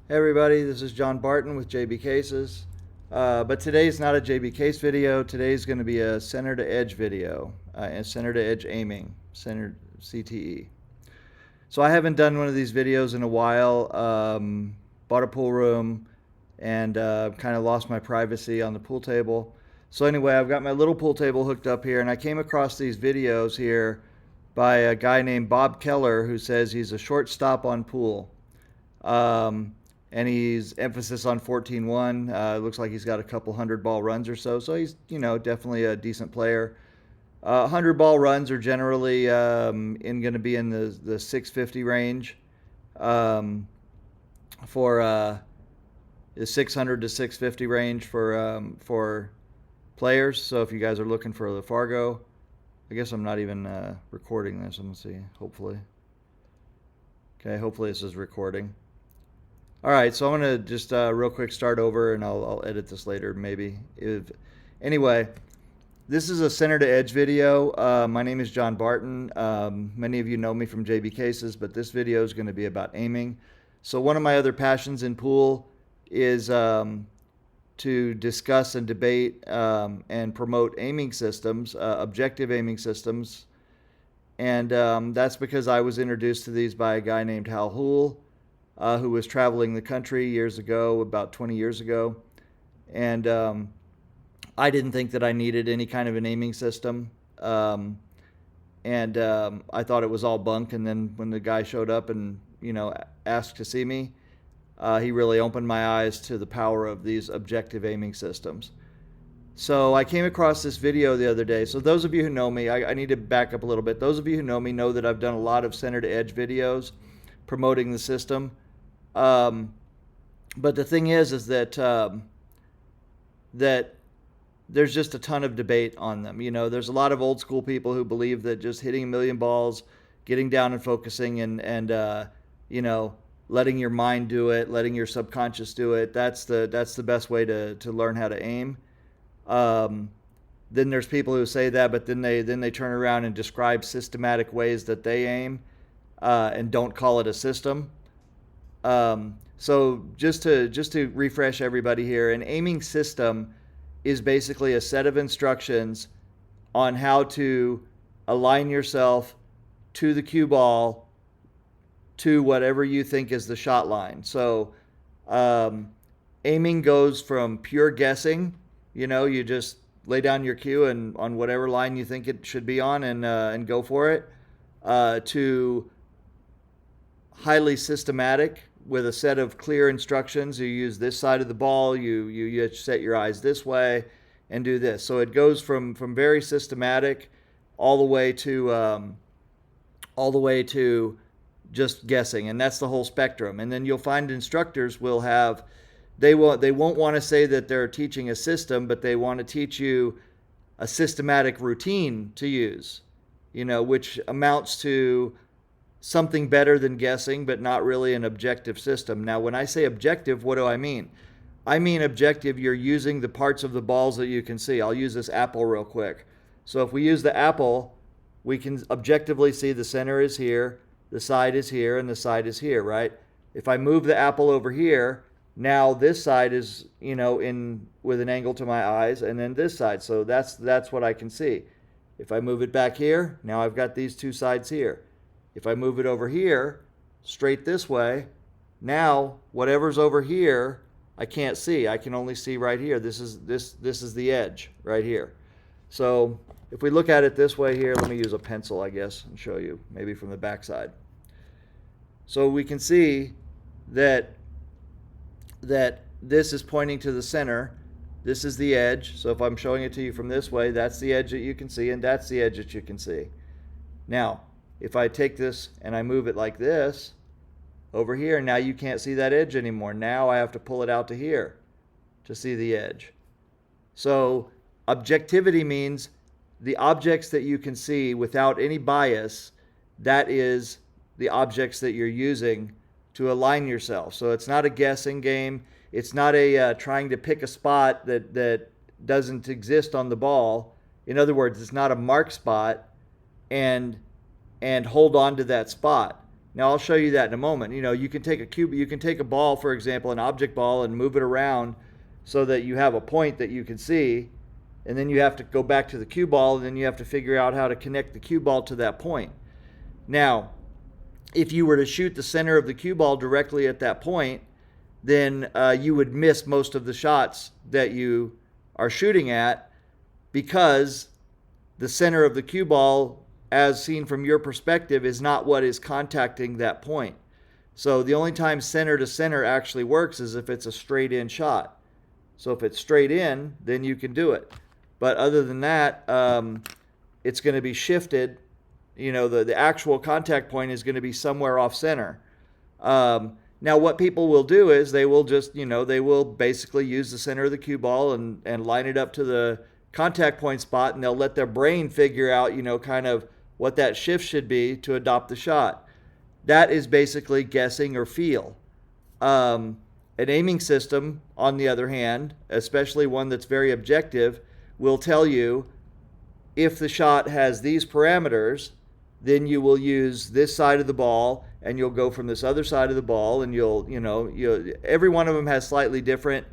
Hey everybody, this is John Barton with JB Cases. But today's not a JB Case video. Today's going to be a center to edge video and center to edge aiming, center CTE. So I haven't done one of these videos in a while. Bought a pool room and kind of lost my privacy on the pool table. So anyway, I've got my little pool table hooked up here, and I came across these videos here by a guy named Bob Keller who says he's a shortstop on pool. And he's emphasis on 14-1. Looks like he's got a couple 100-ball runs or so. So he's, definitely a decent player. 100-ball runs are generally going to be in the 650 range for the 600 to 650 range for players. So if you guys are looking for the Fargo, I guess I'm not even recording this. I'm going to see, hopefully. Okay, hopefully this is recording. All right, so I'm going to just real quick start over, and I'll edit this later maybe. Anyway, this is a center to edge video. My name is John Barton. Many of you know me from JB Cases, but this video is going to be about aiming. So one of my other passions in pool is to discuss and debate and promote aiming systems, objective aiming systems. And that's because I was introduced to these by a guy named Hal Houle, who was traveling the country years ago, about 20 years ago. And I didn't think that I needed any kind of an aiming system. I thought it was all bunk. And then when the guy showed up and, asked to see me, he really opened my eyes to the power of these objective aiming systems. So I came across this video the other day. So those of you who know me, I need to back up a little bit. Those of you who know me know that I've done a lot of center to edge videos promoting the system. But the thing is that that there's just a ton of debate on them. There's a lot of old school people who believe that just hitting a million balls, getting down and focusing, and letting your mind do it, letting your subconscious do it. That's the best way to learn how to aim. Then there's people who say that, but then they turn around and describe systematic ways that they aim, and don't call it a system. So just to refresh everybody here, an aiming system is basically a set of instructions on how to align yourself to the cue ball to whatever you think is the shot line. So aiming goes from pure guessing, you just lay down your cue and on whatever line you think it should be on and go for it, to highly systematic with a set of clear instructions. You use this side of the ball, you set your eyes this way and do this. So it goes from very systematic all the way to just guessing, and that's the whole spectrum. And then you'll find instructors will have, they won't want to say that they're teaching a system, but they want to teach you a systematic routine to use, which amounts to something better than guessing, but not really an objective system. Now, when I say objective, what do I mean? I mean objective, you're using the parts of the balls that you can see. I'll use this apple real quick. So if we use the apple, we can objectively see the center is here, the side is here, and the side is here, right? If I move the apple over here, now this side is, in with an angle to my eyes, and then this side. So that's what I can see. If I move it back here, now I've got these two sides here. If I move it over here, straight this way, now whatever's over here, I can't see. I can only see right here. This is the edge right here. So if we look at it this way here, let me use a pencil, I guess, and show you maybe from the back side. So we can see that this is pointing to the center. This is the edge. So if I'm showing it to you from this way, that's the edge that you can see, and that's the edge that you can see. Now, if I take this and I move it like this over here, now you can't see that edge anymore. Now I have to pull it out to here to see the edge. So objectivity means the objects that you can see without any bias, that is the objects that you're using to align yourself. So it's not a guessing game. It's not a trying to pick a spot that doesn't exist on the ball. In other words, it's not a mark spot and hold on to that spot. Now I'll show you that in a moment. You can take you can take a ball, for example, an object ball, and move it around so that you have a point that you can see, and then you have to go back to the cue ball, and then you have to figure out how to connect the cue ball to that point. Now, if you were to shoot the center of the cue ball directly at that point, then you would miss most of the shots that you are shooting at, because the center of the cue ball, as seen from your perspective, is not what is contacting that point. So the only time center to center actually works is if it's a straight in shot. So if it's straight in, then you can do it. But other than that, it's going to be shifted. The actual contact point is going to be somewhere off center. Now what people will do is they will just, they will basically use the center of the cue ball and line it up to the contact point spot, and they'll let their brain figure out, kind of what that shift should be to adopt the shot. That is basically guessing or feel. An aiming system, on the other hand, especially one that's very objective, will tell you if the shot has these parameters, then you will use this side of the ball, and you'll go from this other side of the ball, and you'll every one of them has slightly different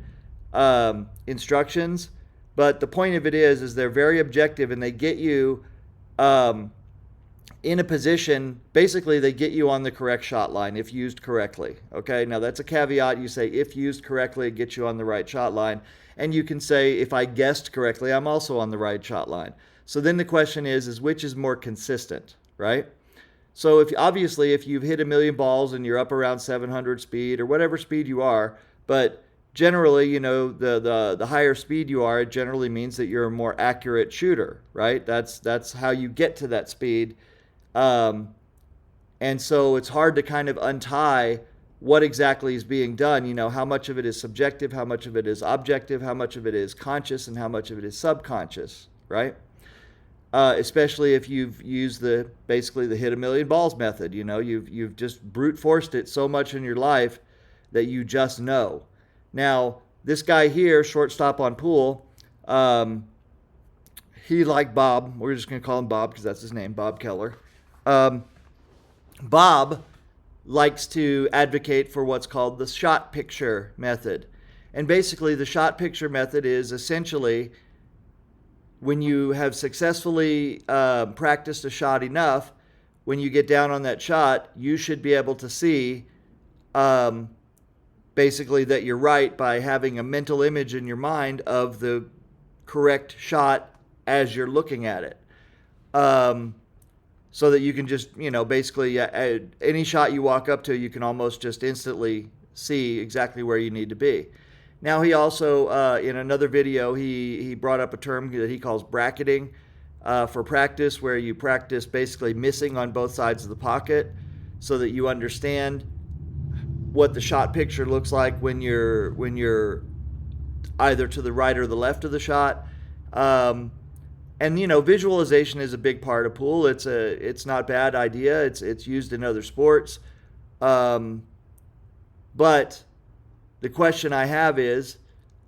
instructions, but the point of it is they're very objective, and they get you in a position. Basically, they get you on the correct shot line if used correctly. Okay, now that's a caveat. You say if used correctly, it gets you on the right shot line, and you can say if I guessed correctly, I'm also on the right shot line. So then the question is which is more consistent, right? So if you've hit 1 million balls and you're up around 700 speed or whatever speed you are, but generally, the higher speed you are, it generally means that you're a more accurate shooter, right? That's how you get to that speed. And so it's hard to kind of untie what exactly is being done. How much of it is subjective, how much of it is objective, how much of it is conscious, and how much of it is subconscious, right? Especially if you've used basically the hit 1 million balls method. You've just brute forced it so much in your life that you just know. Now, this guy here, Shortstop on Pool, he, like Bob, we're just going to call him Bob because that's his name, Bob Keller. Bob likes to advocate for what's called the shot picture method. And basically, the shot picture method is essentially when you have successfully practiced a shot enough, when you get down on that shot, you should be able to see basically that you're right by having a mental image in your mind of the correct shot as you're looking at it. So that you can just, basically any shot you walk up to, you can almost just instantly see exactly where you need to be. Now he also, in another video, he brought up a term that he calls bracketing for practice, where you practice basically missing on both sides of the pocket so that you understand what the shot picture looks like when you're either to the right or the left of the shot. And visualization is a big part of pool. It's not a bad idea. It's used in other sports. But the question I have is,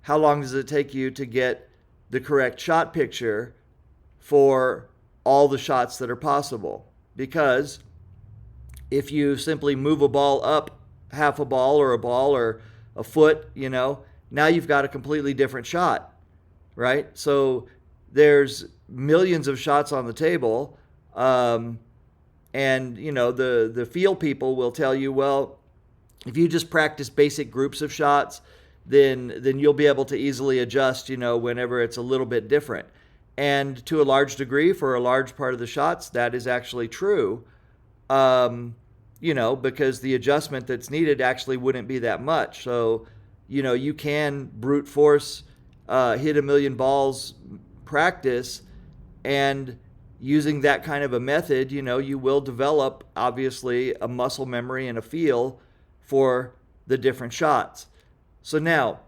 how long does it take you to get the correct shot picture for all the shots that are possible? Because if you simply move a ball up half a ball or a foot, now you've got a completely different shot, right? So there's millions of shots on the table, and the field people will tell you, well, if you just practice basic groups of shots, then you'll be able to easily adjust, whenever it's a little bit different. And to a large degree, for a large part of the shots, that is actually true, because the adjustment that's needed actually wouldn't be that much. So, you can brute force hit 1 million balls practice, and using that kind of a method, you will develop, obviously, a muscle memory and a feel for the different shots. So now,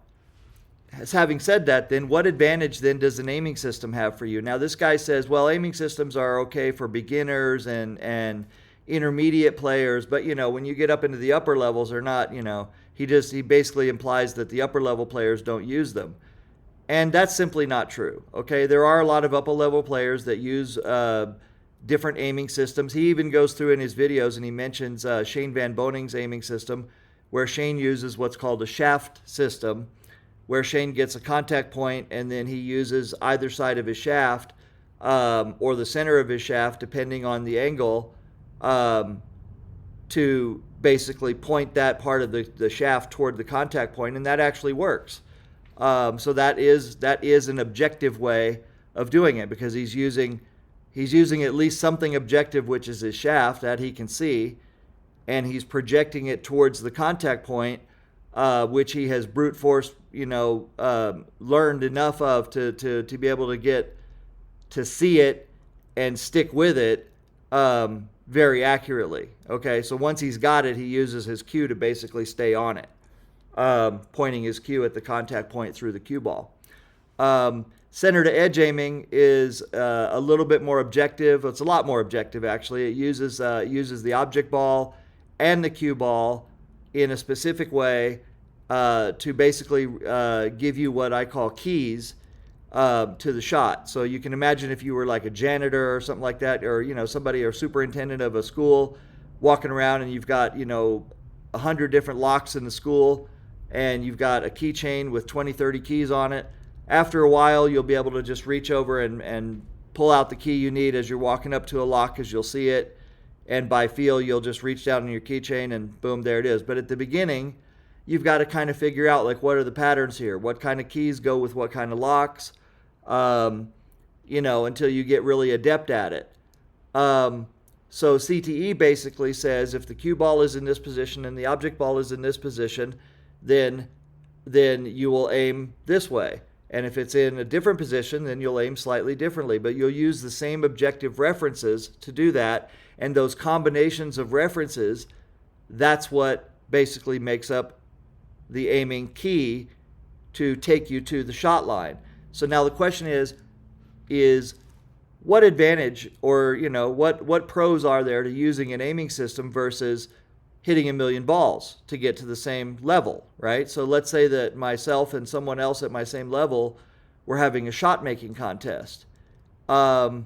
having said that, then what advantage then does an aiming system have for you? Now, this guy says, well, aiming systems are okay for beginners and intermediate players, but when you get up into the upper levels or not, he basically implies that the upper level players don't use them. And that's simply not true. Okay, there are a lot of upper level players that use different aiming systems. He even goes through in his videos and he mentions Shane Van Boning's aiming system, where Shane uses what's called a shaft system, where Shane gets a contact point and then he uses either side of his shaft or the center of his shaft, depending on the angle, to basically point that part of the shaft toward the contact point, and that actually works. So that is an objective way of doing it, because he's using at least something objective, which is his shaft that he can see, and he's projecting it towards the contact point, which he has brute force, learned enough of to be able to get to see it and stick with it very accurately. Okay, so once he's got it, he uses his cue to basically stay on it, pointing his cue at the contact point through the cue ball. Center to edge aiming is a little bit more objective. It's a lot more objective, actually. It uses the object ball and the cue ball in a specific way to basically give you what I call keys to the shot. So you can imagine if you were like a janitor or something like that, or somebody or superintendent of a school walking around, and you've got 100 different locks in the school, and you've got a keychain with 20-30 keys on it. After a while, you'll be able to just reach over and pull out the key you need as you're walking up to a lock, because you'll see it, and by feel you'll just reach down in your keychain and boom, there it is. But at the beginning, you've got to kind of figure out, like, what are the patterns here? What kind of keys go with what kind of locks? Until you get really adept at it. So CTE basically says if the cue ball is in this position and the object ball is in this position, then you will aim this way. And if it's in a different position, then you'll aim slightly differently. But you'll use the same objective references to do that. And those combinations of references, that's what basically makes up the aiming key to take you to the shot line. So now the question is what advantage, or what pros are there to using an aiming system versus hitting a million balls to get to the same level, right? So let's say that myself and someone else at my same level were having a shot making contest. I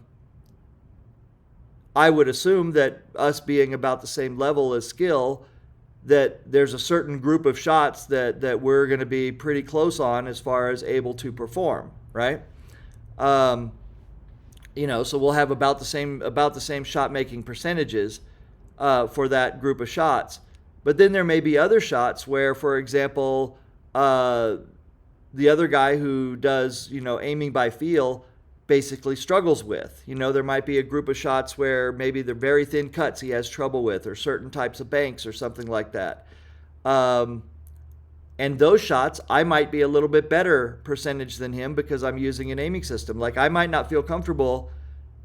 would assume that us being about the same level as skill, that there's a certain group of shots that we're going to be pretty close on as far as able to perform, right? So we'll have about the same shot making percentages for that group of shots. But then there may be other shots where, for example, the other guy who does aiming by feel basically struggles with. There might be a group of shots where maybe the very thin cuts he has trouble with, or certain types of banks or something like that. And those shots, I might be a little bit better percentage than him because I'm using an aiming system. Like, I might not feel comfortable.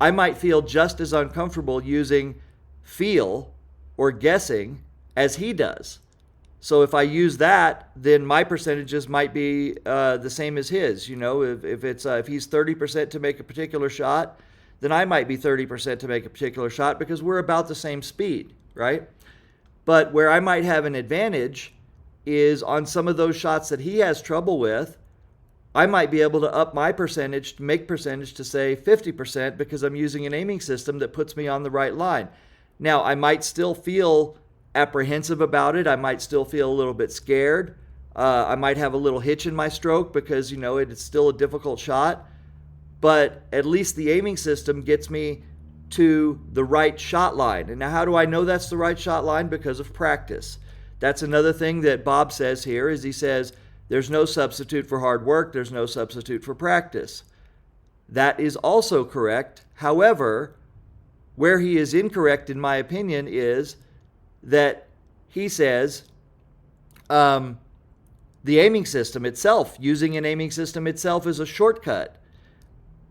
I might feel just as uncomfortable using feel or guessing as he does. So if I use that, then my percentages might be the same as his. If he's 30% to make a particular shot, then I might be 30% to make a particular shot, because we're about the same speed, right? But where I might have an advantage is on some of those shots that he has trouble with. I might be able to up my percentage, to say 50%, because I'm using an aiming system that puts me on the right line. Now, I might still feel apprehensive about it. I might still feel a little bit scared. I might have a little hitch in my stroke because, it's still a difficult shot. But at least the aiming system gets me to the right shot line. And now, how do I know that's the right shot line? Because of practice. That's another thing that Bob says here, is he says, there's no substitute for hard work. There's no substitute for practice. That is also correct. However, where he is incorrect, in my opinion, is that he says the aiming system itself, using an aiming system itself, is a shortcut.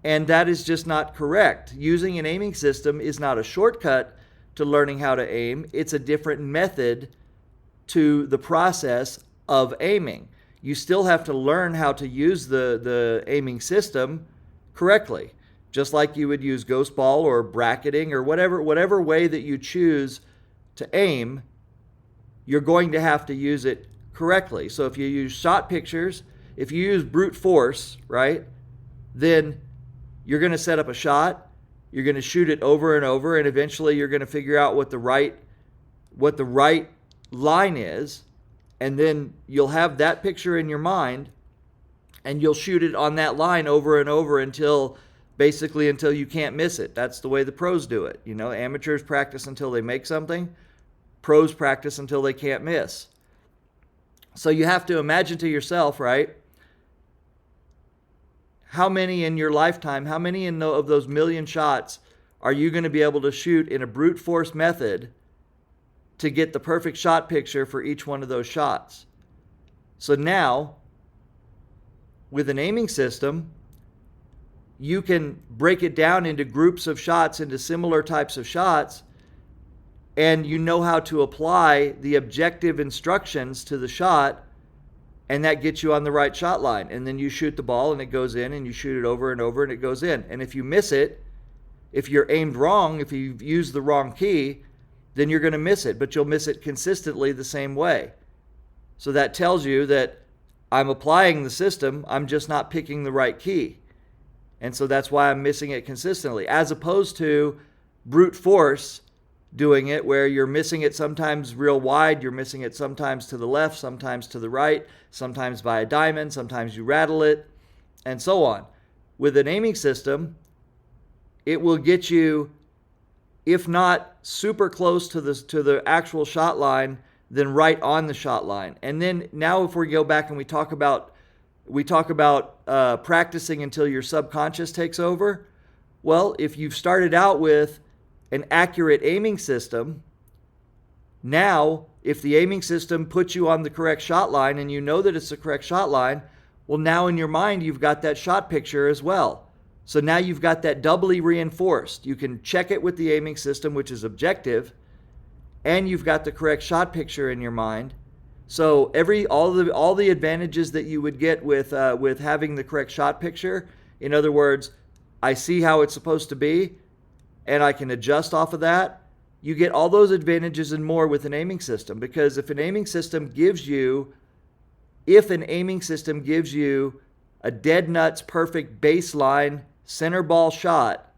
And that is just not correct. Using an aiming system is not a shortcut to learning how to aim. It's a different method to the process of aiming. You still have to learn how to use the aiming system correctly, just like you would use ghost ball or bracketing or whatever way that you choose to aim. You're going to have to use it correctly. So if you use shot pictures, if you use brute force, right, then you're going to set up a shot You're going to shoot it over and over, and eventually you're going to figure out what the right line is, and then you'll have that picture in your mind, and you'll shoot it on that line over and over until you can't miss it. That's the way the pros do it. You know, amateurs practice until they make something. Pros practice until they can't miss. So you have to imagine to yourself, right? How many in your lifetime, how many of those million shots are you going to be able to shoot in a brute force method to get the perfect shot picture for each one of those shots? So now, with an aiming system, you can break it down into groups of shots, into similar types of shots, and you know how to apply the objective instructions to the shot, and that gets you on the right shot line. And then you shoot the ball and it goes in, and you shoot it over and over and it goes in. And if you miss it, if you're aimed wrong, if you've used the wrong key, then you're going to miss it, but you'll miss it consistently the same way. So that tells you that I'm applying the system, I'm just not picking the right key. And so that's why I'm missing it consistently, as opposed to brute force doing it, where you're missing it sometimes real wide, you're missing it sometimes to the left, sometimes to the right, sometimes by a diamond, sometimes you rattle it, and so on. With an aiming system, it will get you, if not super close to the actual shot line, then right on the shot line. And then now if we go back and we talk about practicing until your subconscious takes over. Well, if you've started out with an accurate aiming system, now if the aiming system puts you on the correct shot line and you know that it's the correct shot line, well, now in your mind you've got that shot picture as well. So now you've got that doubly reinforced. You can check it with the aiming system, which is objective, and you've got the correct shot picture in your mind. So all the advantages that you would get with having the correct shot picture, in other words, I see how it's supposed to be, and I can adjust off of that. You get all those advantages and more with an aiming system, because if an aiming system gives you a dead nuts perfect baseline center ball shot,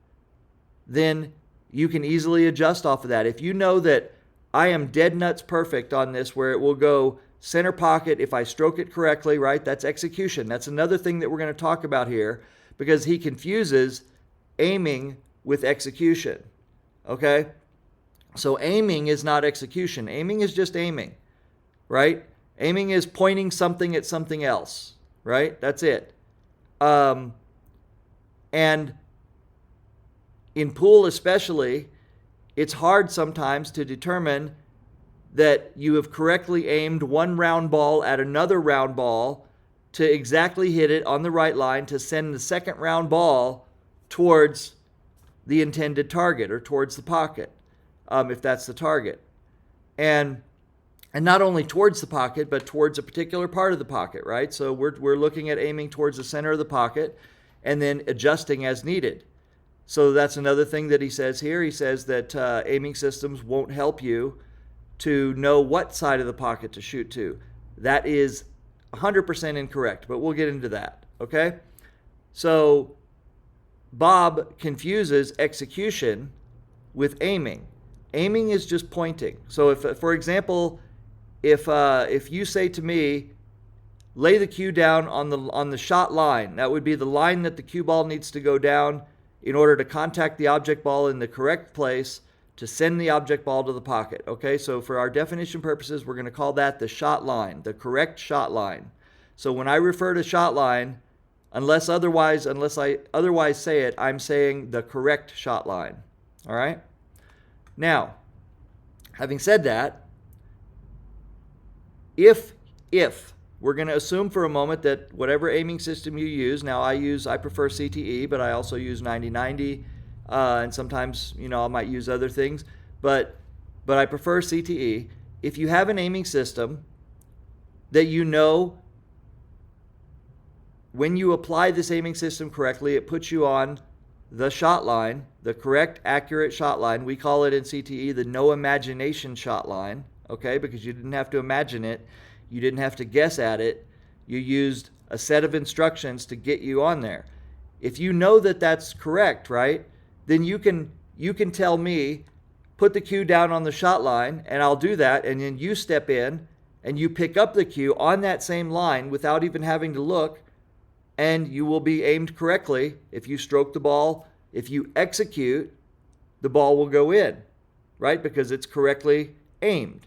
then you can easily adjust off of that. If you know that I am dead nuts perfect on this, where it will go center pocket if I stroke it correctly, right? That's execution. That's another thing that we're going to talk about here, because he confuses aiming with execution. Okay? So aiming is not execution. Aiming is just aiming, right? Aiming is pointing something at something else, right? That's it. And in pool especially, it's hard sometimes to determine that you have correctly aimed one round ball at another round ball to exactly hit it on the right line to send the second round ball towards the intended target, or towards the pocket, if that's the target. And not only towards the pocket, but towards a particular part of the pocket, right? So we're looking at aiming towards the center of the pocket and then adjusting as needed. So that's another thing that he says here. He says that aiming systems won't help you to know what side of the pocket to shoot to. That is 100% incorrect, but we'll get into that, okay? So Bob confuses execution with aiming. Aiming is just pointing. So if, for example, if you say to me, lay the cue down on the shot line, that would be the line that the cue ball needs to go down in order to contact the object ball in the correct place to send the object ball to the pocket. Okay, so for our definition purposes, we're going to call that the shot line, the correct shot line. So when I refer to shot line, unless I otherwise say it, I'm saying the correct shot line. All right? Now, having said that, if we're going to assume for a moment that whatever aiming system you use, now I prefer CTE, but I also use 90-90, and sometimes, I might use other things, but I prefer CTE. If you have an aiming system that when you apply this aiming system correctly, it puts you on the shot line, the correct, accurate shot line. We call it in CTE the no imagination shot line, okay, because you didn't have to imagine it. You didn't have to guess at it. You used a set of instructions to get you on there. If you know that that's correct, right, then you can tell me, put the cue down on the shot line, and I'll do that, and then you step in and you pick up the cue on that same line without even having to look, and you will be aimed correctly. If you stroke the ball, if you execute, the ball will go in, right? Because it's correctly aimed.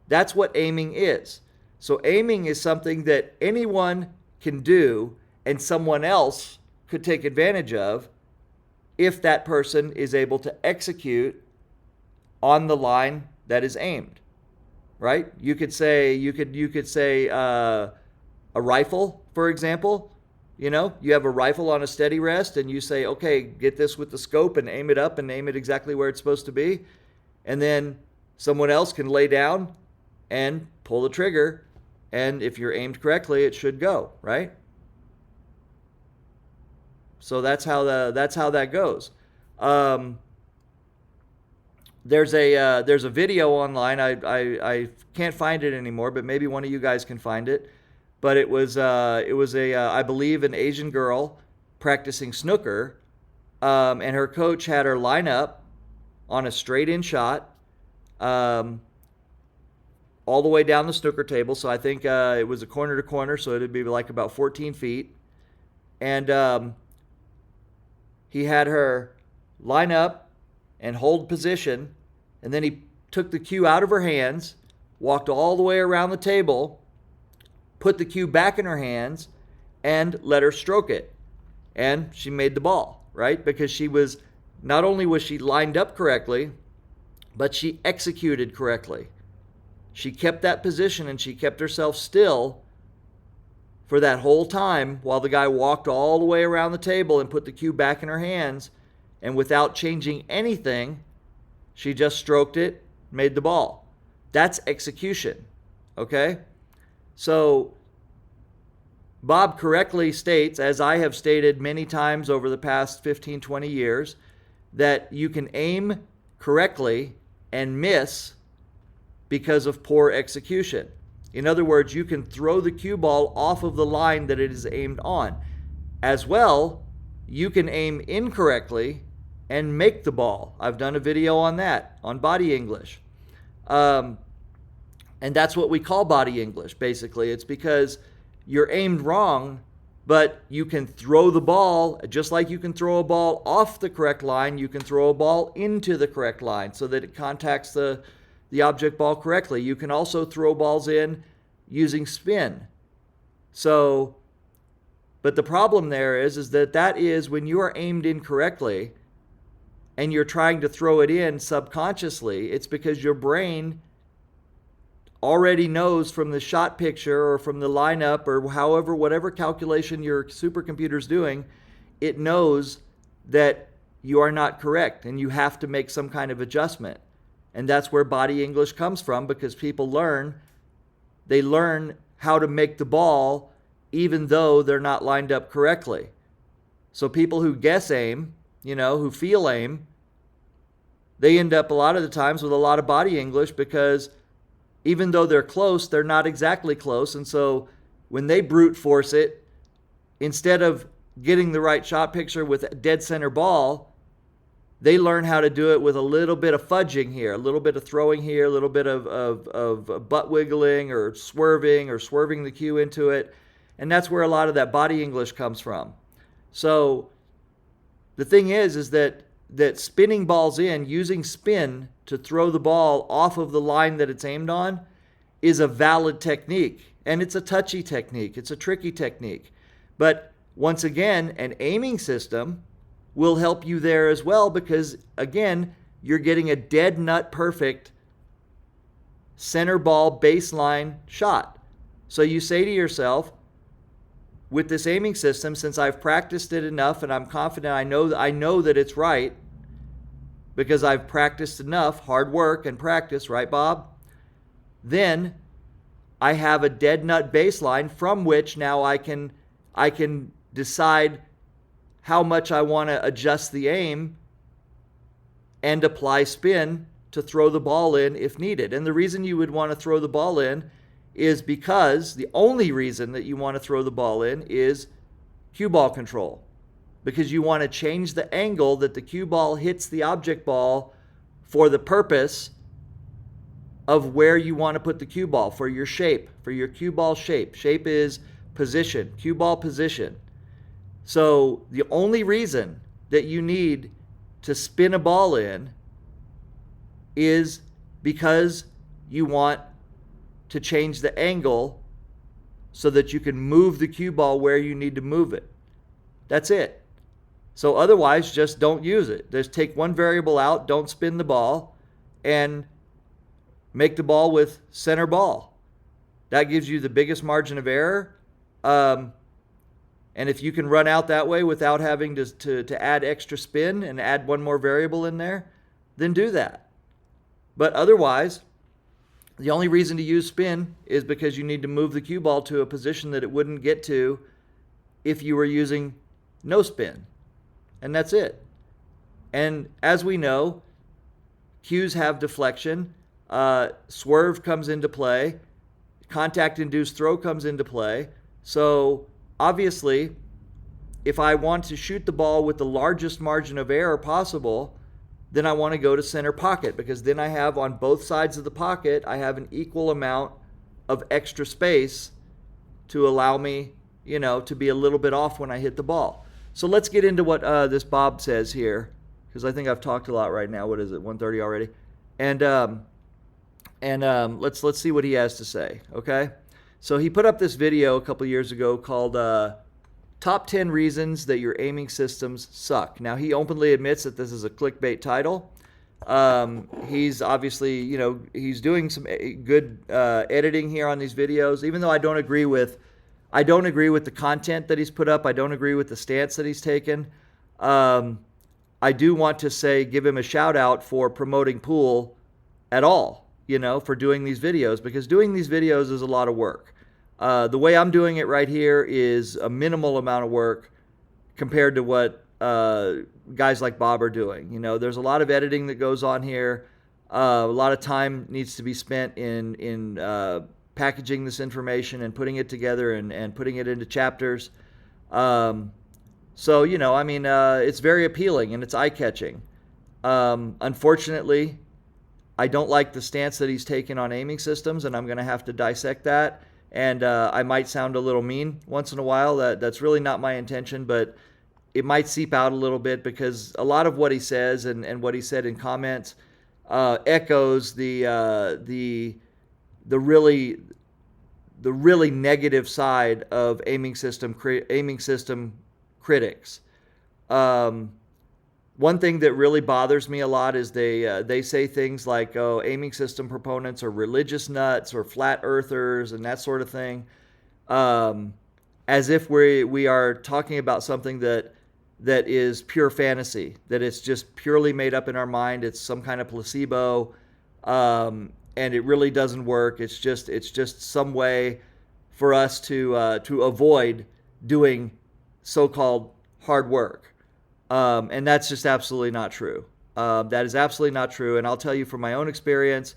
That's what aiming is. So aiming is something that anyone can do and someone else could take advantage of if that person is able to execute on the line that is aimed, right? You could say a rifle, for example. You know, you have a rifle on a steady rest and you say, okay, get this with the scope and aim it up and aim it exactly where it's supposed to be. And then someone else can lay down and pull the trigger. And if you're aimed correctly, it should go, right? So that's how that goes. There's a video online. I can't find it anymore, but maybe one of you guys can find it. But it was I believe an Asian girl practicing snooker, and her coach had her line up on a straight in shot, all the way down the snooker table. So I think it was a corner to corner, so it'd be like about 14 feet, and he had her line up and hold position, and then he took the cue out of her hands, walked all the way around the table, put the cue back in her hands, and let her stroke it. And she made the ball, right? Because she was, not only was she lined up correctly, but she executed correctly. She kept that position and she kept herself still for that whole time while the guy walked all the way around the table and put the cue back in her hands, and without changing anything, she just stroked it, made the ball. That's execution, okay? So Bob correctly states, as I have stated many times over the past 15, 20 years, that you can aim correctly and miss because of poor execution. In other words, you can throw the cue ball off of the line that it is aimed on. As well, you can aim incorrectly and make the ball. I've done a video on that, on body English. And that's what we call body English, basically. It's because you're aimed wrong, but you can throw the ball, just like you can throw a ball off the correct line, you can throw a ball into the correct line so that it contacts the object ball correctly. You can also throw balls in using spin. So, but the problem there is that is when you are aimed incorrectly and you're trying to throw it in subconsciously, it's because your brain already knows from the shot picture or from the lineup or however, whatever calculation your supercomputer's doing, it knows that you are not correct and you have to make some kind of adjustment. And that's where body English comes from, because people learn how to make the ball even though they're not lined up correctly. So people who guess aim, who feel aim, they end up a lot of the times with a lot of body English because even though they're close, they're not exactly close. And so when they brute force it, instead of getting the right shot picture with a dead center ball, they learn how to do it with a little bit of fudging here, a little bit of throwing here, a little bit of butt wiggling or swerving the cue into it. And that's where a lot of that body English comes from. So the thing is that spinning balls in, using spin to throw the ball off of the line that it's aimed on, is a valid technique. And it's a touchy technique. It's a tricky technique. But once again, an aiming system will help you there as well, because again, you're getting a dead nut perfect center ball baseline shot. So you say to yourself, with this aiming system, since I've practiced it enough and I'm confident I know that it's right, because I've practiced enough, hard work and practice, right, Bob? Then I have a dead nut baseline from which now I can decide how much I want to adjust the aim and apply spin to throw the ball in if needed. And the reason you would want to throw the ball in is because the only reason that you want to throw the ball in is cue ball control. because you want to change the angle that the cue ball hits the object ball for the purpose of where you want to put the cue ball, for your shape, for your cue ball shape. Shape is position, cue ball position. So the only reason that you need to spin a ball in is because you want to change the angle so that you can move the cue ball where you need to move it. That's it. So otherwise, just don't use it. Just take one variable out, don't spin the ball, and make the ball with center ball. That gives you the biggest margin of error. And if you can run out that way without having to add extra spin and add one more variable in there, then do that. But otherwise, the only reason to use spin is because you need to move the cue ball to a position that it wouldn't get to if you were using no spin. And that's it. And as we know, cues have deflection. Swerve comes into play. Contact-induced throw comes into play. So obviously, if I want to shoot the ball with the largest margin of error possible, then I want to go to center pocket, because then I have on both sides of the pocket, I have an equal amount of extra space to allow me, to be a little bit off when I hit the ball. So let's get into what this Bob says here, because I think I've talked a lot right now. What is it, 1:30 already? And let's see what he has to say, okay? So he put up this video a couple years ago called Top 10 Reasons That Your Aiming Systems Suck. Now, he openly admits that this is a clickbait title. He's obviously, he's doing some good editing here on these videos, even though I don't agree with the content that he's put up. I don't agree with the stance that he's taken. I do want to give him a shout out for promoting pool at all, for doing these videos, because doing these videos is a lot of work. The way I'm doing it right here is a minimal amount of work compared to what guys like Bob are doing. There's a lot of editing that goes on here. A lot of time needs to be spent in packaging this information and putting it together and putting it into chapters. So, it's very appealing and it's eye-catching. Unfortunately, I don't like the stance that he's taken on aiming systems, and I'm going to have to dissect that. And I might sound a little mean once in a while. That's really not my intention, but it might seep out a little bit, because a lot of what he says and what he said in comments echoes the really negative side of aiming system critics. One thing that really bothers me a lot is they say things like, oh, aiming system proponents are religious nuts or flat earthers and that sort of thing, as if we are talking about something that is pure fantasy, that it's just purely made up in our mind. It's some kind of placebo, and it really doesn't work. It's just some way for us to avoid doing so-called hard work. And that's just absolutely not true. That is absolutely not true. And I'll tell you from my own experience,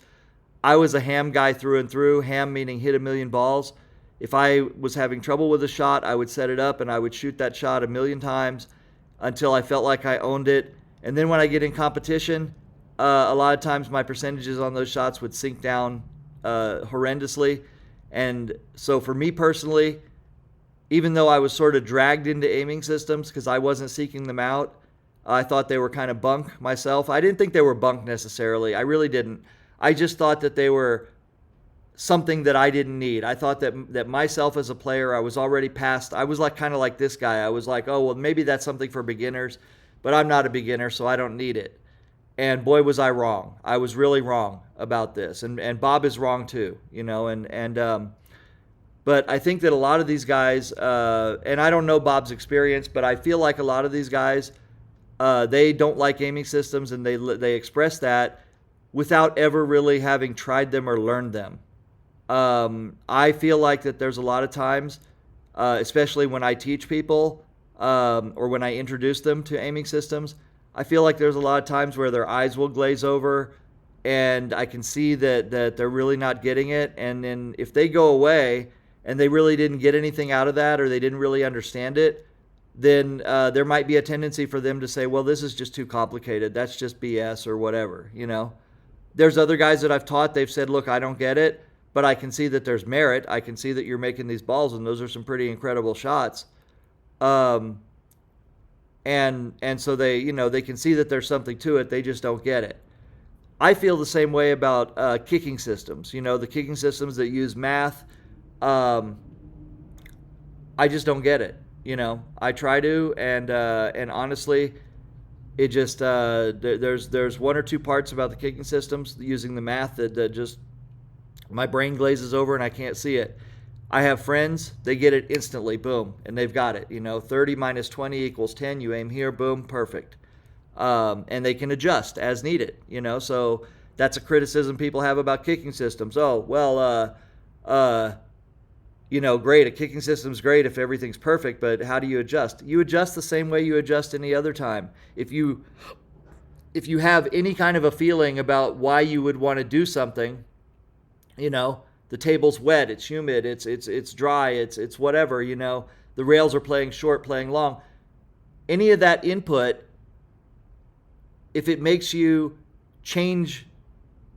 I was a ham guy through and through. Ham meaning hit a million balls. If I was having trouble with a shot, I would set it up and I would shoot that shot a million times until I felt like I owned it. And then when I get in competition, a lot of times my percentages on those shots would sink down horrendously. And so for me personally, even though I was sort of dragged into aiming systems because I wasn't seeking them out, I thought they were kind of bunk myself. I didn't think they were bunk necessarily. I really didn't. I just thought that they were something that I didn't need. I thought that myself as a player, I was already past. I was kind of like this guy. I was like, oh, well, maybe that's something for beginners, but I'm not a beginner, so I don't need it. And boy, was I wrong. I was really wrong about this. And Bob is wrong too, but I think that a lot of these guys, and I don't know Bob's experience, but I feel like a lot of these guys, they don't like aiming systems, and they express that without ever really having tried them or learned them. I feel like that there's a lot of times, especially when I teach people or when I introduce them to aiming systems, I feel like there's a lot of times where their eyes will glaze over, and I can see that they're really not getting it. And then if they go away and they really didn't get anything out of that, or they didn't really understand it, then there might be a tendency for them to say, well, this is just too complicated. That's just BS or whatever, you know. There's other guys that I've taught, they've said, look, I don't get it, but I can see that there's merit. I can see that you're making these balls, and those are some pretty incredible shots. And so they, you know, they can see that there's something to it. They just don't get it. I feel the same way about kicking systems. You know, the kicking systems that use math, I just don't get it. You know, I try to, and honestly, it just there's one or two parts about the kicking systems using the math that just my brain glazes over and I can't see it. I have friends, they get it instantly, boom, and they've got it. You know, 30 minus 20 equals 10. You aim here, boom, perfect. And they can adjust as needed. You know, so that's a criticism people have about kicking systems. Oh, well, you know, great, a kicking system's great if everything's perfect, but how do you adjust? You adjust the same way you adjust any other time. If you have any kind of a feeling about why you would want to do something, you know, the table's wet, it's humid, it's dry, it's whatever, you know, the rails are playing short, playing long. Any of that input, if it makes you change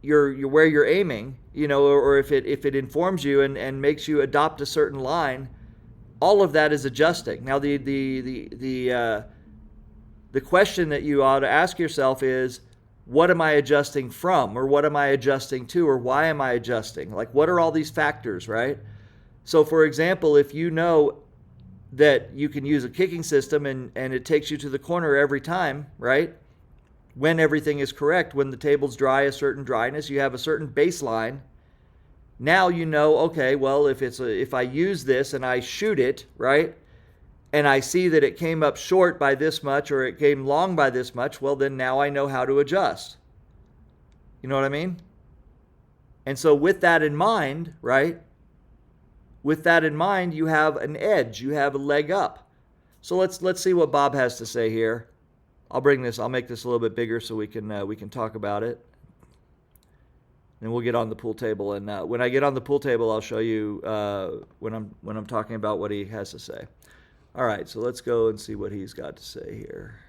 your where you're aiming, you know, or if it informs you and makes you adopt a certain line, all of that is adjusting. Now the question that you ought to ask yourself is, what am I adjusting from, or what am I adjusting to, or why am I adjusting? Like, what are all these factors, right? So for example, if you know that you can use a kicking system and it takes you to the corner every time, right? When everything is correct, when the table's dry, a certain dryness, you have a certain baseline. Now you know, okay, well, if I use this and I shoot it, right, and I see that it came up short by this much or it came long by this much, well, then now I know how to adjust. You know what I mean? And so with that in mind, right, with that in mind, you have an edge, you have a leg up. So let's see what Bob has to say here. I'll make this a little bit bigger so we can talk about it. And we'll get on the pool table. And when I get on the pool table, I'll show you when I'm talking about what he has to say. All right, so let's go and see what he's got to say here.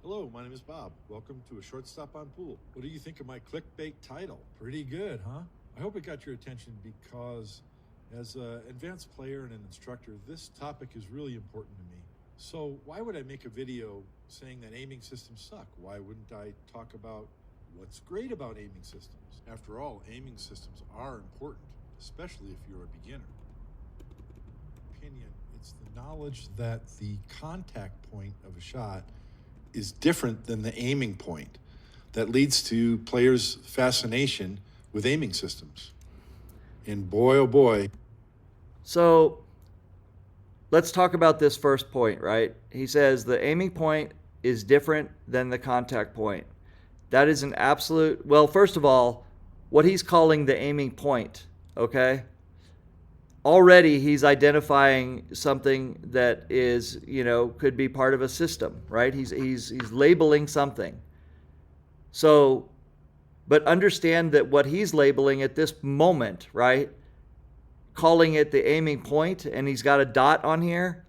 Hello, my name is Bob. Welcome to a Shortstop on Pool. What do you think of my clickbait title? Pretty good, huh? I hope it got your attention because as an advanced player and an instructor, this topic is really important to me. So why would I make a video saying that aiming systems suck? Why wouldn't I talk about what's great about aiming systems? After all, aiming systems are important, especially if you're a beginner. Opinion, it's the knowledge that the contact point of a shot is different than the aiming point that leads to players' fascination with aiming systems. And boy, oh boy. So let's talk about this first point, right? He says the aiming point is different than the contact point. That is an absolute, well, first of all, what he's calling the aiming point, okay? Already he's identifying something that is, you know, could be part of a system, right? He's labeling something. So, but understand that what he's labeling at this moment, right? Calling it the aiming point, and he's got a dot on here.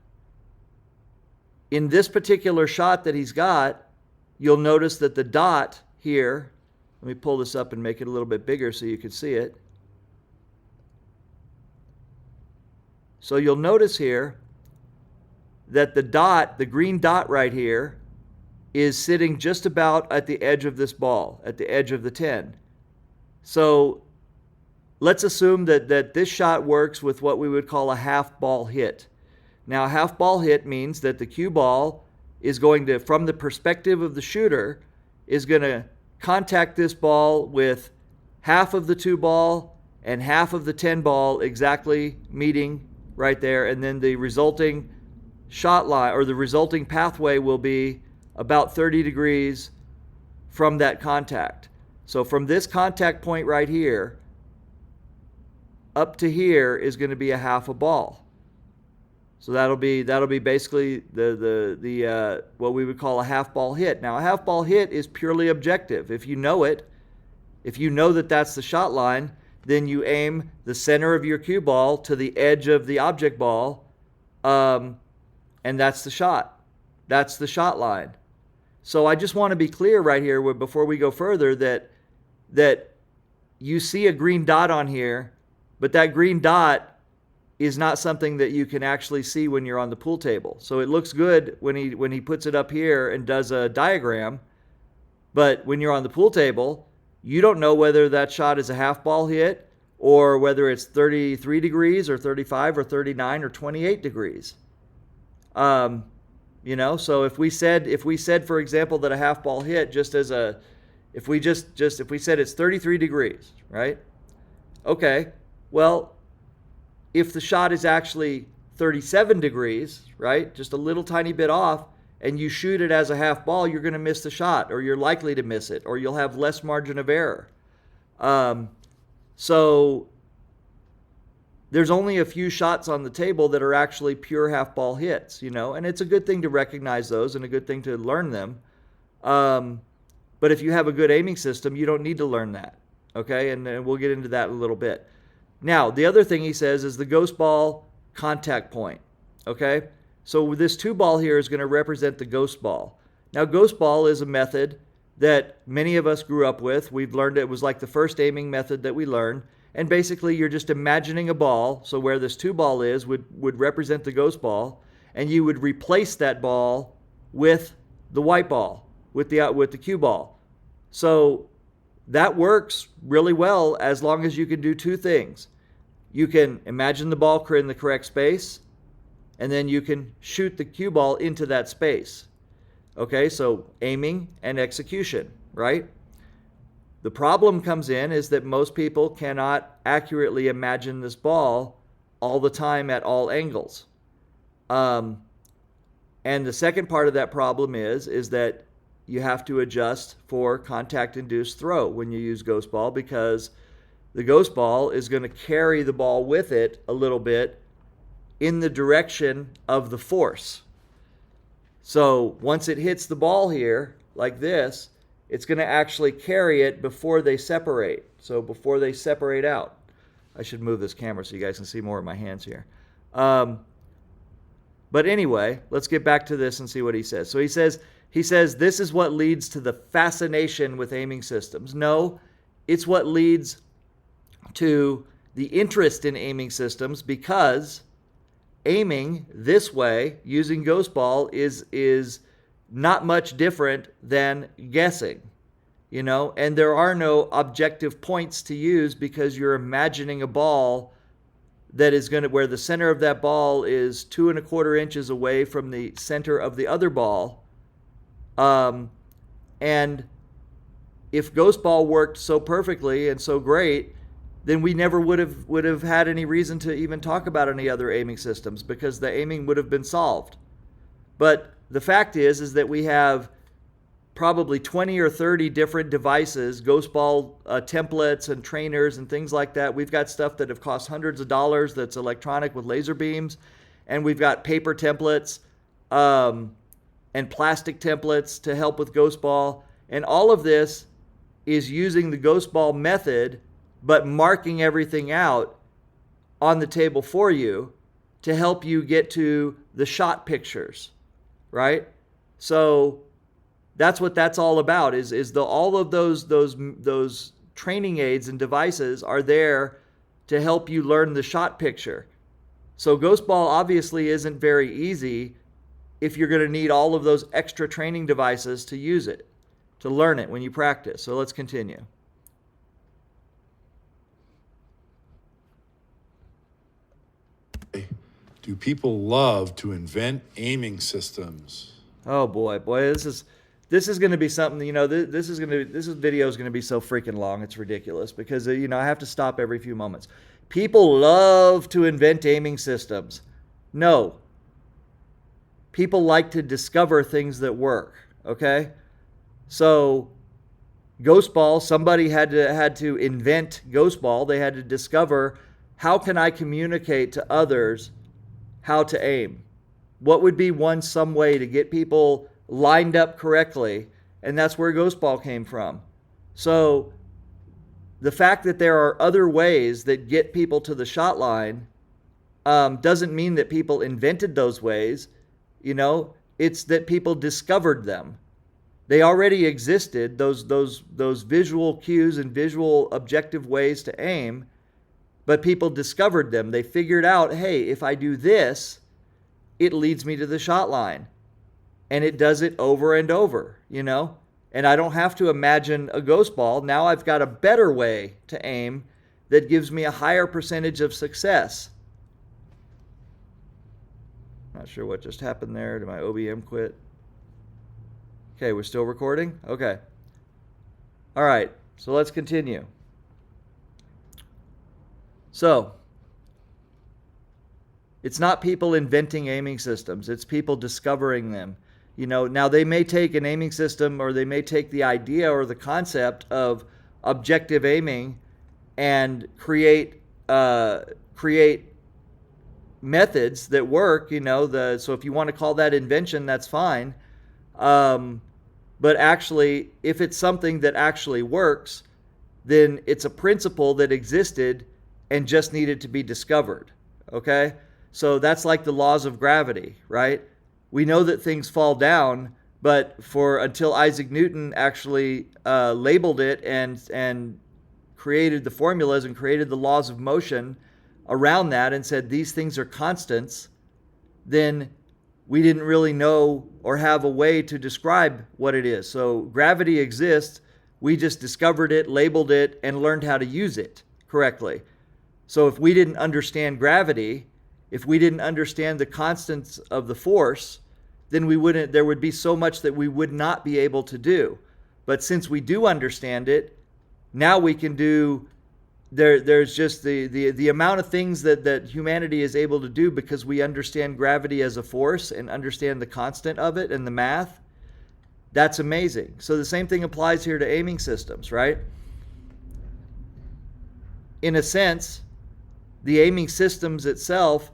In this particular shot that he's got, you'll notice that the dot here, let me pull this up and make it a little bit bigger so you can see it. So you'll notice here that the dot, the green dot right here, is sitting just about at the edge of this ball, at the edge of the 10. So let's assume that this shot works with what we would call a half ball hit. Now, a half ball hit means that the cue ball is going to, from the perspective of the shooter, is going to contact this ball with half of the 2 ball and half of the 10 ball exactly meeting right there, and then the resulting shot line or the resulting pathway will be about 30 degrees from that contact. So from this contact point right here up to here is going to be a half a ball. So that'll be basically the what we would call a half ball hit. Now, a half ball hit is purely objective. If you know it, if you know that that's the shot line, then you aim the center of your cue ball to the edge of the object ball, And that's the shot. That's the shot line. So I just want to be clear right here before we go further that you see a green dot on here, but that green dot is not something that you can actually see when you're on the pool table. So it looks good when he puts it up here and does a diagram, but when you're on the pool table, you don't know whether that shot is a half ball hit or whether it's 33 degrees or 35 or 39 or 28 degrees. So if we said, for example, that a half ball hit if we said it's 33 degrees, right? Okay, well, if the shot is actually 37 degrees, right, just a little tiny bit off, and you shoot it as a half ball, you're going to miss the shot, or you're likely to miss it, or you'll have less margin of error. So there's only a few shots on the table that are actually pure half ball hits, and it's a good thing to recognize those and a good thing to learn them. But if you have a good aiming system, you don't need to learn that, okay? And we'll get into that in a little bit. Now, the other thing he says is the ghost ball contact point, okay? So this 2 ball here is going to represent the ghost ball. Now, ghost ball is a method that many of us grew up with. We've learned it was like the first aiming method that we learned. And basically, you're just imagining a ball. So where this 2 ball is would represent the ghost ball. And you would replace that ball with the white ball, with the cue ball. So that works really well as long as you can do 2 things. You can imagine the ball in the correct space, and then you can shoot the cue ball into that space. Okay, so aiming and execution, right? The problem comes in is that most people cannot accurately imagine this ball all the time at all angles. And the second part of that problem is that you have to adjust for contact-induced throw when you use ghost ball, because the ghost ball is going to carry the ball with it a little bit in the direction of the force. So once it hits the ball here, like this, it's going to actually carry it before they separate. So before they separate out. I should move this camera so you guys can see more of my hands here. But anyway, let's get back to this and see what he says. So he says this is what leads to the fascination with aiming systems. No, it's what leads to the interest in aiming systems, because aiming this way using ghost ball is not much different than guessing, and there are no objective points to use because you're imagining a ball that is where the center of that ball is 2 1/4 inches away from the center of the other ball. And if ghost ball worked so perfectly and so great, then we never would have had any reason to even talk about any other aiming systems, because the aiming would have been solved. But the fact is that we have probably 20 or 30 different devices, ghost ball templates and trainers and things like that. We've got stuff that have cost hundreds of dollars that's electronic with laser beams, and we've got paper templates and plastic templates to help with ghost ball. And all of this is using the ghost ball method, but marking everything out on the table for you to help you get to the shot pictures, right? So that's what that's all about. All of those training aids and devices are there to help you learn the shot picture. So ghost ball obviously isn't very easy if you're going to need all of those extra training devices to use it, to learn it when you practice. So let's continue. Do people love to invent aiming systems? Oh boy, this is going to be something. This video is going to be so freaking long. It's ridiculous because I have to stop every few moments. People love to invent aiming systems. No. People like to discover things that work. Okay, so ghost ball. Somebody had to invent ghost ball. They had to discover, how can I communicate to others how to aim? What would be some way to get people lined up correctly? And that's where ghost ball came from. So the fact that there are other ways that get people to the shot line doesn't mean that people invented those ways. It's that people discovered them. They already existed, those visual cues and visual objective ways to aim, but people discovered them. They figured out, hey, if I do this, it leads me to the shot line. And it does it over and over, And I don't have to imagine a ghost ball. Now I've got a better way to aim that gives me a higher percentage of success. Not sure what just happened there. Did my OBM quit? Okay, we're still recording? Okay. All right, so let's continue. So, it's not people inventing aiming systems. It's people discovering them. Now they may take an aiming system, or they may take the idea or the concept of objective aiming and create methods that work. So if you want to call that invention, that's fine. But actually, if it's something that actually works, then it's a principle that existed and just needed to be discovered. Okay? So that's like the laws of gravity, right? We know that things fall down, but until Isaac Newton actually labeled it and created the formulas and created the laws of motion around that and said these things are constants, then we didn't really know or have a way to describe what it is. So gravity exists. We just discovered it, labeled it, and learned how to use it correctly. So if we didn't understand gravity, if we didn't understand the constants of the force, then there would be so much that we would not be able to do. But since we do understand it, now we can do, there's just the amount of things that humanity is able to do because we understand gravity as a force and understand the constant of it and the math. That's amazing. So the same thing applies here to aiming systems, right? In a sense, the aiming systems itself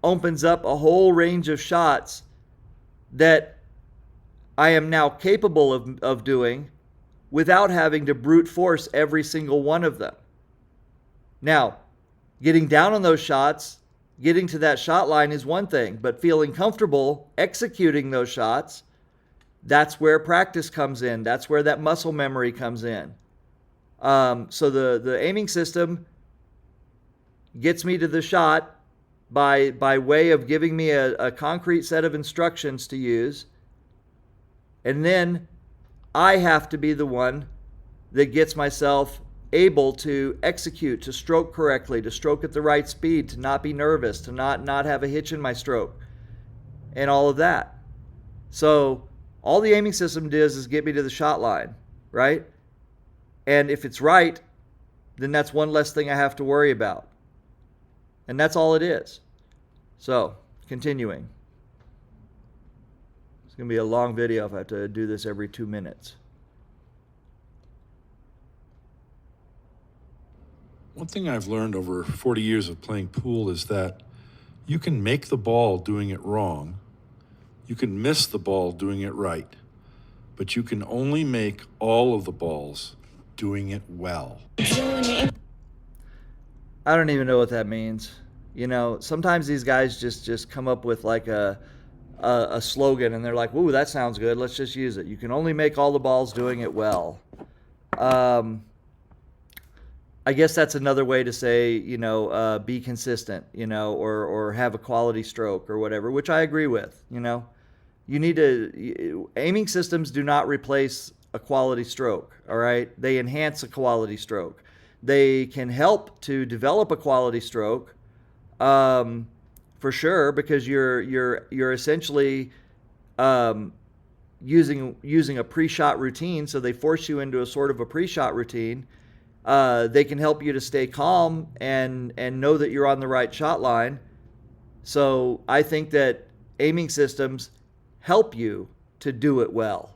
opens up a whole range of shots that I am now capable of doing without having to brute force every single one of them. Now, getting down on those shots, getting to that shot line is one thing, but feeling comfortable executing those shots, that's where practice comes in. That's where that muscle memory comes in. So the aiming system gets me to the shot by way of giving me a concrete set of instructions to use. And then I have to be the one that gets myself able to execute, to stroke correctly, to stroke at the right speed, to not be nervous, to not have a hitch in my stroke, and all of that. So all the aiming system does is get me to the shot line, right? And if it's right, then that's one less thing I have to worry about. And that's all it is. So, continuing. It's going to be a long video if I have to do this every 2 minutes. One thing I've learned over 40 years of playing pool is that you can make the ball doing it wrong. You can miss the ball doing it right. But you can only make all of the balls doing it well. I don't even know what that means. Sometimes these guys just come up with like a slogan and they're like, "Ooh, that sounds good. Let's just use it. You can only make all the balls doing it well." I guess that's another way to say, be consistent, or have a quality stroke or whatever, which I agree with. Aiming systems do not replace a quality stroke. All right. They enhance a quality stroke. They can help to develop a quality stroke, for sure, because you're essentially using a pre-shot routine. So they force you into a sort of a pre-shot routine. They can help you to stay calm and know that you're on the right shot line. So I think that aiming systems help you to do it well,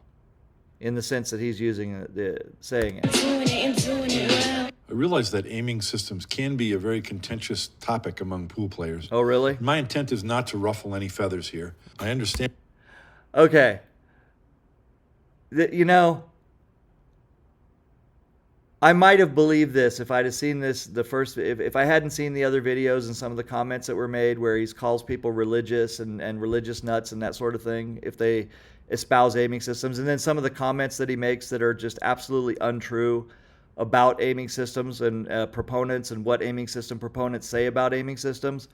in the sense that he's saying it. I realize that aiming systems can be a very contentious topic among pool players. Oh, really? My intent is not to ruffle any feathers here. I understand. Okay. I might have believed this if I'd have seen this if I hadn't seen the other videos and some of the comments that were made where he calls people religious and religious nuts and that sort of thing if they espouse aiming systems, and then some of the comments that he makes that are just absolutely untrue about aiming systems and proponents and what aiming system proponents say about aiming systems.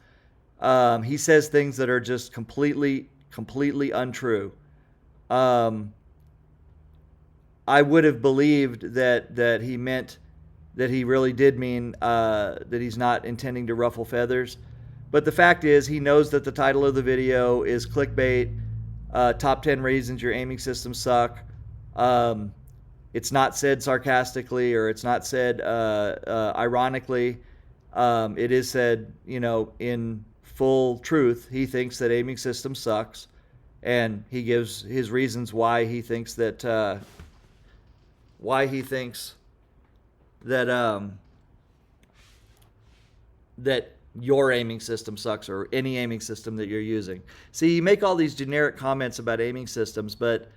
He says things that are just completely untrue. I would have believed that he meant that he really did mean that he's not intending to ruffle feathers. But the fact is, he knows that the title of the video is clickbait, top 10 reasons your aiming systems suck. It's not said sarcastically, or it's not said ironically. It is said, in full truth. He thinks that aiming system sucks, and he gives his reasons why he thinks that that your aiming system sucks, or any aiming system that you're using. See, you make all these generic comments about aiming systems, but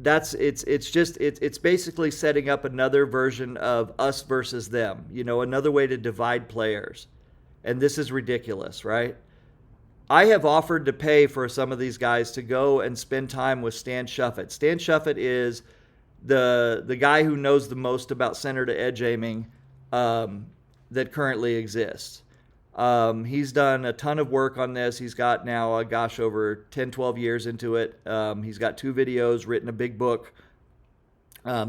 it's basically setting up another version of us versus them, another way to divide players. And this is ridiculous, right? I have offered to pay for some of these guys to go and spend time with Stan Shuffett. Stan Shuffett is the guy who knows the most about center to edge aiming that currently exists. He's done a ton of work on this. He's got now, over 10, 12 years into it. He's got 2 videos, written a big book.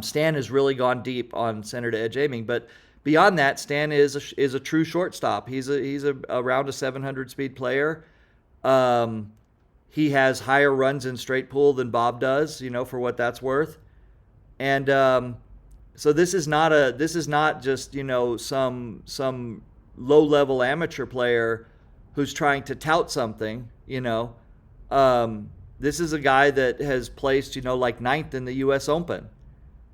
Stan has really gone deep on center to edge aiming, but beyond that, Stan is a true shortstop. He's around a 700 speed player. He has higher runs in straight pull than Bob does, for what that's worth. And so this is not just some low level amateur player who's trying to tout something. This is a guy that has placed like 9th in the U.S. Open.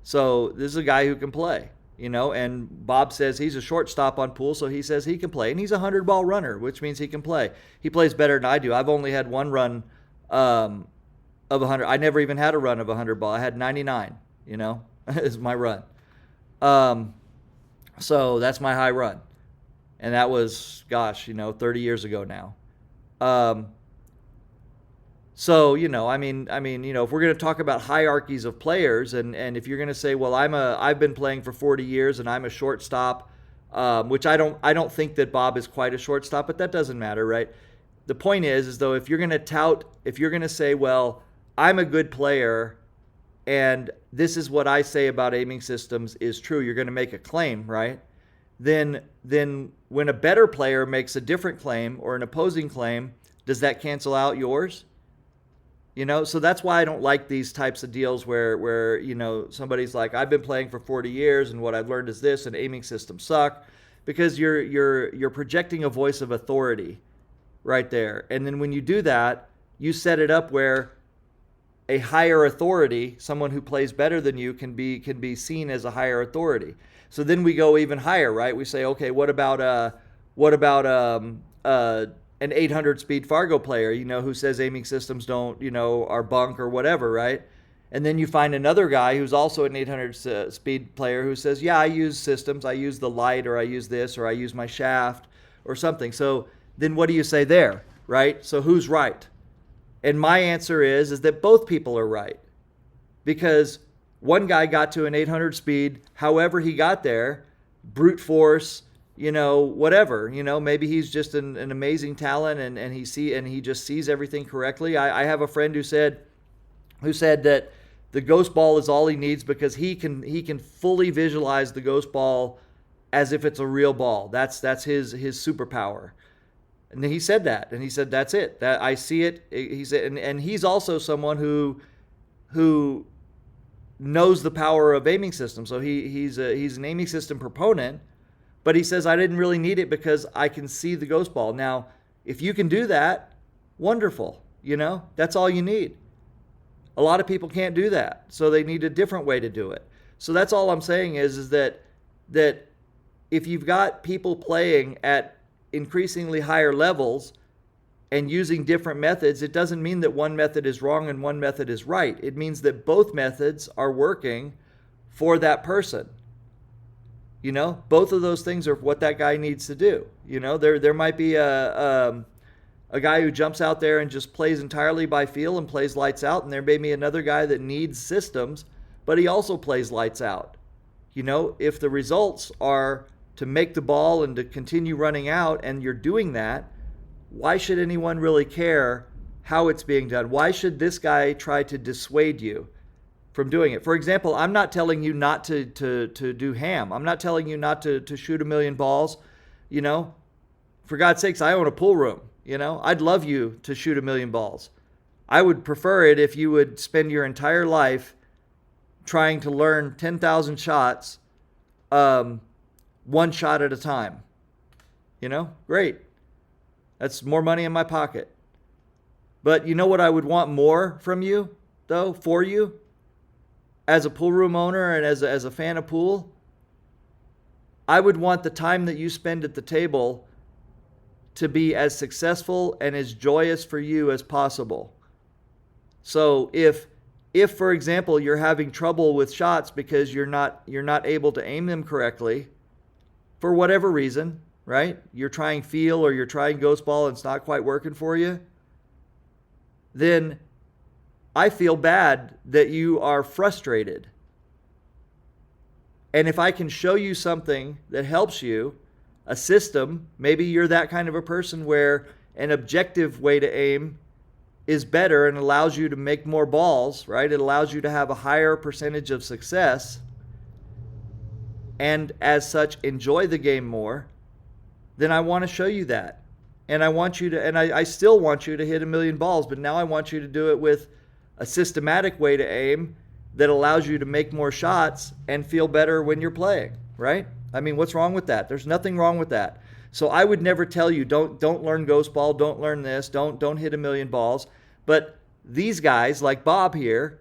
So this is a guy who can play. And Bob says he's a shortstop on pool, so he says he can play. And he's a 100-ball runner, which means he can play. He plays better than I do. I've only had one run of 100. I never even had a run of 100-ball. I had 99, is my run. So that's my high run. And that was, 30 years ago now. So, if we're going to talk about hierarchies of players, and if you're going to say, well, I've been playing for 40 years and I'm a shortstop, which I don't think that Bob is quite a shortstop, but that doesn't matter, right? The point is though, if you're going to say, well, I'm a good player and this is what I say about aiming systems is true, you're going to make a claim, right? Then when a better player makes a different claim or an opposing claim, does that cancel out yours? So that's why I don't like these types of deals where somebody's like, I've been playing for 40 years and what I've learned is this, and aiming systems suck, because you're projecting a voice of authority right there. And then when you do that, you set it up where a higher authority, someone who plays better than you, can be seen as a higher authority. So then we go even higher, right? We say, okay, what about an 800 speed Fargo player, who says aiming systems don't, are bunk or whatever, right? And then you find another guy who's also an 800 speed player who says, yeah, I use systems, I use the light, or I use this, or I use my shaft or something. So then what do you say there, right? So who's right? And my answer is that both people are right, because one guy got to an 800 speed, however he got there, brute force, whatever, maybe he's just an amazing talent and he just sees everything correctly. I have a friend who said that the ghost ball is all he needs because he can fully visualize the ghost ball as if it's a real ball. That's his superpower. And he said that, and he said, that's it, that I see it. He said, and he's also someone who knows the power of aiming systems. So he's an aiming system proponent. But he says, I didn't really need it because I can see the ghost ball. Now, if you can do that, wonderful. That's all you need. A lot of people can't do that. So they need a different way to do it. So that's all I'm saying is that if you've got people playing at increasingly higher levels and using different methods, it doesn't mean that one method is wrong and one method is right. It means that both methods are working for that person. You know, both of those things are what that guy needs to do. You know, there might be a guy who jumps out there and just plays entirely by feel and plays lights out, and there may be another guy that needs systems, but he also plays lights out. You know, if the results are to make the ball and to continue running out, and you're doing that, why should anyone really care how it's being done? Why should this guy try to dissuade you from doing it? For example, I'm not telling you not to do ham. I'm not telling you not to shoot a million balls. You know, for God's sakes, I own a pool room. You know, I'd love you to shoot a million balls. I would prefer it if you would spend your entire life trying to learn 10,000 shots, one shot at a time. You know, great. That's more money in my pocket. But you know what I would want more from you, though, for you, as a pool room owner and as a fan of pool? I would want the time that you spend at the table to be as successful and as joyous for you as possible. So if for example you're having trouble with shots because you're not able to aim them correctly for whatever reason, right? You're trying feel or you're trying ghost ball and it's not quite working for you, then I feel bad that you are frustrated. And if I can show you something that helps you, a system, maybe you're that kind of a person where an objective way to aim is better and allows you to make more balls, right? It allows you to have a higher percentage of success and as such enjoy the game more, then I want to show you that. And I want you to, and I still want you to hit a million balls, but now I want you to do it with a systematic way to aim that allows you to make more shots and feel better when you're playing, right? I mean, what's wrong with that? There's nothing wrong with that. So I would never tell you, don't learn ghost ball, don't learn this, don't hit a million balls. But these guys, like Bob here,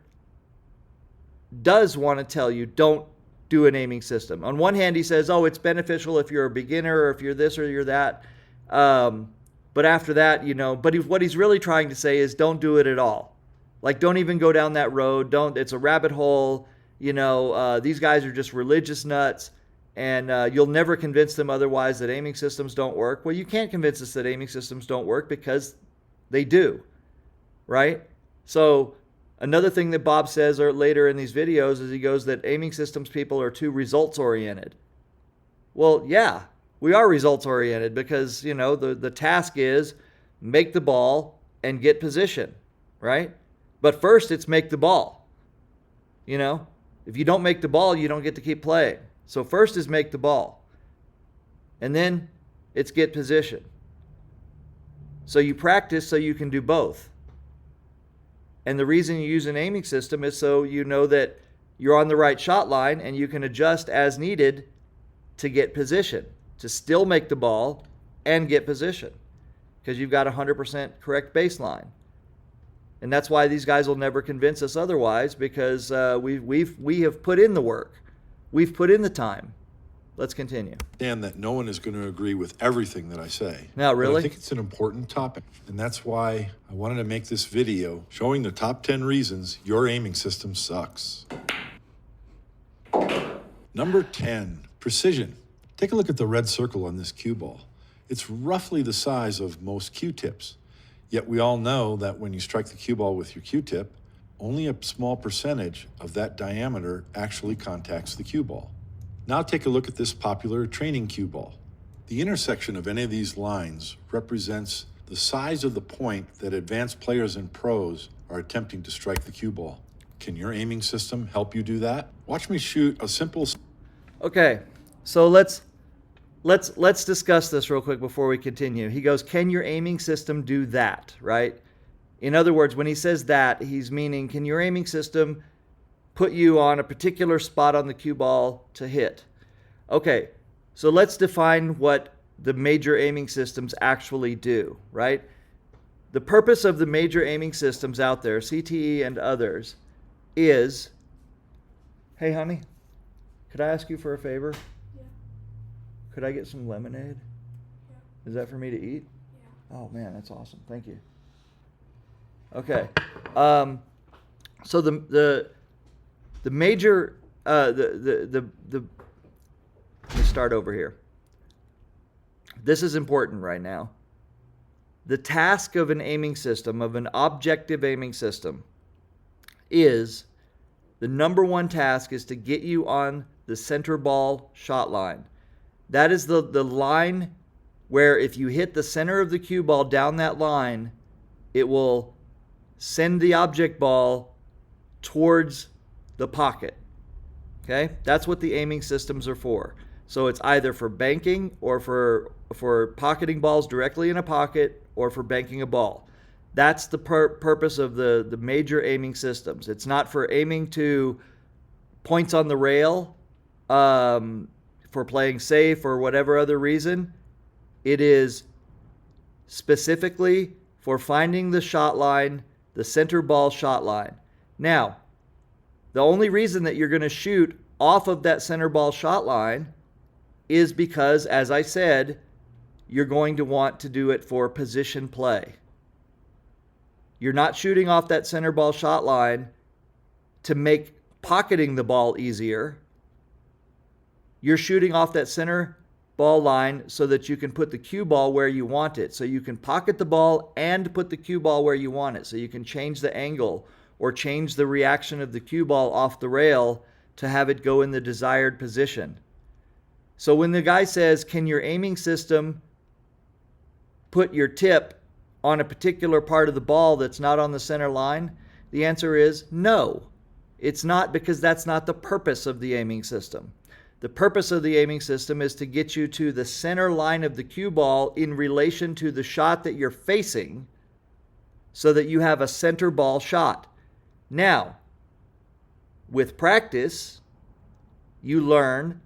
does want to tell you, don't do an aiming system. On one hand, he says, oh, it's beneficial if you're a beginner or if you're this or you're that. But after that, you know, but what he's really trying to say is don't do it at all. Like, don't even go down that road. It's a rabbit hole. You know, these guys are just religious nuts. And you'll never convince them otherwise that aiming systems don't work. Well, you can't convince us that aiming systems don't work because they do, right? So another thing that Bob says later in these videos is he goes that aiming systems people are too results-oriented. Well, yeah, we are results-oriented because, you know, the task is make the ball and get position, right? But first, it's make the ball. You know, if you don't make the ball, you don't get to keep playing. So first is make the ball. And then it's get position. So you practice so you can do both. And the reason you use an aiming system is so you know that you're on the right shot line and you can adjust as needed to get position, to still make the ball and get position because you've got 100% correct baseline. And that's why these guys will never convince us otherwise because we have put in the work. We've put in the time. Let's continue. And that no one is going to agree with everything that I say. No, really? But I think it's an important topic. And that's why I wanted to make this video showing the top 10 reasons your aiming system sucks. Number 10, precision. Take a look at the red circle on this cue ball. It's roughly the size of most Q-tips. Yet we all know that when you strike the cue ball with your Q-tip, only a small percentage of that diameter actually contacts the cue ball. Now take a look at this popular training cue ball. The intersection of any of these lines represents the size of the point that advanced players and pros are attempting to strike the cue ball. Can your aiming system help you do that? Watch me shoot a simple... Okay, so let's discuss this real quick before we continue. He goes, can your aiming system do that, right? In other words, when he says that, he's meaning, can your aiming system put you on a particular spot on the cue ball to hit? Okay, so let's define what the major aiming systems actually do, right? The purpose of the major aiming systems out there, CTE and others, is, hey honey, could I ask you for a favor? Yeah. Could I get some lemonade? Yeah. Is that for me to eat? Yeah. Oh man, that's awesome. Thank you. Okay. So the major the start over here. This is important right now. The task of an aiming system, of an objective aiming system, is the number one task is to get you on the center ball shot line. That is the line where if you hit the center of the cue ball down that line, it will send the object ball towards the pocket. Okay? That's what the aiming systems are for. So it's either for banking or for pocketing balls directly in a pocket or for banking a ball. That's the purpose of the major aiming systems. It's not for aiming to points on the rail, for playing safe or whatever other reason. It is specifically for finding the shot line, the center ball shot line. Now, the only reason that you're going to shoot off of that center ball shot line is because, as I said, you're going to want to do it for position play. You're not shooting off that center ball shot line to make pocketing the ball easier. You're shooting off that center ball line so that you can put the cue ball where you want it. So you can pocket the ball and put the cue ball where you want it. So you can change the angle or change the reaction of the cue ball off the rail to have it go in the desired position. So when the guy says, can your aiming system put your tip on a particular part of the ball that's not on the center line? The answer is no. It's not, because that's not the purpose of the aiming system. The purpose of the aiming system is to get you to the center line of the cue ball in relation to the shot that you're facing so that you have a center ball shot. Now, with practice, you learn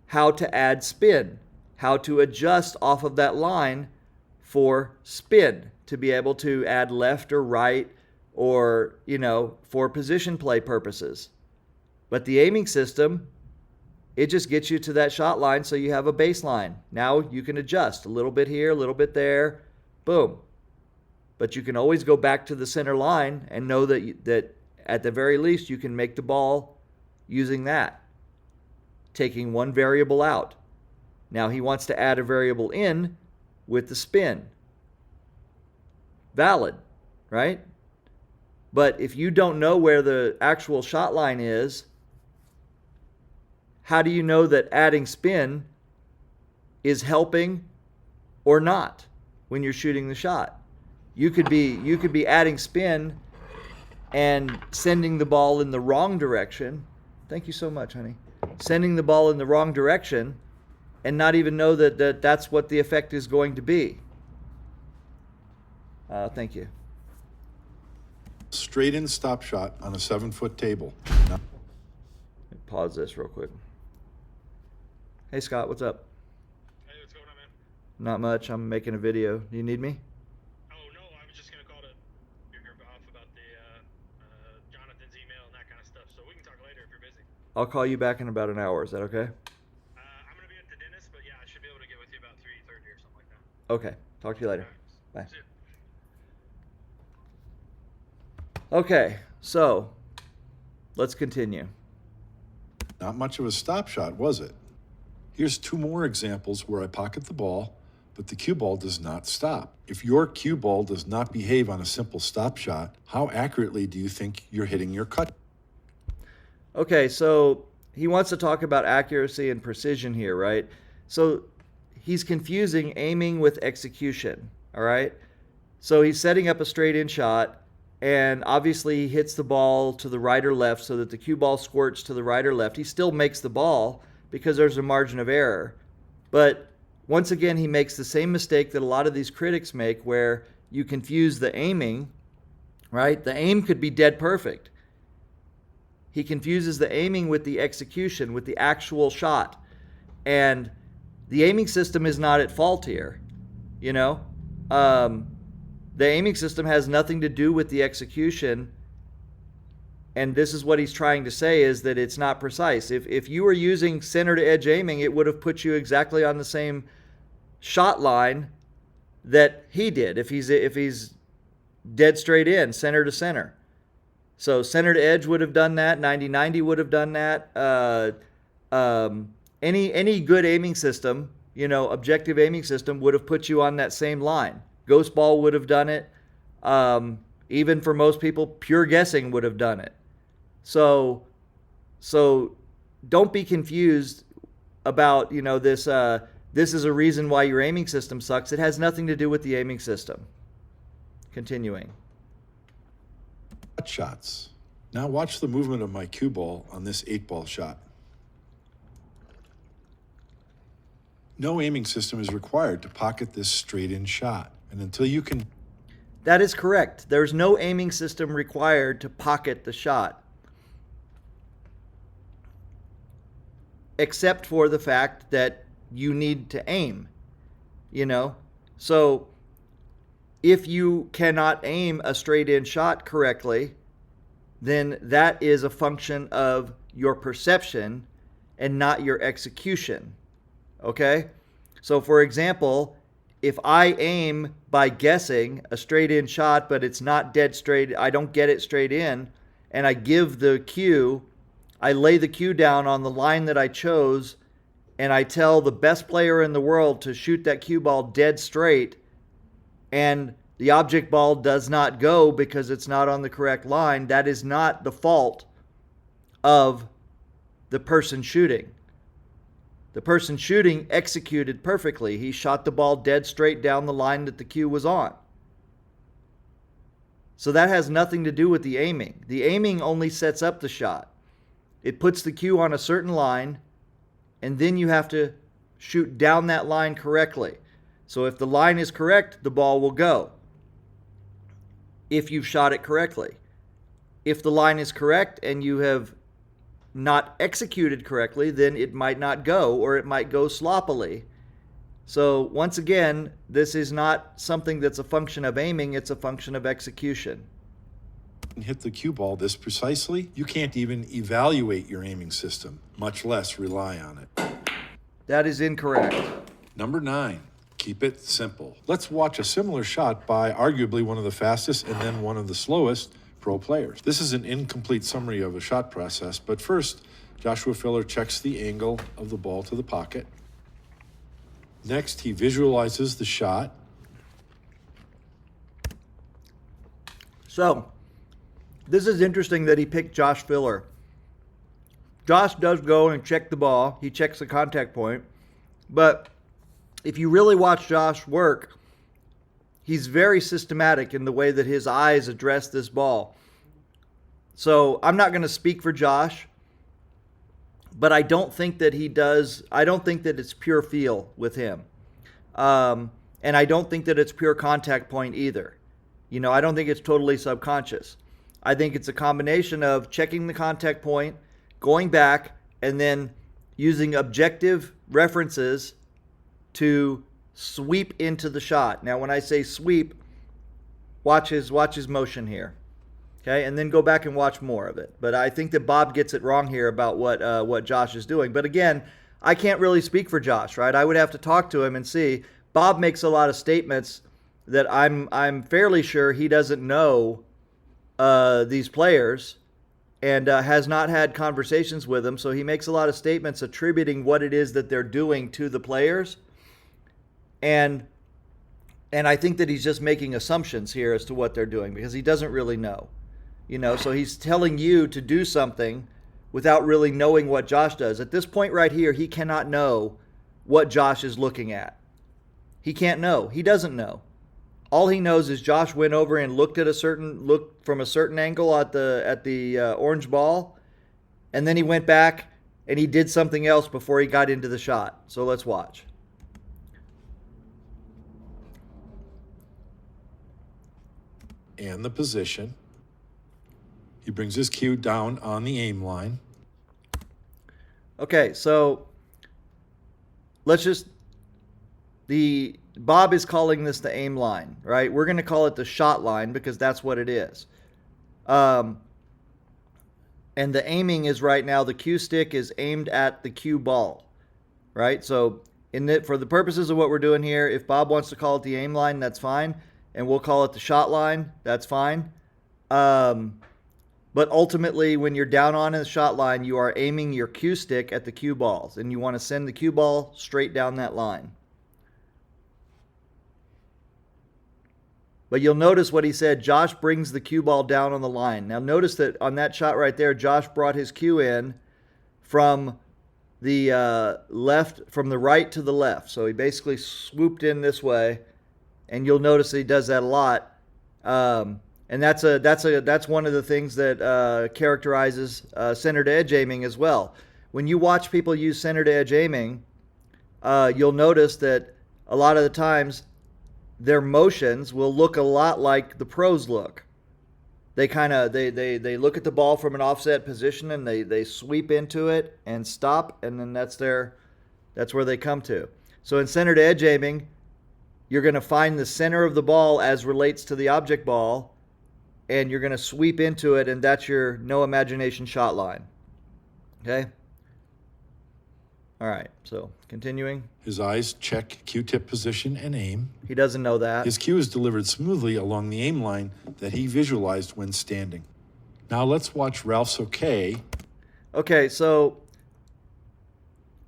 how to add spin, how to adjust off of that line for spin, to be able to add left or right or, for position play purposes. But the aiming system, it just gets you to that shot line so you have a baseline. Now you can adjust a little bit here, a little bit there, boom. But you can always go back to the center line and know that at the very least you can make the ball using that, taking one variable out. Now he wants to add a variable in with the spin. Valid, right? But if you don't know where the actual shot line is, how do you know that adding spin is helping or not when you're shooting the shot? You could be adding spin and sending the ball in the wrong direction. Thank you so much, honey. Sending the ball in the wrong direction and not even know that that's what the effect is going to be. Thank you. Straight in stop shot on a 7-foot table. Pause this real quick. Hey Scott, what's up? Hey, what's going on, man? Not much. I'm making a video. Do you need me? Oh, no, I was just going to call to hear off about the Jonathan's email and that kind of stuff, so we can talk later if you're busy. I'll call you back in about an hour. Is that okay? I'm going to be at the dentist, but yeah, I should be able to get with you about 3:30 or something like that. Okay. Talk to you later. All right. Bye. See ya. Okay, so let's continue. Not much of a stop shot, was it? Here's 2 more examples where I pocket the ball, but the cue ball does not stop. If your cue ball does not behave on a simple stop shot, how accurately do you think you're hitting your cut? Okay, so he wants to talk about accuracy and precision here, right? So he's confusing aiming with execution, all right? So he's setting up a straight in shot, and obviously he hits the ball to the right or left so that the cue ball squirts to the right or left. He still makes the ball because there's a margin of error. But once again, he makes the same mistake that a lot of these critics make, where you confuse the aiming, right? The aim could be dead perfect. He confuses the aiming with the execution, with the actual shot. And the aiming system is not at fault here, The aiming system has nothing to do with the execution, and this is what he's trying to say, is that it's not precise. If you were using center to edge aiming, it would have put you exactly on the same shot line that he did, if he's dead straight in, center to center. So center to edge would have done that, 90-90 would have done that, any good aiming system, objective aiming system would have put you on that same line. Ghost ball would have done it. Even for most people, pure guessing would have done it. So don't be confused about, this is a reason why your aiming system sucks. It has nothing to do with the aiming system. Continuing. Shots. Now watch the movement of my cue ball on this 8-ball shot. No aiming system is required to pocket this straight-in shot. And until you can... That is correct. There's no aiming system required to pocket the shot. Except for the fact that you need to aim. So if you cannot aim a straight-in shot correctly, then that is a function of your perception and not your execution. Okay? So for example, if I aim by guessing a straight-in shot, but it's not dead straight, I don't get it straight in, and I give the cue, I lay the cue down on the line that I chose, and I tell the best player in the world to shoot that cue ball dead straight, and the object ball does not go because it's not on the correct line, that is not the fault of the person shooting. The person shooting executed perfectly. He shot the ball dead straight down the line that the cue was on. So that has nothing to do with the aiming. The aiming only sets up the shot. It puts the cue on a certain line, and then you have to shoot down that line correctly. So if the line is correct, the ball will go, if you've shot it correctly. If the line is correct and you have not executed correctly, then it might not go, or it might go sloppily. So once again, this is not something that's a function of aiming, it's a function of execution. Hit the cue ball this precisely, you can't even evaluate your aiming system, much less rely on it. That is incorrect. Number 9, keep it simple. Let's watch a similar shot by arguably one of the fastest and then one of the slowest pro players. This is an incomplete summary of a shot process, but first, Joshua Filler checks the angle of the ball to the pocket. Next, he visualizes the shot. So, this is interesting that he picked Josh Filler. Josh does go and check the ball. He checks the contact point. But if you really watch Josh work, he's very systematic in the way that his eyes address this ball. So I'm not going to speak for Josh, but I don't think that he does. I don't think that it's pure feel with him. And I don't think that it's pure contact point either. I don't think it's totally subconscious. I think it's a combination of checking the contact point, going back, and then using objective references to sweep into the shot. Now, when I say sweep, watch his motion here. Okay, and then go back and watch more of it. But I think that Bob gets it wrong here about what Josh is doing. But again, I can't really speak for Josh, right? I would have to talk to him and see. Bob makes a lot of statements that I'm fairly sure he doesn't know these players and has not had conversations with them. So he makes a lot of statements attributing what it is that they're doing to the players. And I think that he's just making assumptions here as to what they're doing because he doesn't really know. So he's telling you to do something without really knowing what Josh does. At this point right here, he cannot know what Josh is looking at. He can't know. He doesn't know. All he knows is Josh went over and looked from a certain angle at the orange ball, and then he went back and he did something else before he got into the shot. So let's watch. And the position. He brings his cue down on the aim line. Okay, so Bob is calling this the aim line, right? We're going to call it the shot line because that's what it is. And the aiming is right now, the cue stick is aimed at the cue ball, right? So for the purposes of what we're doing here, if Bob wants to call it the aim line, that's fine. And we'll call it the shot line, that's fine. But ultimately, when you're down on the shot line, you are aiming your cue stick at the cue balls, and you want to send the cue ball straight down that line. But you'll notice what he said, Josh brings the cue ball down on the line. Now notice that on that shot right there, Josh brought his cue in from the left, from the right to the left. So he basically swooped in this way, and you'll notice that he does that a lot. And that's one of the things that characterizes center to edge aiming as well. When you watch people use center to edge aiming, you'll notice that a lot of the times their motions will look a lot like the pros look. They they look at the ball from an offset position and they sweep into it and stop, and then that's where they come to. So in center to edge aiming, you're going to find the center of the ball as relates to the object ball, and you're going to sweep into it, and that's your no imagination shot line. Okay? All right, so continuing. His eyes check cue tip position and aim. He doesn't know that. His cue is delivered smoothly along the aim line that he visualized when standing. Now let's watch Ralph's okay. Okay, so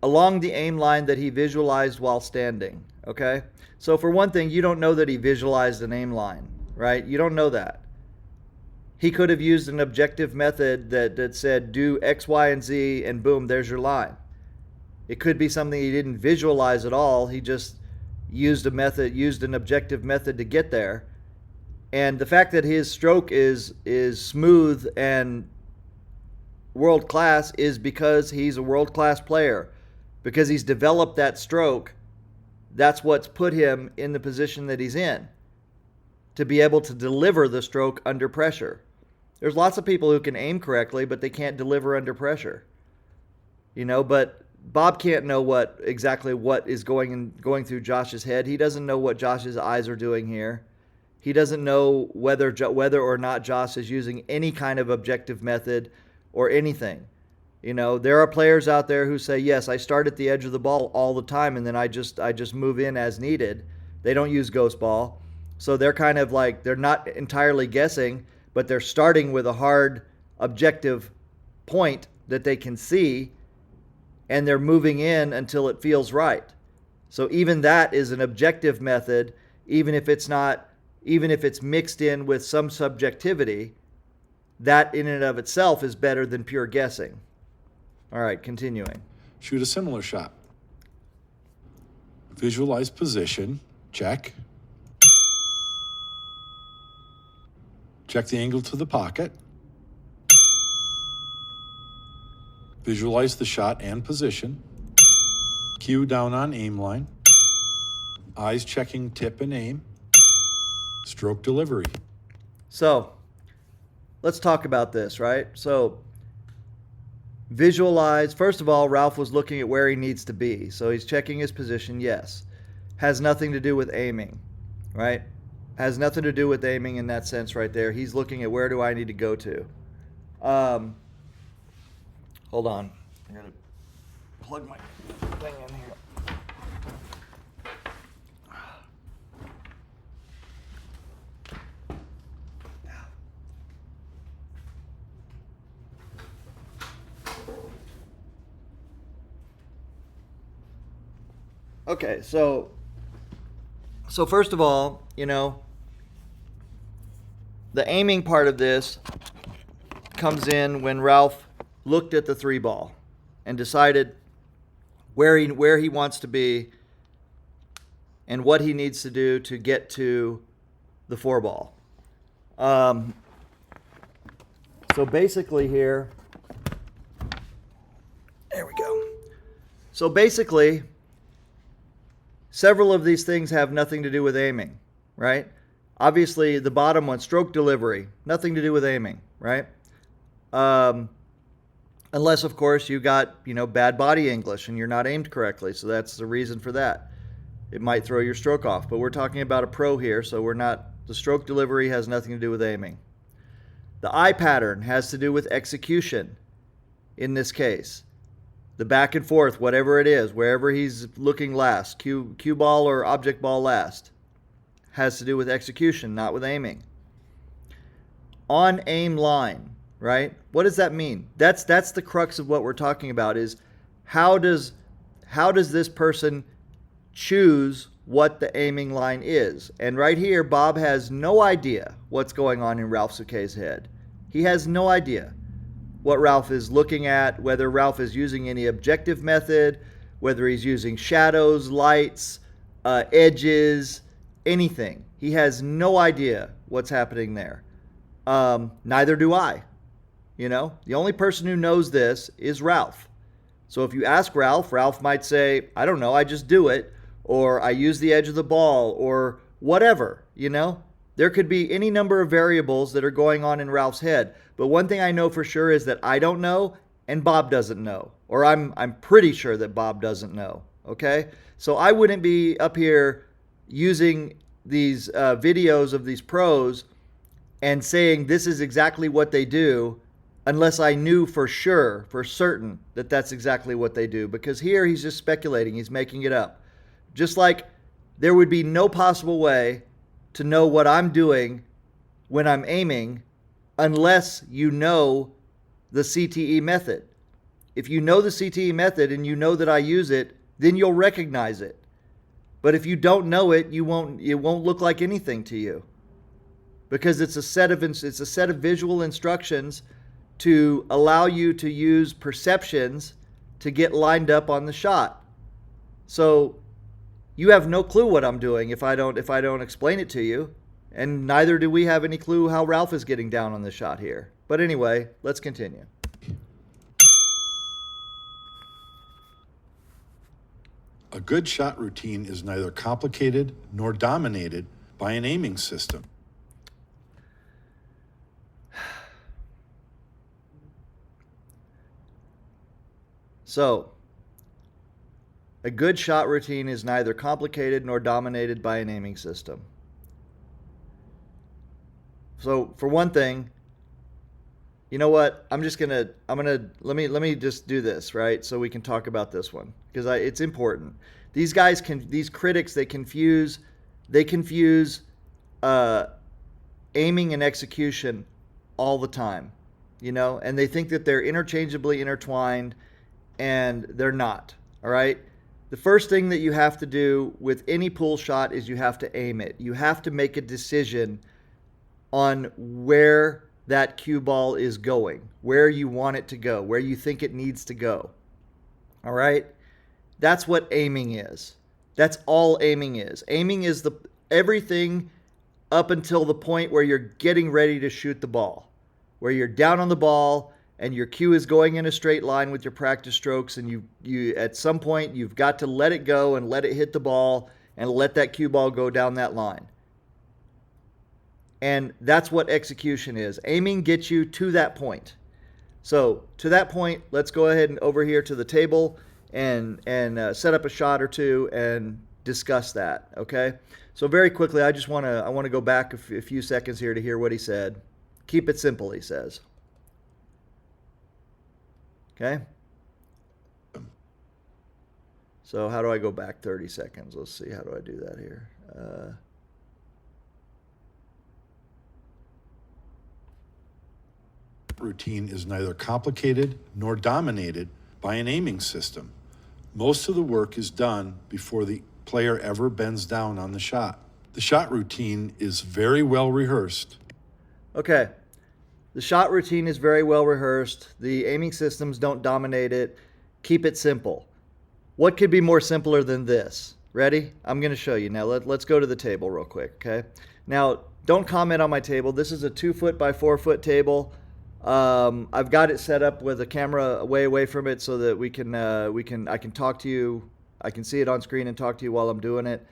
along the aim line that he visualized while standing. Okay? So for one thing, you don't know that he visualized an aim line, right? You don't know that. He could have used an objective method that said do X, Y, and Z, and boom, there's your line. It could be something he didn't visualize at all. He just used an objective method to get there. And the fact that his stroke is smooth and world class is because he's a world class player. Because he's developed that stroke, that's what's put him in the position that he's in, to be able to deliver the stroke under pressure. There's lots of people who can aim correctly, but they can't deliver under pressure. But Bob can't know exactly what is going through Josh's head. He doesn't know what Josh's eyes are doing here. He doesn't know whether or not Josh is using any kind of objective method or anything. There are players out there who say, yes, I start at the edge of the ball all the time, and then I just move in as needed. They don't use ghost ball. So they're kind of like, they're not entirely guessing, but they're starting with a hard objective point that they can see, and they're moving in until it feels right. So even that is an objective method, even if it's mixed in with some subjectivity. That in and of itself is better than pure guessing. All right, continuing. Shoot a similar shot. Visualize position, check. Check the angle to the pocket. Visualize the shot and position. Cue down on aim line. Eyes checking tip and aim. Stroke delivery. So, let's talk about this, right? So, visualize. First of all, Ralph was looking at where he needs to be. So, he's checking his position, yes. Has nothing to do with aiming, right? Has nothing to do with aiming in that sense right there. He's looking at where do I need to go to. Hold on. I gotta plug my thing in here. Okay, so first of all, the aiming part of this comes in when Ralph looked at the 3-ball and decided where he wants to be and what he needs to do to get to the 4-ball. So basically here, there we go. So basically, several of these things have nothing to do with aiming, right? Obviously, the bottom one, stroke delivery, nothing to do with aiming, right? Unless, of course, you got, bad body English and you're not aimed correctly. So that's the reason for that. It might throw your stroke off. But we're talking about a pro here, so the stroke delivery has nothing to do with aiming. The eye pattern has to do with execution in this case. The back and forth, whatever it is, wherever he's looking last, cue ball or object ball last, has to do with execution, not with aiming. On aim line, right? What does that mean? That's the crux of what we're talking about is how does this person choose what the aiming line is? And right here, Bob has no idea what's going on in Ralph Sakay's head. He has no idea what Ralph is looking at, whether Ralph is using any objective method, whether he's using shadows, lights, edges, anything. He has no idea what's happening there. Neither do I. You know, the only person who knows this is Ralph. So if you ask Ralph, Ralph might say, I don't know, I just do it, or I use the edge of the ball, or whatever, you know. There could be any number of variables that are going on in Ralph's head. But one thing I know for sure is that I don't know and Bob doesn't know. Or I'm pretty sure that Bob doesn't know. Okay? So I wouldn't be up here using these videos of these pros and saying this is exactly what they do unless I knew for sure, for certain, that that's exactly what they do. Because here he's just speculating. He's making it up. Just like there would be no possible way to know what I'm doing when I'm aiming unless you know the CTE method. If you know the CTE method and you know that I use it, then you'll recognize it. But if you don't know it, it won't look like anything to you. Because it's a set of visual instructions to allow you to use perceptions to get lined up on the shot. So you have no clue what I'm doing if I don't explain it to you, and neither do we have any clue how Ralph is getting down on the shot here. But anyway, let's continue. A good shot routine is neither complicated nor dominated by an aiming system. So, a good shot routine is neither complicated nor dominated by an aiming system. So, for one thing, you know what? Let me just do this, right? So we can talk about this one because it's important. These critics, they confuse aiming and execution all the time, you know, and they think that they're interchangeably intertwined, and they're not. All right. The first thing that you have to do with any pool shot is you have to aim it. You have to make a decision on where that cue ball is going, where you want it to go, where you think it needs to go. All right? That's what aiming is. That's all aiming is. Aiming is everything up until the point where you're getting ready to shoot the ball, where you're down on the ball and your cue is going in a straight line with your practice strokes, and you at some point you've got to let it go and let it hit the ball and let that cue ball go down that line. And that's what execution is. Aiming gets you to that point. So to that point, let's go ahead and over here to the table and set up a shot or two and discuss that. Okay. So very quickly, I want to go back a few seconds here to hear what he said. Keep it simple, he says. Okay. So how do I go back 30 seconds? Let's see. How do I do that here? Routine is neither complicated nor dominated by an aiming system. Most of the work is done before the player ever bends down on the shot. The shot routine is very well rehearsed. Okay. The shot routine is very well rehearsed. The aiming systems don't dominate it. Keep it simple. What could be more simpler than this? Ready? I'm going to show you. Now let's go to the table real quick, okay? Now, don't comment on my table. This is a 2-foot by 4-foot table. I've got it set up with a camera way away from it so that I can talk to you. I can see it on screen and talk to you while I'm doing it.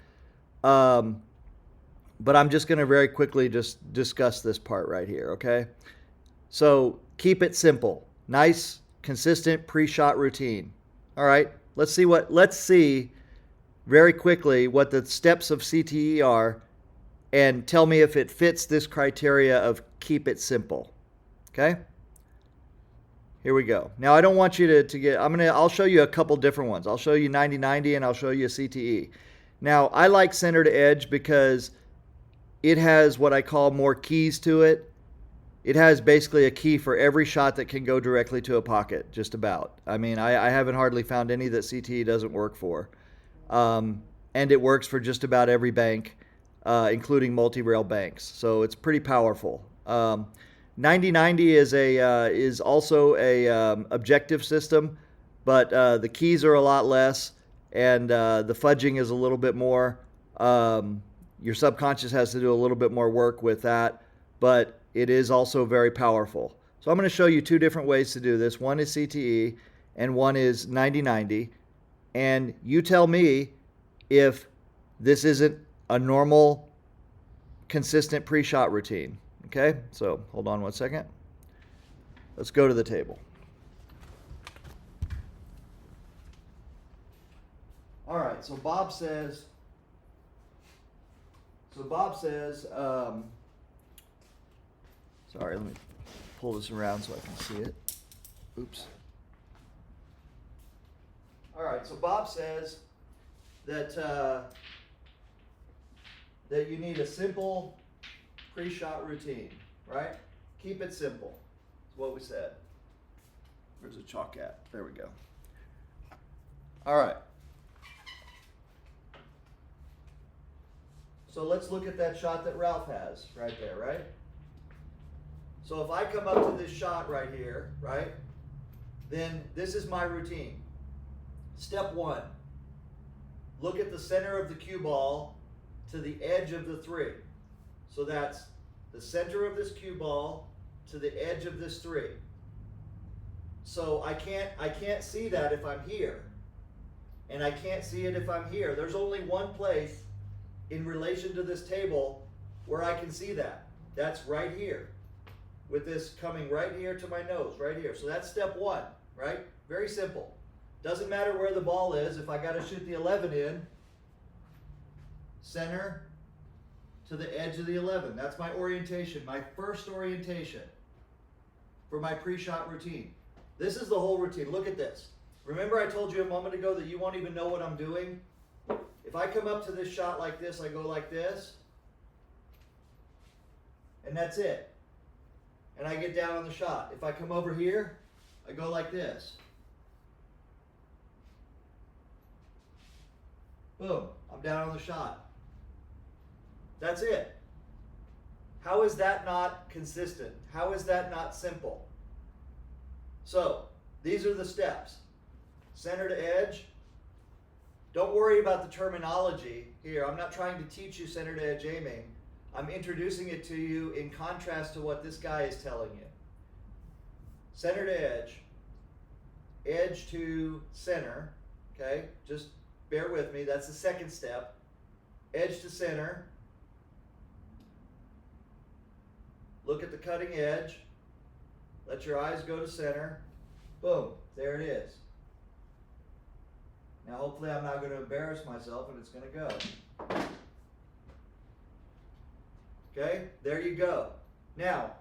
But I'm just going to very quickly just discuss this part right here, okay? So keep it simple. Nice, consistent pre-shot routine. All right, let's see very quickly what the steps of CTE are and tell me if it fits this criteria of keep it simple. Okay? Here we go. Now, I don't want you to get, I'll show you a couple different ones. I'll show you 90-90 and I'll show you a CTE. Now, I like center to edge because it has what I call more keys to it. it has basically a key for every shot that can go directly to a pocket, just about. I mean, I haven't hardly found any that CTE doesn't work for. And it works for just about every bank, including multi-rail banks. So it's pretty powerful. 9090 is also a objective system, but the keys are a lot less, and the fudging is a little bit more. Your subconscious has to do a little bit more work with that, but it is also very powerful. So I'm going to show you two different ways to do this. One is CTE, and one is 9090. And you tell me if this isn't a normal, consistent pre-shot routine. Okay, so hold on 1 second. Let's go to the table. All right, so Bob says, sorry, let me pull this around so I can see it. Oops. All right, so Bob says that that you need a simple pre-shot routine, right? Keep it simple. That's what we said. Where's the chalk at? There we go. All right. So let's look at that shot that Ralph has right there, right? So if I come up to this shot right here, right, then this is my routine. Step one, look at the center of the cue ball to the edge of the three. So that's the center of this cue ball to the edge of this three. So I can't see that if I'm here. And I can't see it if I'm here. There's only one place in relation to this table where I can see that. That's right here. With this coming right here to my nose, right here. So that's step one, right? Very simple. Doesn't matter where the ball is. If I got to shoot the 11 in, center to the edge of the 11. That's my orientation, my first orientation for my pre-shot routine. This is the whole routine. Look at this. Remember I told you a moment ago that you won't even know what I'm doing? If I come up to this shot like this, I go like this, and that's it. And I get down on the shot. If I come over here, I go like this. Boom, I'm down on the shot. That's it. How is that not consistent? How is that not simple? So, these are the steps. Center to edge. Don't worry about the terminology here. I'm not trying to teach you center to edge aiming. I'm introducing it to you in contrast to what this guy is telling you. Center to edge. Edge to center. Okay, just bear with me. That's the second step. Edge to center. Look at the cutting edge. Let your eyes go to center. Boom, there it is. Now hopefully I'm not going to embarrass myself and it's going to go. Okay, there you go. Now,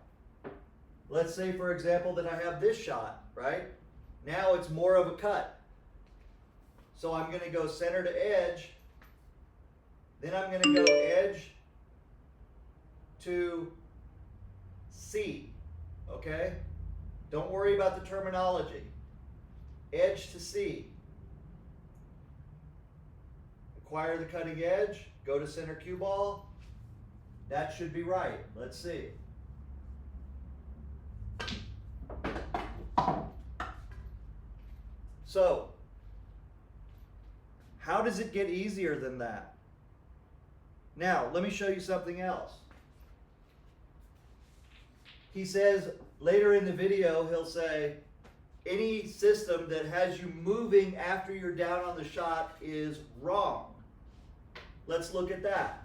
let's say for example that I have this shot, right? Now it's more of a cut. So I'm going to go center to edge. Then I'm going to go edge to C. Okay? Don't worry about the terminology. Edge to C. Acquire the cutting edge. Go to center cue ball. That should be right. Let's see. So, how does it get easier than that? Now, let me show you something else. He says, later in the video, he'll say, any system that has you moving after you're down on the shot is wrong. Let's look at that.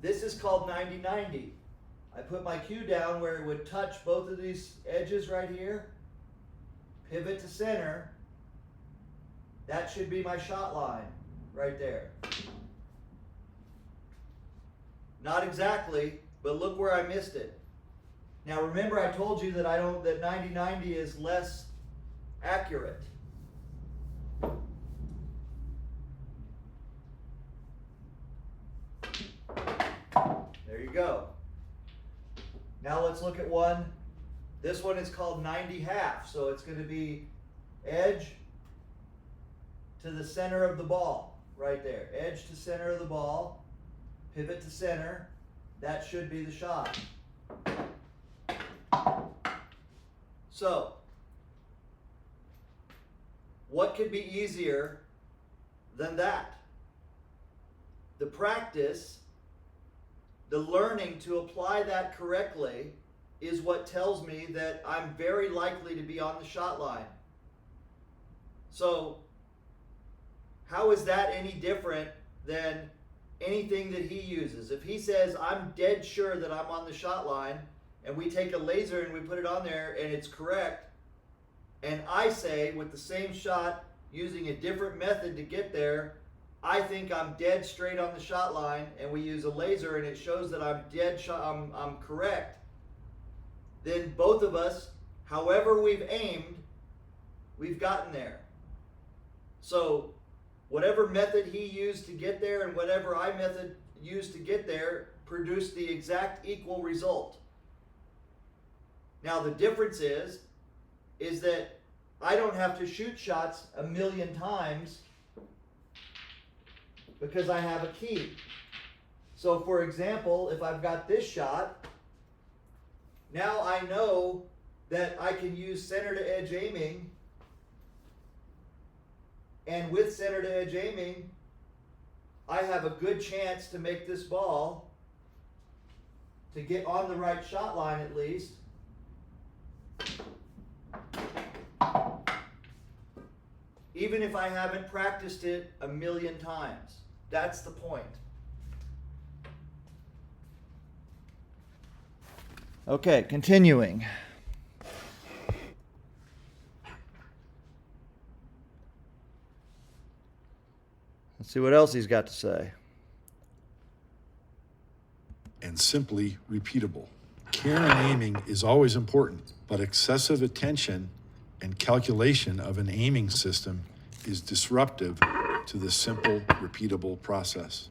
This is called 90-90. I put my cue down where it would touch both of these edges right here. Pivot to center. That should be my shot line right there. Not exactly, but look where I missed it. Now remember I told you that that 90-90 is less accurate. There you go. Now let's look at one. This one is called 90 half. So it's going to be edge to the center of the ball. Right there. Edge to center of the ball. Pivot to center. That should be the shot. So, what could be easier than that? The practice, the learning to apply that correctly is what tells me that I'm very likely to be on the shot line. So, how is that any different than anything that he uses? If he says, I'm dead sure that I'm on the shot line, and we take a laser and we put it on there and it's correct, and I say with the same shot using a different method to get there, I think I'm dead straight on the shot line, and we use a laser and it shows that I'm I'm correct, then both of us, however we've aimed, we've gotten there. So whatever method he used to get there and whatever I method used to get there produced the exact equal result. Now the difference is that I don't have to shoot shots a million times because I have a key. So for example, if I've got this shot, now I know that I can use center to edge aiming, and with center to edge aiming, I have a good chance to make this ball to get on the right shot line at least. Even if I haven't practiced it a million times. That's the point. Okay, continuing. Let's see what else he's got to say. And simply repeatable. Care in aiming is always important, but excessive attention and calculation of an aiming system is disruptive to the simple, repeatable process.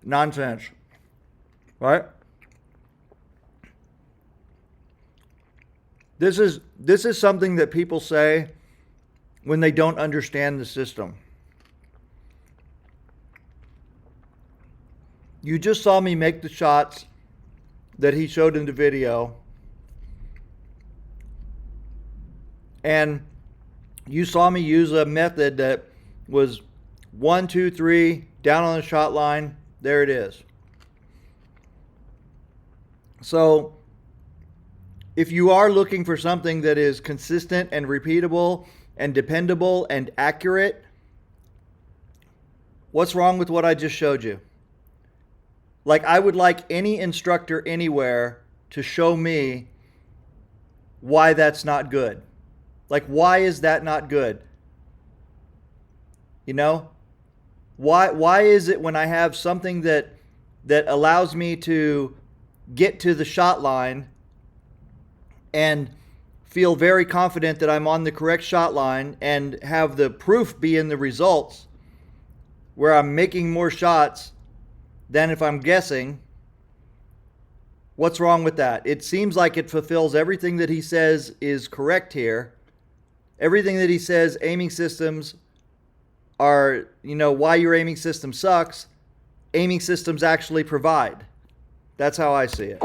Nonsense. Right? This is something that people say when they don't understand the system. You just saw me make the shots that he showed in the video. And you saw me use a method that was 1, 2, 3, down on the shot line. There it is. So, if you are looking for something that is consistent and repeatable and dependable and accurate, what's wrong with what I just showed you? Like, I would like any instructor anywhere to show me why that's not good. Like, why is that not good? You know? Why is it when I have something that allows me to get to the shot line and feel very confident that I'm on the correct shot line and have the proof be in the results where I'm making more shots than if I'm guessing, what's wrong with that? It seems like it fulfills everything that he says is correct here. Everything that he says aiming systems are, why your aiming system sucks, aiming systems actually provide. That's how I see it.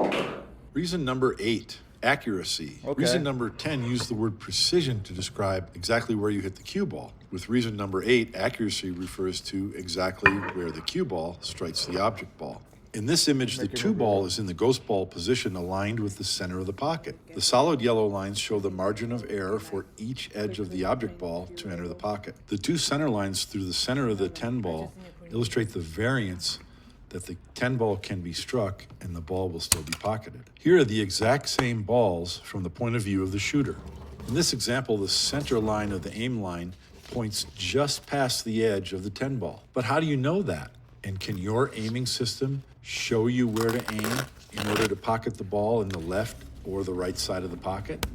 Reason number 8, accuracy. Okay. Reason number 10 used the word precision to describe exactly where you hit the cue ball. With reason number 8, accuracy refers to exactly where the cue ball strikes the object ball. In this image, the 2 ball is in the ghost ball position aligned with the center of the pocket. The solid yellow lines show the margin of error for each edge of the object ball to enter the pocket. The 2 center lines through the center of the 10 ball illustrate the variance that the 10 ball can be struck and the ball will still be pocketed. Here are the exact same balls from the point of view of the shooter. In this example, the center line of the aim line points just past the edge of the 10 ball. But how do you know that? And can your aiming system show you where to aim in order to pocket the ball in the left or the right side of the pocket?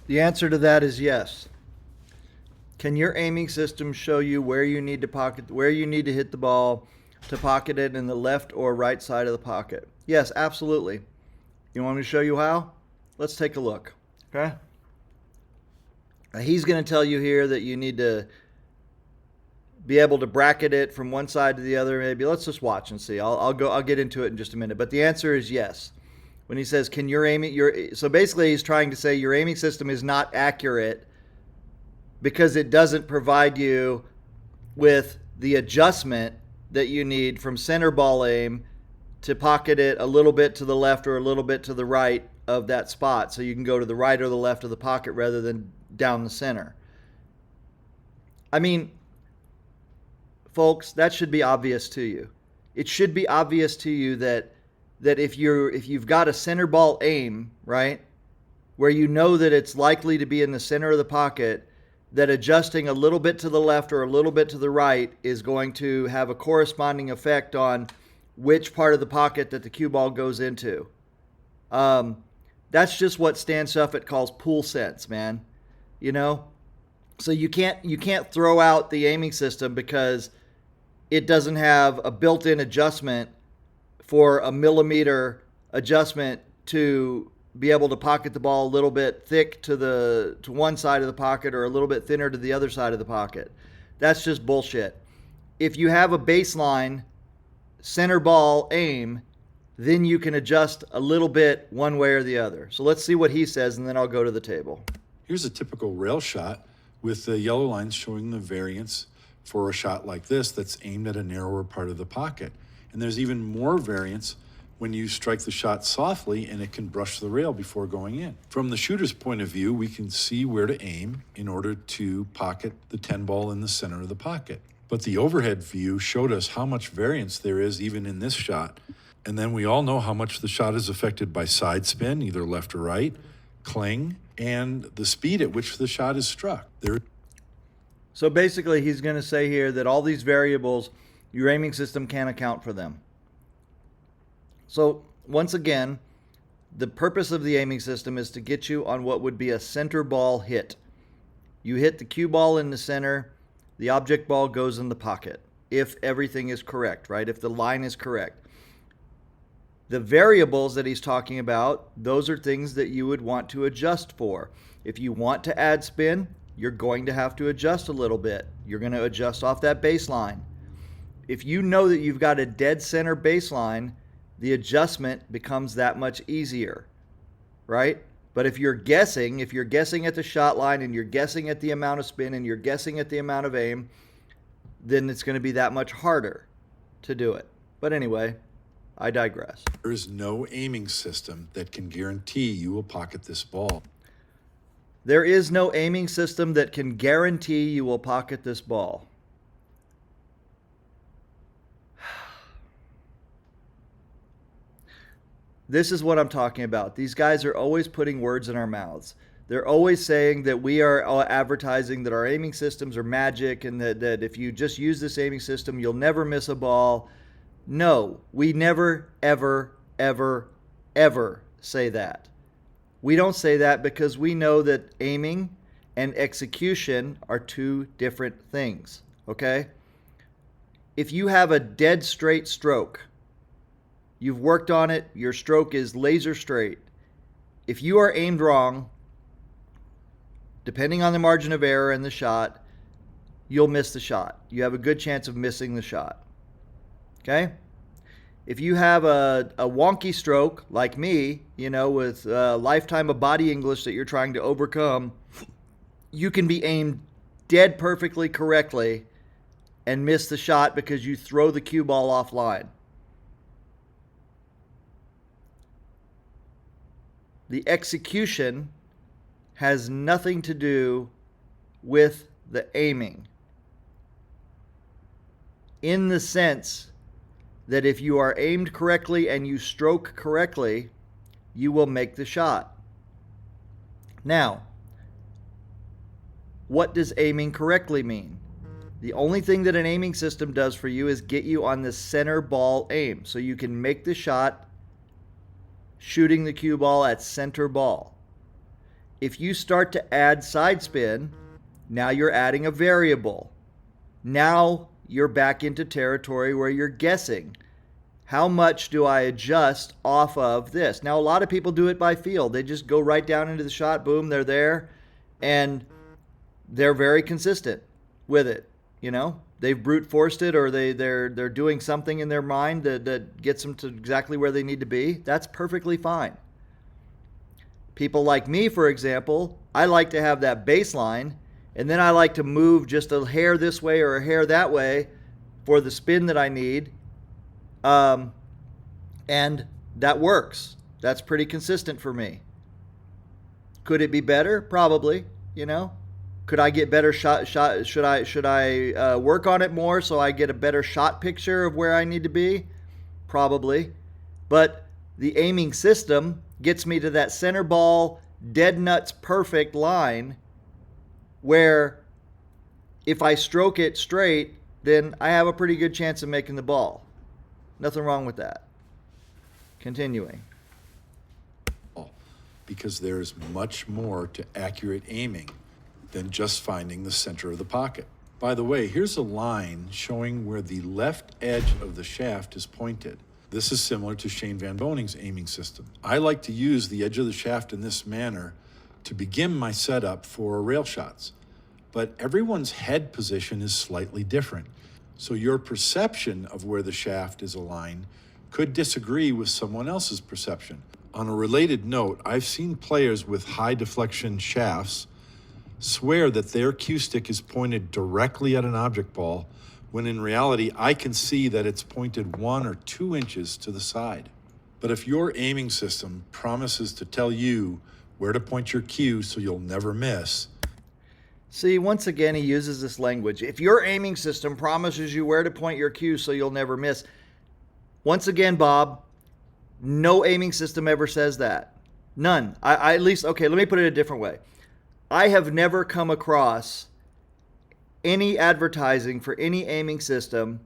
The answer to that is yes. Can your aiming system show you where you need to pocket, where you need to hit the ball, to pocket it in the left or right side of the pocket? Yes, absolutely. You want me to show you how? Let's take a look. Okay. He's going to tell you here that you need to be able to bracket it from one side to the other. Maybe let's just watch and see. I'll get into it in just a minute. But the answer is yes. When he says, "Can your aiming?" So basically, he's trying to say your aiming system is not accurate because it doesn't provide you with the adjustment that you need from center ball aim to pocket it a little bit to the left or a little bit to the right of that spot, so you can go to the right or the left of the pocket rather than down the center. I mean, folks, that should be obvious to you. It should be obvious to you that if you've got a center ball aim, right, where you know that it's likely to be in the center of the pocket, that adjusting a little bit to the left or a little bit to the right is going to have a corresponding effect on which part of the pocket that the cue ball goes into. That's just what Stan Suffett calls pool sense, man. You know? So you can't throw out the aiming system because it doesn't have a built-in adjustment for a millimeter adjustment to be able to pocket the ball a little bit thick to one side of the pocket or a little bit thinner to the other side of the pocket. That's just bullshit. If you have a baseline center ball aim, then you can adjust a little bit one way or the other. So let's see what he says, and then I'll go to the table. Here's a typical rail shot with the yellow lines showing the variance for a shot like this that's aimed at a narrower part of the pocket. And there's even more variance when you strike the shot softly and it can brush the rail before going in. From the shooter's point of view, we can see where to aim in order to pocket the 10 ball in the center of the pocket. But the overhead view showed us how much variance there is even in this shot. And then we all know how much the shot is affected by side spin, either left or right, cling, and the speed at which the shot is struck. So basically, he's going to say here that all these variables, your aiming system can't account for them. So once again, the purpose of the aiming system is to get you on what would be a center ball hit. You hit the cue ball in the center, the object ball goes in the pocket, if everything is correct, right? If the line is correct. The variables that he's talking about, those are things that you would want to adjust for. If you want to add spin, you're going to have to adjust a little bit. You're going to adjust off that baseline. If you know that you've got a dead center baseline, the adjustment becomes that much easier, right? But if you're guessing at the shot line and you're guessing at the amount of spin and you're guessing at the amount of aim, then it's going to be that much harder to do it. But anyway, I digress. There is no aiming system that can guarantee you will pocket this ball. There is no aiming system that can guarantee you will pocket this ball. This is what I'm talking about. These guys are always putting words in our mouths. They're always saying that we are advertising that our aiming systems are magic and that if you just use this aiming system, you'll never miss a ball. No, we never, ever, ever, ever say that. We don't say that because we know that aiming and execution are two different things, okay? If you have a dead straight stroke, you've worked on it, your stroke is laser straight. If you are aimed wrong, depending on the margin of error in the shot, you'll miss the shot. You have a good chance of missing the shot. Okay? If you have a wonky stroke, like me, you know, with a lifetime of body English that you're trying to overcome, you can be aimed dead perfectly correctly and miss the shot because you throw the cue ball offline. The execution has nothing to do with the aiming, in the sense that if you are aimed correctly and you stroke correctly, you will make the shot. Now, what does aiming correctly mean? The only thing that an aiming system does for you is get you on the center ball aim, so you can make the shot shooting the cue ball at center ball. If you start to add side spin, now you're adding a variable. Now you're back into territory where you're guessing. How much do I adjust off of this? Now, a lot of people do it by feel. They just go right down into the shot, boom, they're there, and they're very consistent with it. You know, they've brute forced it, or they're doing something in their mind that gets them to exactly where they need to be. That's perfectly fine. People like me, for example, I like to have that baseline, and then I like to move just a hair this way or a hair that way for the spin that I need. And that works. That's pretty consistent for me. Could it be better? Probably, you know. Could I get better shot? Should I work on it more so I get a better shot picture of where I need to be? Probably. But the aiming system gets me to that center ball, dead nuts perfect line where if I stroke it straight, then I have a pretty good chance of making the ball. Nothing wrong with that. Continuing. Because there's much more to accurate aiming than just finding the center of the pocket. By the way, here's a line showing where the left edge of the shaft is pointed. This is similar to Shane Van Boning's aiming system. I like to use the edge of the shaft in this manner to begin my setup for rail shots, but everyone's head position is slightly different. So your perception of where the shaft is aligned could disagree with someone else's perception. On a related note, I've seen players with high deflection shafts swear that their cue stick is pointed directly at an object ball, when in reality, I can see that it's pointed 1 or 2 inches to the side. But if your aiming system promises to tell you where to point your cue so you'll never miss. See, once again, he uses this language. If your aiming system promises you where to point your cue so you'll never miss. Once again, Bob, no aiming system ever says that. None. I at least, okay, let me put it a different way. I have never come across any advertising for any aiming system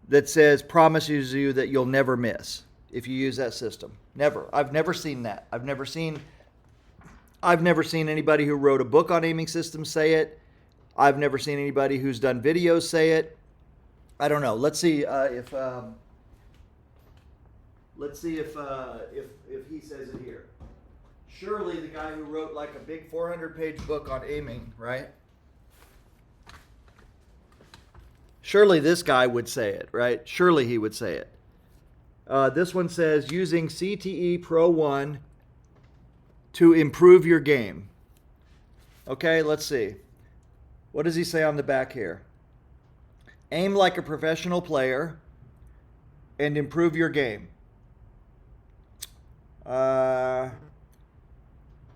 that says, promises you that you'll never miss if you use that system. Never. I've never seen that. I've never seen anybody who wrote a book on aiming systems say it. I've never seen anybody who's done videos say it. I don't know. Let's see if he says it here. Surely the guy who wrote like a big 400-page book on aiming, right? Surely this guy would say it, right? Surely he would say it. This one says, using CTE Pro 1 to improve your game. Okay, let's see. What does he say on the back here? Aim like a professional player and improve your game.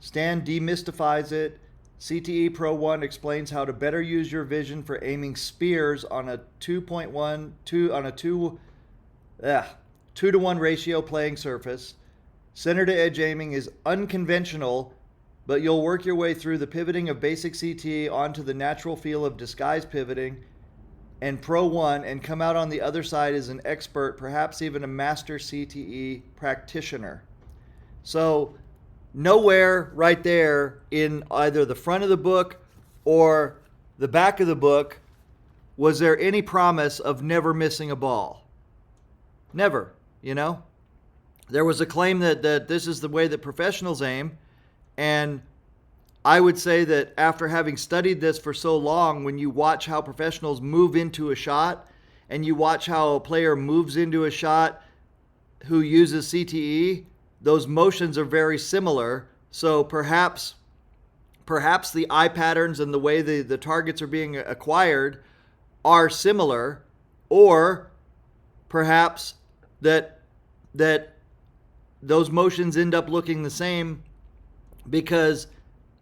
Stan demystifies it. CTE Pro 1 explains how to better use your vision for aiming spears on a 2 to 1 ratio playing surface. Center to edge aiming is unconventional, but you'll work your way through the pivoting of basic CTE onto the natural feel of disguise pivoting and Pro 1 and come out on the other side as an expert, perhaps even a master CTE practitioner. So nowhere right there in either the front of the book or the back of the book was there any promise of never missing a ball. Never, you know. There was a claim that this is the way that professionals aim, and I would say that after having studied this for so long, when you watch how professionals move into a shot and you watch how a player moves into a shot who uses CTE, those motions are very similar. So perhaps the eye patterns and the way the targets are being acquired are similar, or perhaps that those motions end up looking the same because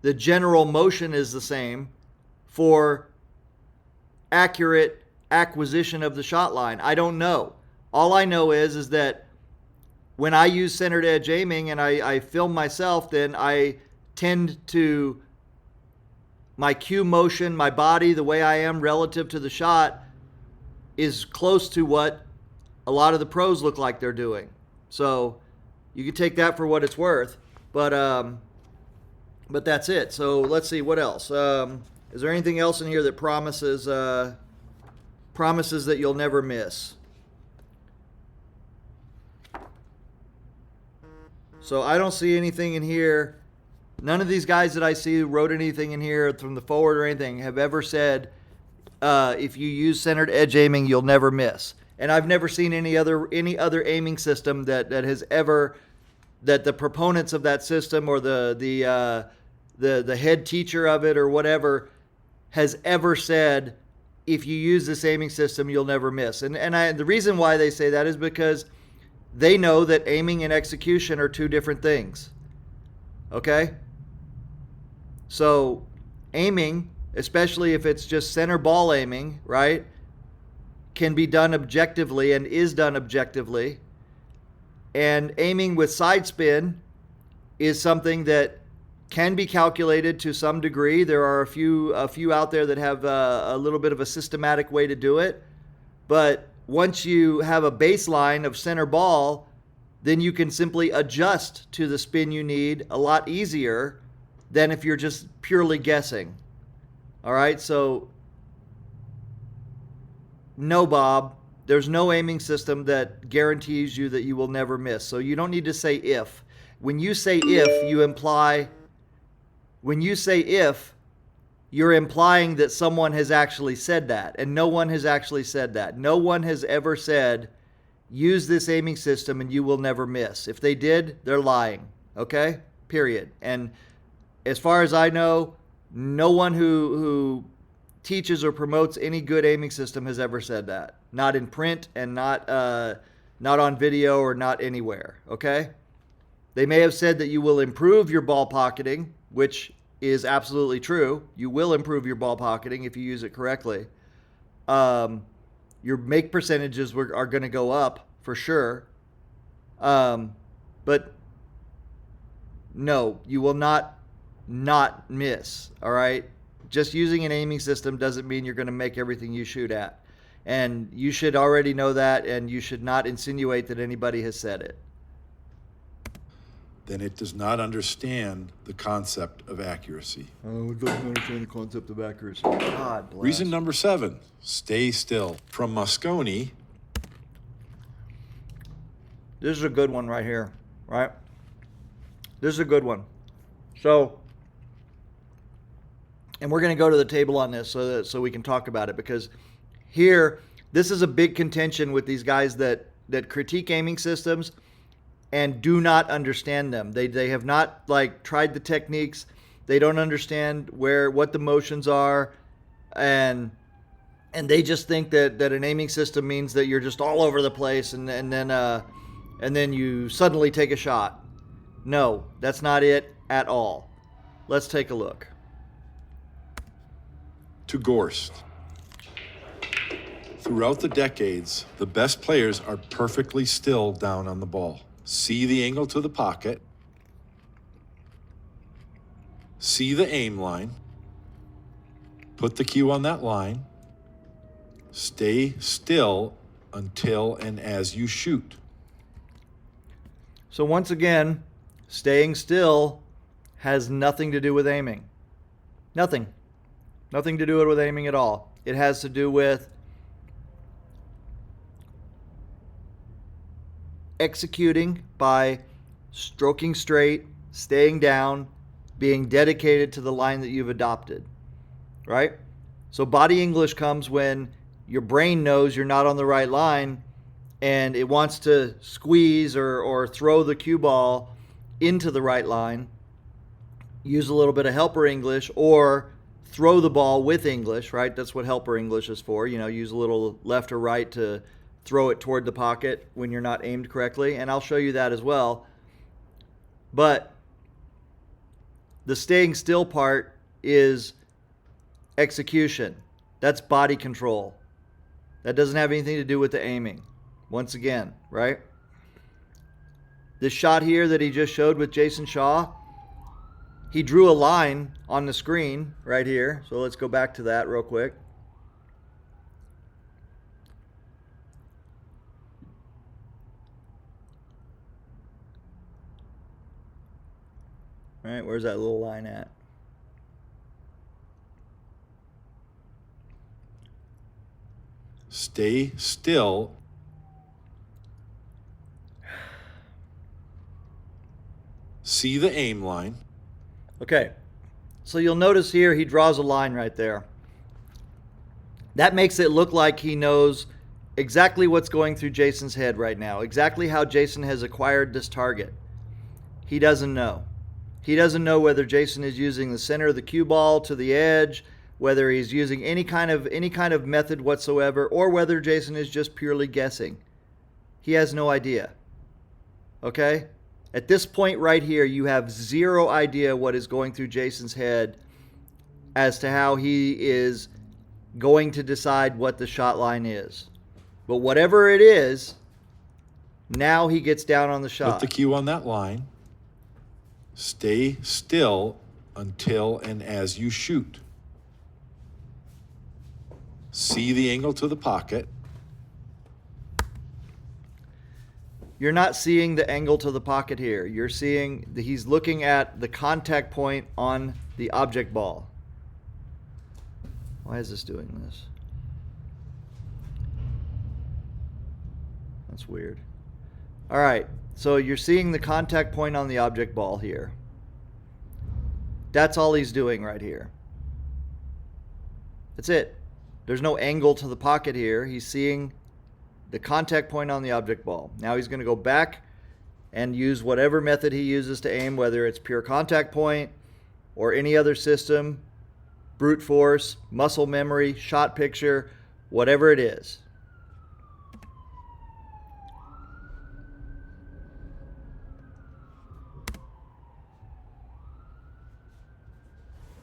the general motion is the same for accurate acquisition of the shot line. I don't know. All I know is that when I use centered edge aiming and I film myself, then I tend to, my cue motion, my body, the way I am relative to the shot is close to what a lot of the pros look like they're doing. So you can take that for what it's worth, but that's it. So let's see, what else? Is there anything else in here that promises promises that you'll never miss. So I don't see anything in here. None of these guys that I see who wrote anything in here from the forward or anything have ever said, if you use centered edge aiming, you'll never miss. And I've never seen any other aiming system that has ever, that the proponents of that system or the head teacher of it or whatever has ever said, if you use this aiming system, you'll never miss. And the reason why they say that is because they know that aiming and execution are two different things. Okay? So aiming, especially if it's just center ball aiming, right, can be done objectively and is done objectively. And aiming with side spin is something that can be calculated to some degree. There are a few out there that have a little bit of a systematic way to do it. But once you have a baseline of center ball, then you can simply adjust to the spin you need a lot easier than if you're just purely guessing. All right, so no, Bob, there's no aiming system that guarantees you that you will never miss. So you don't need to say if. When you say if, you imply, when you say if, you're implying that someone has actually said that, and no one has actually said that. No one has ever said, use this aiming system and you will never miss. If they did, they're lying, okay? Period. And as far as I know, no one who teaches or promotes any good aiming system has ever said that. Not in print and not on video or not anywhere, okay? They may have said that you will improve your ball pocketing, which is absolutely true. You will improve your ball pocketing if you use it correctly. Your make percentages are going to go up for sure. But no, you will not miss, all right? Just using an aiming system doesn't mean you're going to make everything you shoot at. And you should already know that, and you should not insinuate that anybody has said it. Then it does not understand the concept of accuracy. Oh, it doesn't understand the concept of accuracy. God bless. Reason number 7, stay still. From Moscone. This is a good one right here, right? This is a good one. So, and we're going to go to the table on this so we can talk about it, because here, this is a big contention with these guys that critique aiming systems and do not understand them. They have not like tried the techniques. They don't understand what the motions are, and they just think that an aiming system means that you're just all over the place and then you suddenly take a shot. No, that's not it at all. Let's take a look. To Gorst. Throughout the decades, the best players are perfectly still down on the ball. See the angle to the pocket. See the aim line. Put the cue on that line. Stay still until and as you shoot. So once again, staying still has nothing to do with aiming. Nothing. Nothing to do with aiming at all. It has to do with executing by stroking straight, staying down, being dedicated to the line that you've adopted, right? So body English comes when your brain knows you're not on the right line and it wants to squeeze or throw the cue ball into the right line. Use a little bit of helper English or throw the ball with English, right? That's what helper English is for. You know, use a little left or right to throw it toward the pocket when you're not aimed correctly, and I'll show you that as well. But the staying still part is execution. That's body control. That doesn't have anything to do with the aiming. Once again, right? This shot here that he just showed with Jason Shaw, he drew a line on the screen right here. So let's go back to that real quick. All right, where's that little line at? Stay still. See the aim line. Okay, so you'll notice here he draws a line right there. That makes it look like he knows exactly what's going through Jason's head right now, exactly how Jason has acquired this target. He doesn't know. He doesn't know whether Jason is using the center of the cue ball to the edge, whether he's using any kind of method whatsoever, or whether Jason is just purely guessing. He has no idea. Okay? At this point right here, you have zero idea what is going through Jason's head as to how he is going to decide what the shot line is. But whatever it is, now he gets down on the shot. Put the cue on that line. Stay still until and as you shoot. See the angle to the pocket. You're not seeing the angle to the pocket here. You're seeing he's looking at the contact point on the object ball. Why is this doing this? That's weird. All right, so you're seeing the contact point on the object ball here. That's all he's doing right here. That's it. There's no angle to the pocket here. He's seeing the contact point on the object ball. Now he's going to go back and use whatever method he uses to aim, whether it's pure contact point or any other system, brute force, muscle memory, shot picture, whatever it is.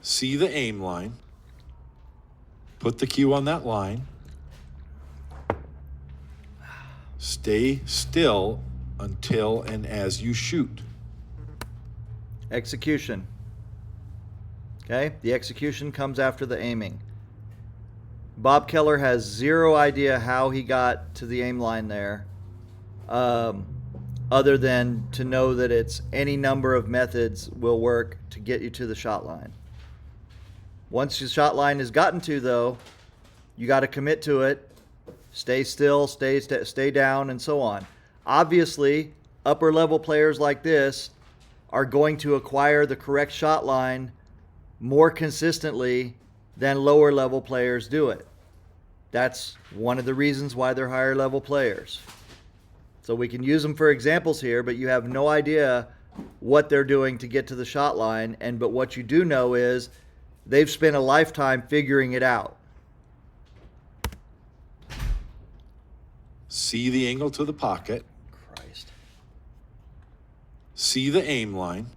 See the aim line. Put the cue on that line. Stay still until and as you shoot. Execution. Okay, the execution comes after the aiming. Bob Keller has zero idea how he got to the aim line there, other than to know that it's any number of methods will work to get you to the shot line. Once your shot line is gotten to, though, you got to commit to it. Stay still, stay down, and so on. Obviously, upper level players like this are going to acquire the correct shot line more consistently than lower level players do it. That's one of the reasons why they're higher level players. So we can use them for examples here, but you have no idea what they're doing to get to the shot line. But what you do know is they've spent a lifetime figuring it out. See the angle to the pocket. Christ. See the aim line.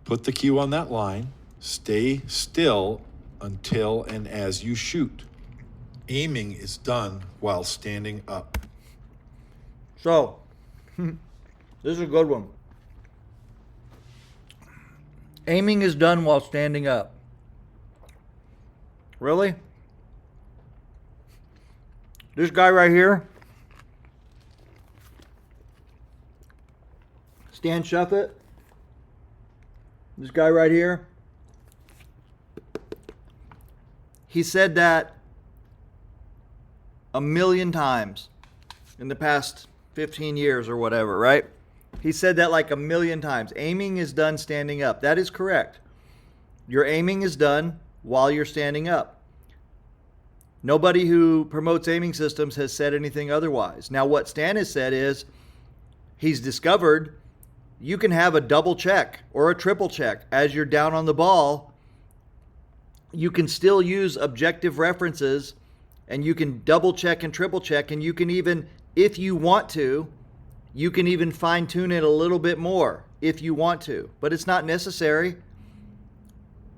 Put the cue on that line. Stay still until and as you shoot. Aiming is done while standing up. So, this is a good one. Aiming is done while standing up. Really? This guy right here, Stan Shuffett, this guy right here, he said that a million times in the past 15 years or whatever, right? He said that like a million times. Aiming is done standing up. That is correct. Your aiming is done while you're standing up. Nobody who promotes aiming systems has said anything otherwise. Now, what Stan has said is he's discovered you can have a double check or a triple check as you're down on the ball. You can still use objective references, and you can double check and triple check, and you can even, if you want to, you can even fine tune it a little bit more if you want to. But it's not necessary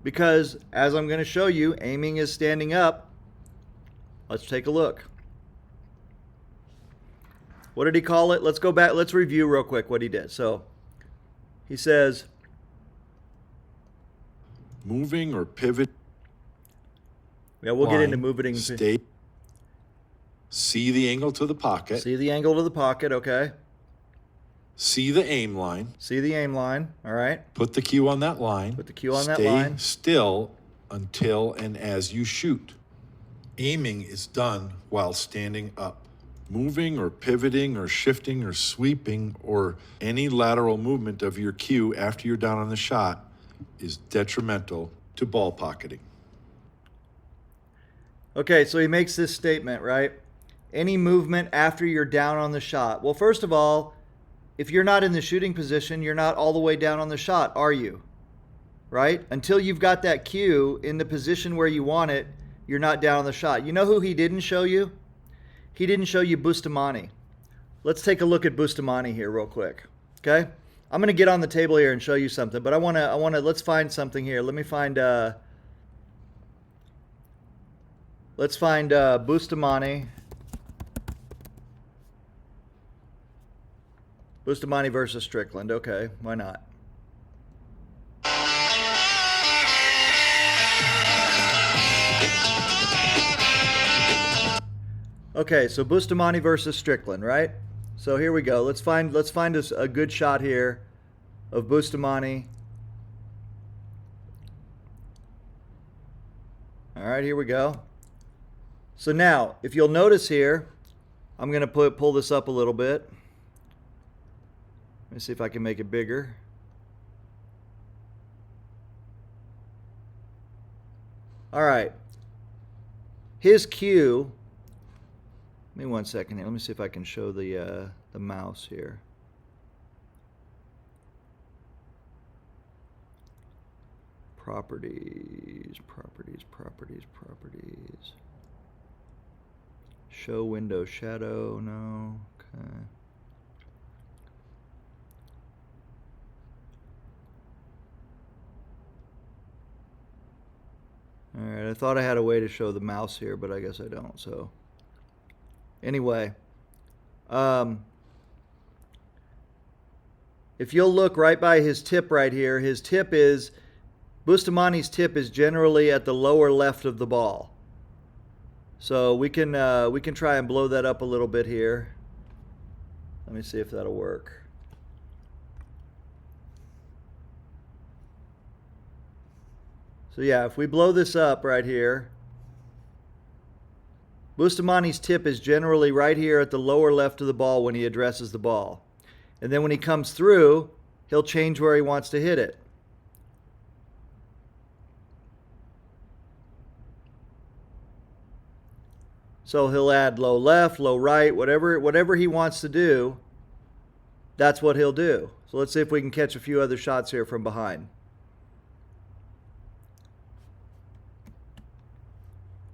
because, as I'm going to show you, aiming is standing up. Let's take a look. What did he call it? Let's go back. Let's review real quick what he did. So he says, moving or pivot. Yeah, we'll get into moving. Stay. See the angle to the pocket. See the angle to the pocket, okay. See the aim line. See the aim line, all right. Put the cue on that line. Put the cue on that line. Stay still until and as you shoot. Aiming is done while standing up. Moving or pivoting or shifting or sweeping or any lateral movement of your cue after you're down on the shot is detrimental to ball pocketing. Okay, so he makes this statement, right? Any movement after you're down on the shot. Well, first of all, if you're not in the shooting position, you're not all the way down on the shot, are you? Right? Until you've got that cue in the position where you want it, you're not down on the shot. You know who he didn't show you? He didn't show you Bustamante. Let's take a look at Bustamante here real quick. Okay? I'm going to get on the table here and show you something, but I want to let's find something here. Let me find let's find Bustamante. Bustamante versus Strickland. Okay, why not? Okay, so Bustamante versus Strickland, right? So here we go. Let's find us a good shot here of Bustamante. All right, here we go. So now, if you'll notice here, I'm going to pull this up a little bit. Let me see if I can make it bigger. All right. His cue. Give me 1 second here. Let me see if I can show the mouse here. Properties. Show window shadow. No. Okay. All right. I thought I had a way to show the mouse here, but I guess I don't. So. Anyway, if you'll look right by his tip right here, Bustamante's tip is generally at the lower left of the ball. So we can try and blow that up a little bit here. Let me see if that'll work. So yeah, if we blow this up right here, Bustamante's tip is generally right here at the lower left of the ball when he addresses the ball. And then when he comes through, he'll change where he wants to hit it. So he'll add low left, low right, whatever he wants to do, that's what he'll do. So let's see if we can catch a few other shots here from behind.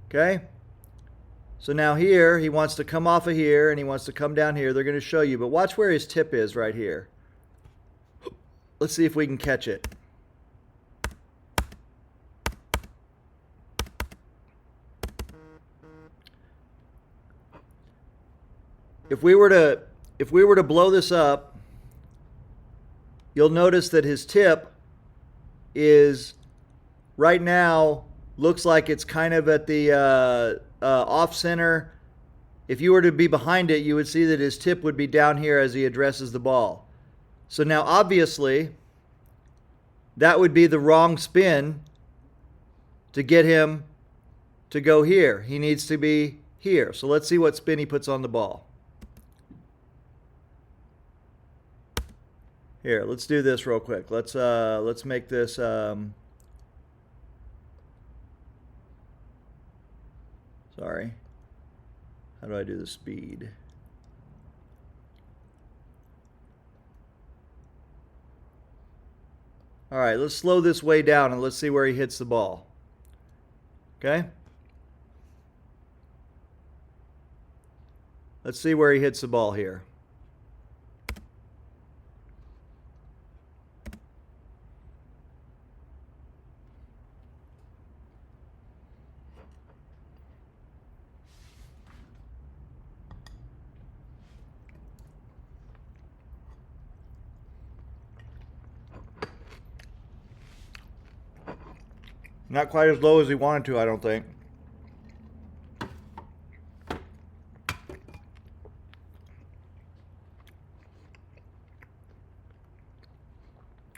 Okay? So now here, he wants to come off of here and he wants to come down here. They're going to show you, but watch where his tip is right here. Let's see if we can catch it. If we were to blow this up, you'll notice that his tip is right now looks like it's kind of at the off center. If you were to be behind it, you would see that his tip would be down here as he addresses the ball. So now obviously that would be the wrong spin to get him to go here. He needs to be here. So let's see what spin he puts on the ball. Here, let's do this real quick. Let's make this sorry. How do I do the speed? All right, let's slow this way down and let's see where he hits the ball. Okay? Let's see where he hits the ball here. Not quite as low as he wanted to, I don't think.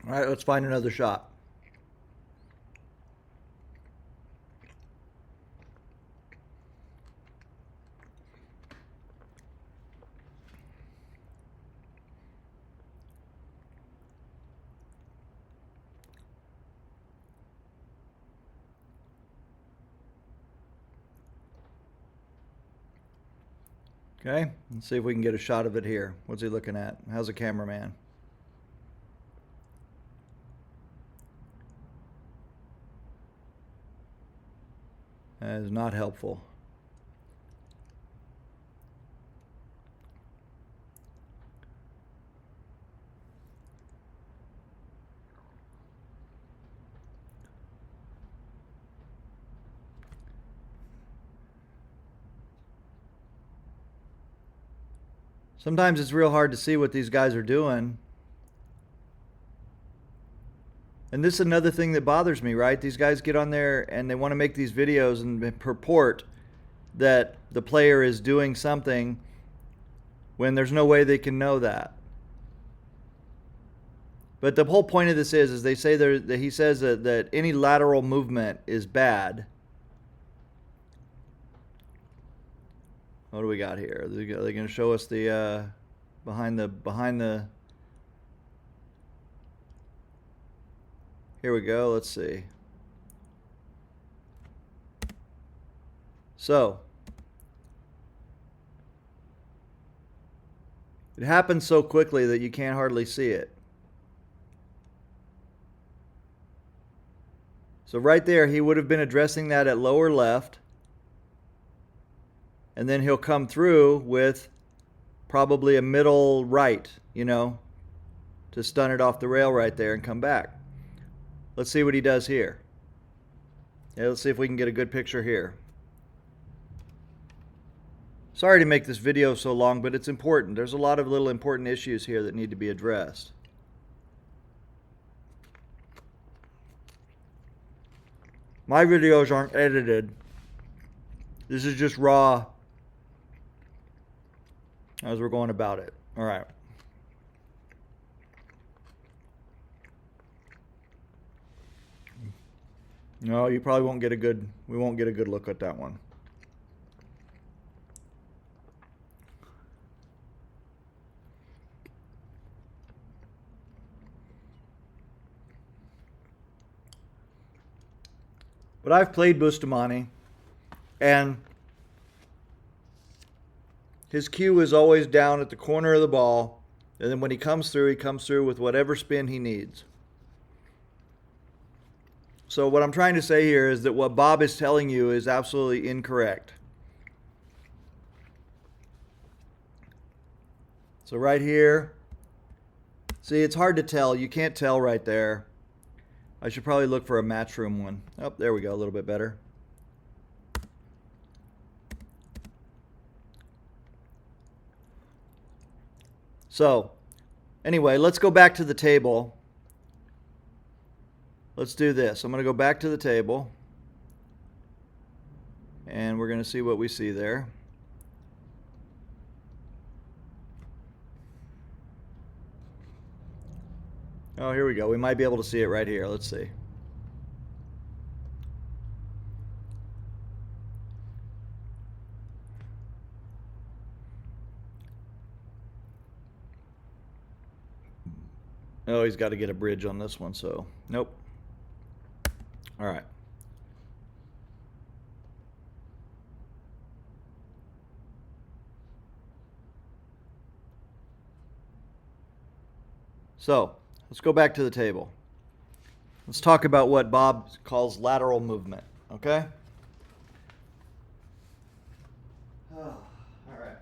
All right, let's find another shot. Okay, let's see if we can get a shot of it here. What's he looking at? How's the cameraman? That is not helpful. Sometimes it's real hard to see what these guys are doing. And this is another thing that bothers me, right? These guys get on there and they want to make these videos and purport that the player is doing something when there's no way they can know that. But the whole point of this is they say that he says that any lateral movement is bad. What do we got here? Are they going to show us the behind the? Here we go. Let's see. So it happens so quickly that you can't hardly see it. So right there, he would have been addressing that at lower left. And then he'll come through with probably a middle right, you know, to stun it off the rail right there and come back. Let's see what he does here. Yeah, let's see if we can get a good picture here. Sorry to make this video so long, but it's important. There's a lot of little important issues here that need to be addressed. My videos aren't edited. This is just raw as we're going about it. All right. No, you probably won't get a good, we won't get a good look at that one. But I've played Bustamante, and his cue is always down at the corner of the ball, and then when he comes through with whatever spin he needs. So what I'm trying to say here is that what Bob is telling you is absolutely incorrect. So right here, see, it's hard to tell. You can't tell right there. I should probably look for a matchroom one. Oh, there we go, a little bit better. So, anyway, let's go back to the table. Let's do this. I'm going to go back to the table. And we're going to see what we see there. Oh, here we go. We might be able to see it right here. Let's see. Oh, he's got to get a bridge on this one, so nope. All right. So, let's go back to the table. Let's talk about what Bob calls lateral movement, okay? All right.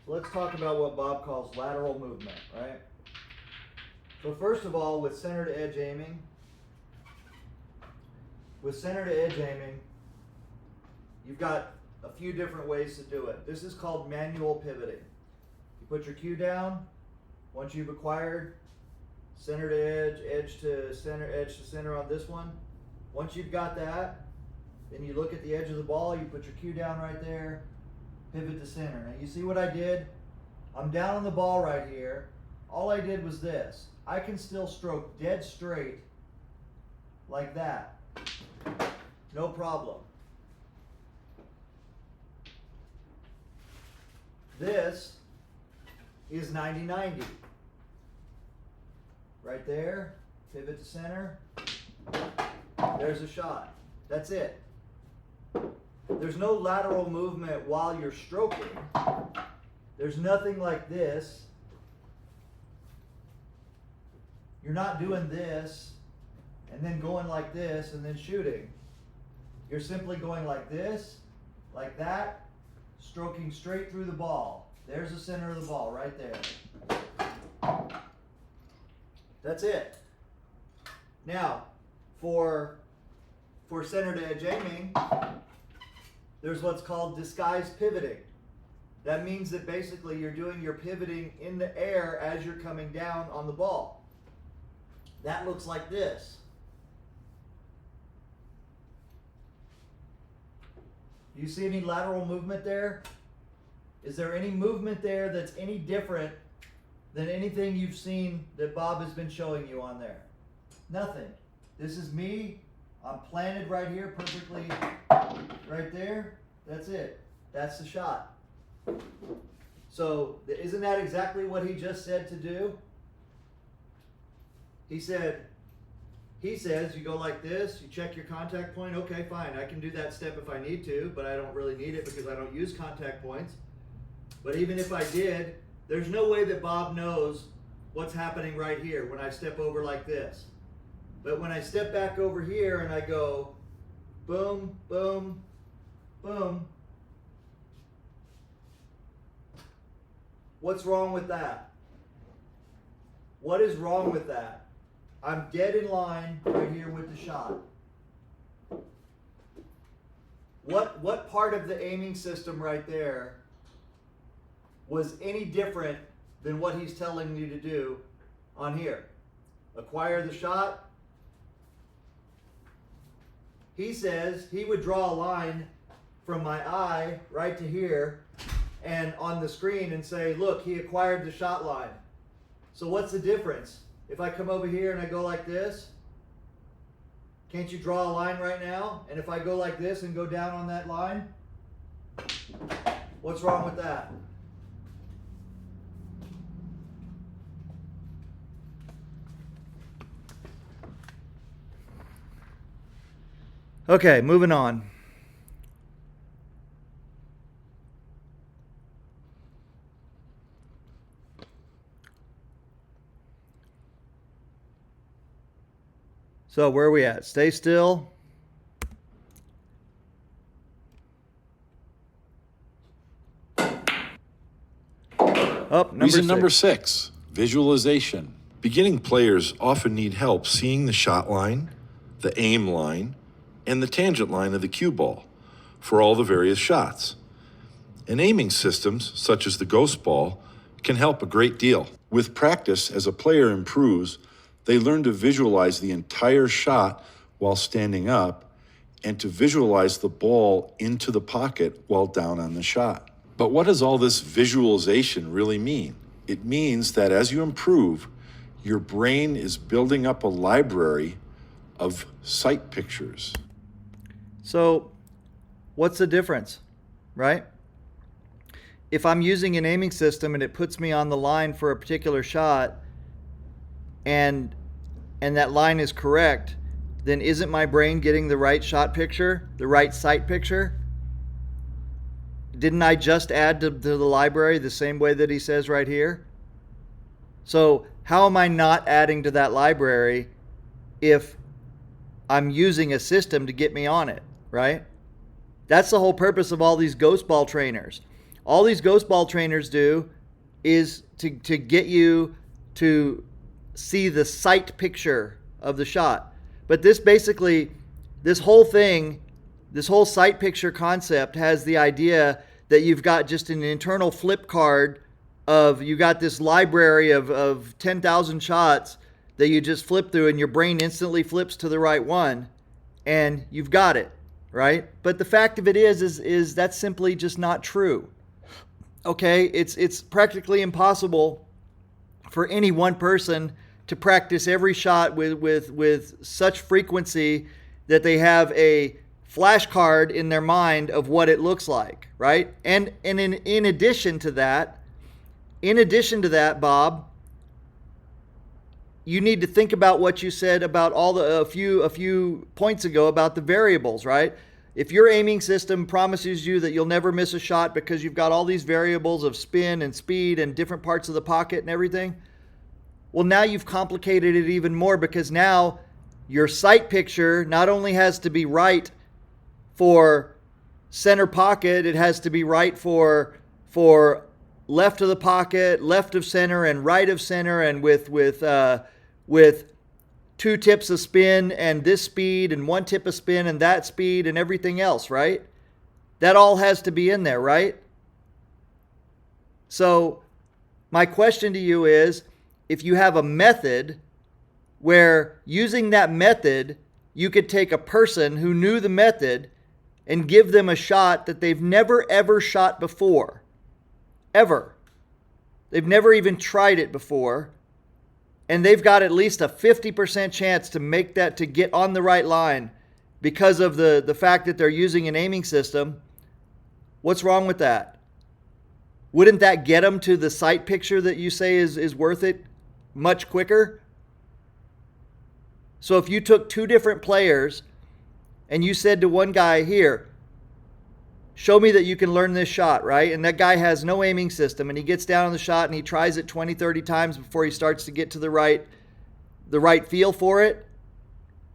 So let's talk about what Bob calls lateral movement, right? So first of all, with center to edge aiming, you've got a few different ways to do it. This is called manual pivoting. You put your cue down. Once you've acquired center to edge, edge to center on this one, once you've got that, then you look at the edge of the ball, you put your cue down right there, pivot to center. Now you see what I did? I'm down on the ball right here. All I did was this. I can still stroke dead straight like that. No problem. This is 90-90. Right there, pivot to center. There's a shot. That's it. There's no lateral movement while you're stroking. There's nothing like this. You're not doing this and then going like this and then shooting. You're simply going like this, like that, stroking straight through the ball. There's the center of the ball right there. That's it. Now, for center to edge aiming, there's what's called disguised pivoting. That means that basically you're doing your pivoting in the air as you're coming down on the ball. That looks like this. Do you see any lateral movement there? Is there any movement there that's any different than anything you've seen that Bob has been showing you on there? Nothing. This is me. I'm planted right here, perfectly right there. That's it. That's the shot. So isn't that exactly what he just said to do? He says you go like this, you check your contact point. Okay, fine, I can do that step if I need to, but I don't really need it because I don't use contact points. But even if I did, there's no way that Bob knows what's happening right here when I step over like this. But when I step back over here and I go boom, boom, boom, what's wrong with that? What is wrong with that? I'm dead in line right here with the shot. What part of the aiming system right there was any different than what he's telling you to do on here? Acquire the shot. He says he would draw a line from my eye right to here and on the screen and say, look, he acquired the shot line. So what's the difference? If I come over here and I go like this, can't you draw a line right now? And if I go like this and go down on that line, what's wrong with that? Okay, moving on. So where are we at? Stay still. Reason number 6, visualization. Beginning players often need help seeing the shot line, the aim line, and the tangent line of the cue ball for all the various shots. And aiming systems, such as the ghost ball, can help a great deal. With practice, as a player improves, they learn to visualize the entire shot while standing up and to visualize the ball into the pocket while down on the shot. But what does all this visualization really mean? It means that as you improve, your brain is building up a library of sight pictures. So what's the difference, right? If I'm using an aiming system and it puts me on the line for a particular shot, and that line is correct, then isn't my brain getting the right shot picture, the right sight picture? Didn't I just add to the library the same way that he says right here? So how am I not adding to that library if I'm using a system to get me on it, right? That's the whole purpose of all these ghost ball trainers. All these ghost ball trainers do is to get you to see the sight picture of the shot. But this whole thing, this whole sight picture concept has the idea that you've got just an internal flip card of, you got this library of 10,000 shots that you just flip through and your brain instantly flips to the right one and you've got it, right? But the fact of it is that's simply just not true. Okay, it's practically impossible for any one person to practice every shot with such frequency that they have a flashcard in their mind of what it looks like, right? And in addition to that, Bob, you need to think about what you said about a few points ago about the variables, right? if your aiming system promises you that you'll never miss a shot because you've got all these variables of spin and speed and different parts of the pocket and everything, well, now you've complicated it even more, because now your sight picture not only has to be right for center pocket, it has to be right for left of the pocket, left of center, and right of center, and with 2 tips of spin and this speed and 1 tip of spin and that speed and everything else, right? That all has to be in there, right? So my question to you is, if you have a method where using that method, you could take a person who knew the method and give them a shot that they've never ever shot before, ever. They've never even tried it before, and they've got at least a 50% chance to make that, to get on the right line because of the fact that they're using an aiming system. What's wrong with that? Wouldn't that get them to the sight picture that you say is worth it much quicker? So if you took 2 different players and you said to one guy, here, show me that you can learn this shot, right? And that guy has no aiming system, and he gets down on the shot and he tries it 20, 30 times before he starts to get to the right feel for it.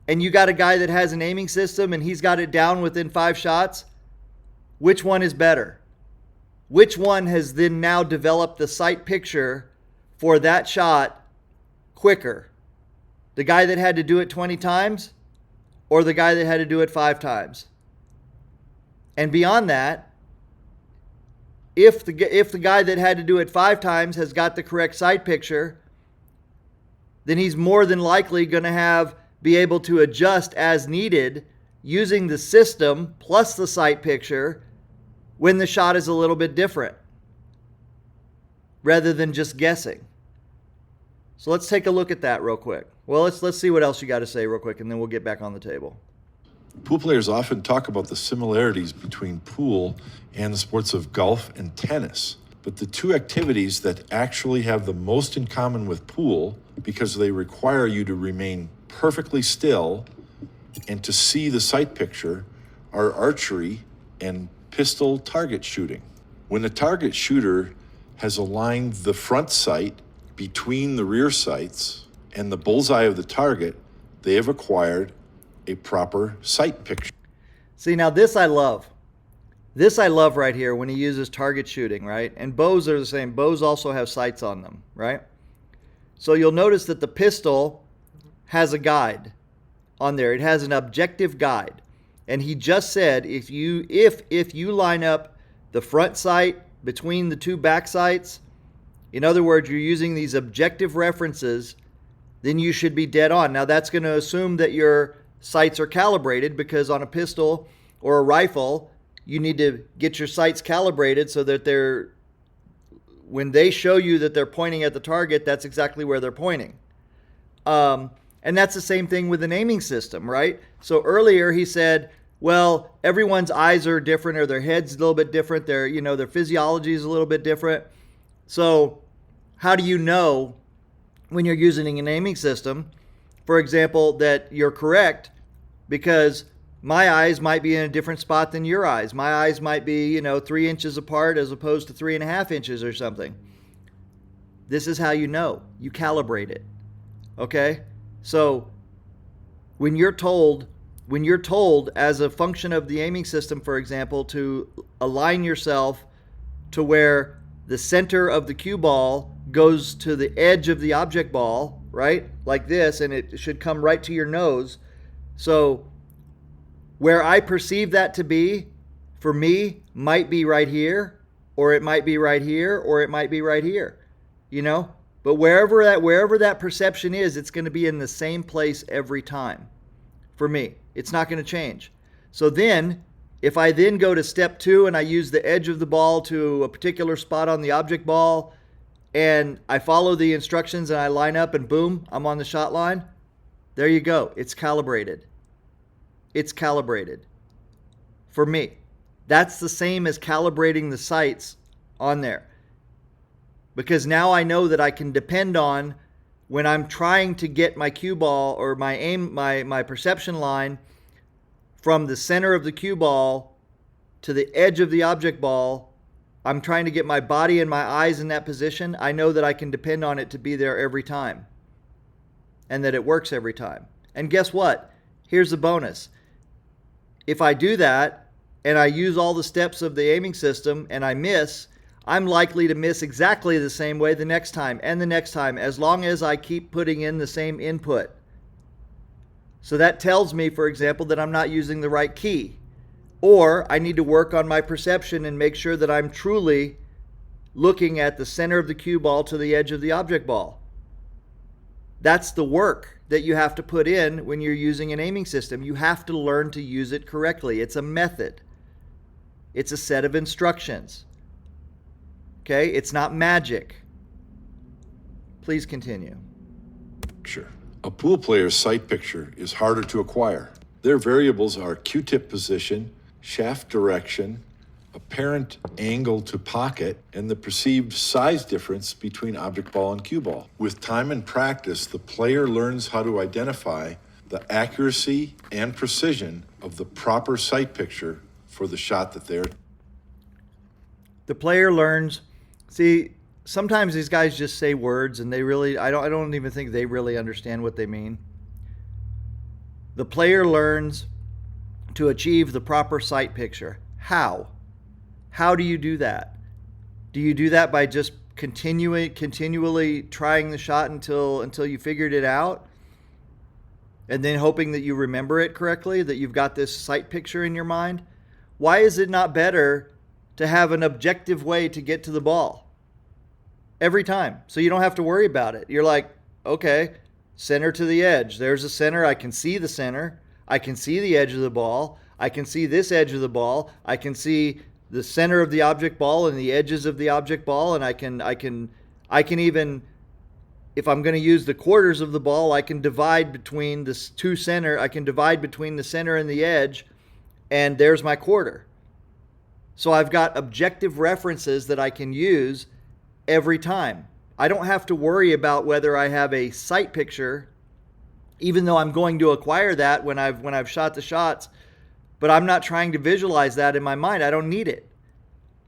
And you got a guy that has an aiming system and he's got it down within 5 shots. Which one is better? Which one has then now developed the sight picture for that shot quicker? The guy that had to do it 20 times, or the guy that had to do it 5 times? And beyond that, if the guy that had to do it 5 times has got the correct sight picture, then he's more than likely going to be able to adjust as needed using the system plus the sight picture when the shot is a little bit different, rather than just guessing. So let's take a look at that real quick. Well, let's see what else you got to say real quick, and then we'll get back on the table. Pool players often talk about the similarities between pool and the sports of golf and tennis. But the 2 activities that actually have the most in common with pool, because they require you to remain perfectly still and to see the sight picture, are archery and pistol target shooting. When the target shooter has aligned the front sight between the rear sights and the bullseye of the target, they have acquired a proper sight picture. See, now this I love. This I love right here when he uses target shooting, right? And bows are the same. Bows also have sights on them, right? So you'll notice that the pistol has a guide on there. It has an objective guide. And he just said if you line up the front sight between the 2 back sights, in other words, you're using these objective references, then you should be dead on. Now that's going to assume that your sights are calibrated, because on a pistol or a rifle, you need to get your sights calibrated so that when they show you that they're pointing at the target, that's exactly where they're pointing. And that's the same thing with an aiming system, right? So earlier he said, well, everyone's eyes are different, or their head's a little bit different. Their physiology is a little bit different. So how do you know when you're using an aiming system, for example, that you're correct? Because my eyes might be in a different spot than your eyes. My eyes might be, 3 inches apart as opposed to 3.5 inches or something. This is how you know. You calibrate it. Okay? So when you're told as a function of the aiming system, for example, to align yourself to where the center of the cue ball goes to the edge of the object ball, right? Like this, and it should come right to your nose. So where I perceive that to be, for me, might be right here, or it might be right here, or it might be right here, But wherever that perception is, it's going to be in the same place every time. For me, it's not going to change. So then, if I then go to step 2 and I use the edge of the ball to a particular spot on the object ball, and I follow the instructions and I line up and boom, I'm on the shot line, there you go. It's calibrated. It's calibrated. For me. That's the same as calibrating the sights on there. Because now I know that I can depend on, when I'm trying to get my cue ball or my aim, my perception line from the center of the cue ball to the edge of the object ball, I'm trying to get my body and my eyes in that position, I know that I can depend on it to be there every time and that it works every time. And guess what? Here's the bonus. If I do that and I use all the steps of the aiming system and I miss, I'm likely to miss exactly the same way the next time and the next time, as long as I keep putting in the same input. So that tells me, for example, that I'm not using the right key. Or I need to work on my perception and make sure that I'm truly looking at the center of the cue ball to the edge of the object ball. That's the work that you have to put in when you're using an aiming system. You have to learn to use it correctly. It's a method. It's a set of instructions. Okay? It's not magic. Please continue. Sure. A pool player's sight picture is harder to acquire. Their variables are cue-tip position, shaft direction, apparent angle to pocket, and the perceived size difference between object ball and cue ball. With time and practice, the player learns how to identify the accuracy and precision of the proper sight picture for the shot that they're. The player learns. See, sometimes these guys just say words and I don't even think they really understand what they mean. The player learns to achieve the proper sight picture. How? How do you do that? Do you do that by just continually trying the shot until you figured it out? And then hoping that you remember it correctly, that you've got this sight picture in your mind? Why is it not better to have an objective way to get to the ball every time, so you don't have to worry about it? You're like, okay, center to the edge. There's a center. I can see the center. I can see the edge of the ball. I can see this edge of the ball. I can see the center of the object ball and the edges of the object ball, and I can even, if I'm going to use the quarters of the ball, I can divide between the two center. I can divide between the center and the edge, and there's my quarter. So I've got objective references that I can use every time. I don't have to worry about whether I have a sight picture, even though I'm going to acquire that when I've shot the shots, but I'm not trying to visualize that in my mind. I don't need it.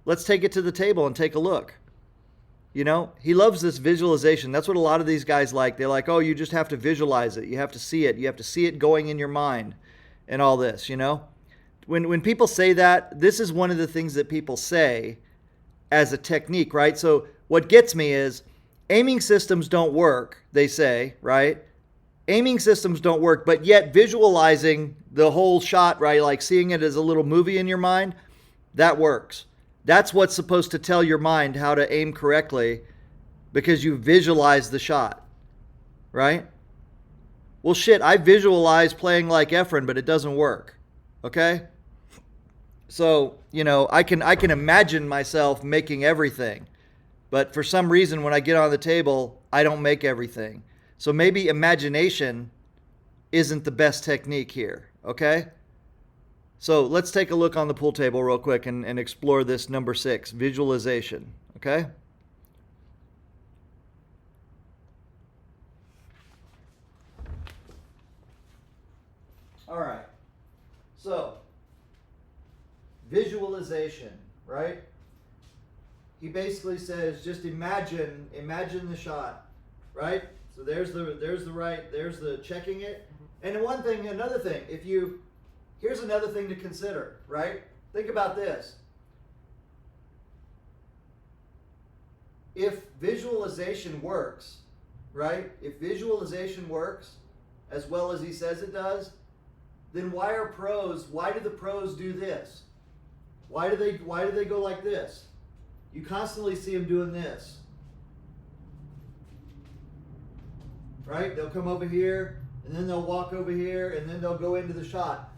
Let's take it to the table and take a look. You know, he loves this visualization. That's what a lot of these guys like. They're like, oh, you just have to visualize it. You have to see it. You have to see it going in your mind and all this, you know. When people say that, this is one of the things that people say as a technique, right? So what gets me is aiming systems don't work, they say, right? Aiming systems don't work, but yet visualizing the whole shot, right, like seeing it as a little movie in your mind, that works. That's what's supposed to tell your mind how to aim correctly, because you visualize the shot, right? Well, shit, I visualize playing like Efren, but it doesn't work, okay? So, you know, I can imagine myself making everything, but for some reason when I get on the table, I don't make everything. So maybe imagination isn't the best technique here, okay? So let's take a look on the pool table real quick and explore this number 6, visualization, okay? All right, so visualization, right? He basically says, just imagine the shot, right? So there's the checking it. And another thing, here's another thing to consider, right? Think about this. If visualization works, right? If visualization works as well as he says it does, then why do the pros do this? Why do they go like this? You constantly see them doing this. Right? They'll come over here, and then they'll walk over here, and then they'll go into the shot.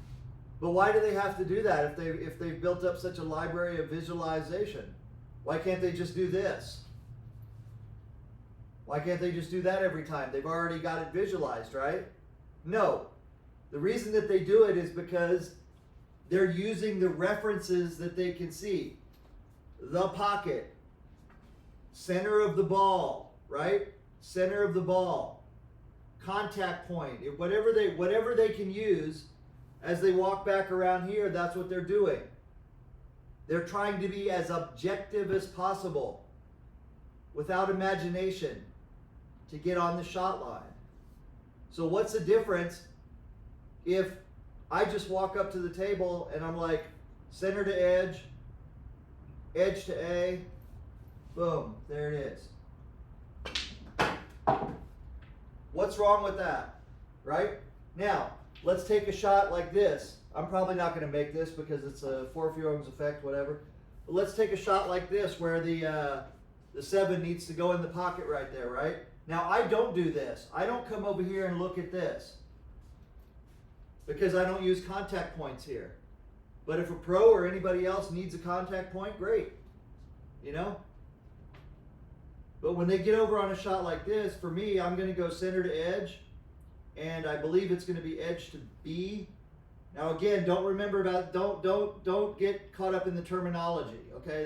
But why do they have to do that if they've built up such a library of visualization? Why can't they just do this? Why can't they just do that every time? They've already got it visualized, right? No. The reason that they do it is because they're using the references that they can see. The pocket, center of the ball, right? Center of the ball, contact point, whatever they can use as they walk back around here, that's what they're doing. They're trying to be as objective as possible, without imagination, to get on the shot line. So what's the difference if I just walk up to the table and I'm like, center to edge, edge to A, boom, there it is. What's wrong with that, right? Now, let's take a shot like this. I'm probably not going to make this because it's a Forfeur's effect, whatever. But let's take a shot like this where the 7 needs to go in the pocket right there, right? Now, I don't do this. I don't come over here and look at this because I don't use contact points here. But if a pro or anybody else needs a contact point, great, you know? But when they get over on a shot like this, for me, I'm going to go center to edge, and I believe it's going to be edge to B. Now again, don't get caught up in the terminology, okay?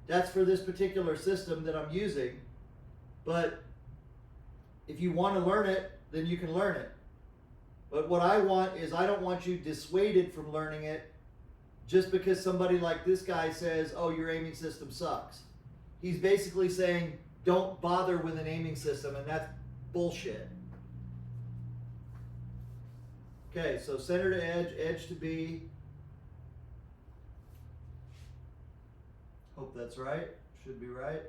That's for this particular system that I'm using. But if you want to learn it, then you can learn it. But what I want is I don't want you dissuaded from learning it just because somebody like this guy says, oh, your aiming system sucks. He's basically saying, don't bother with an aiming system, and that's bullshit. Okay, so center to edge, edge to B. Hope that's right. Should be right.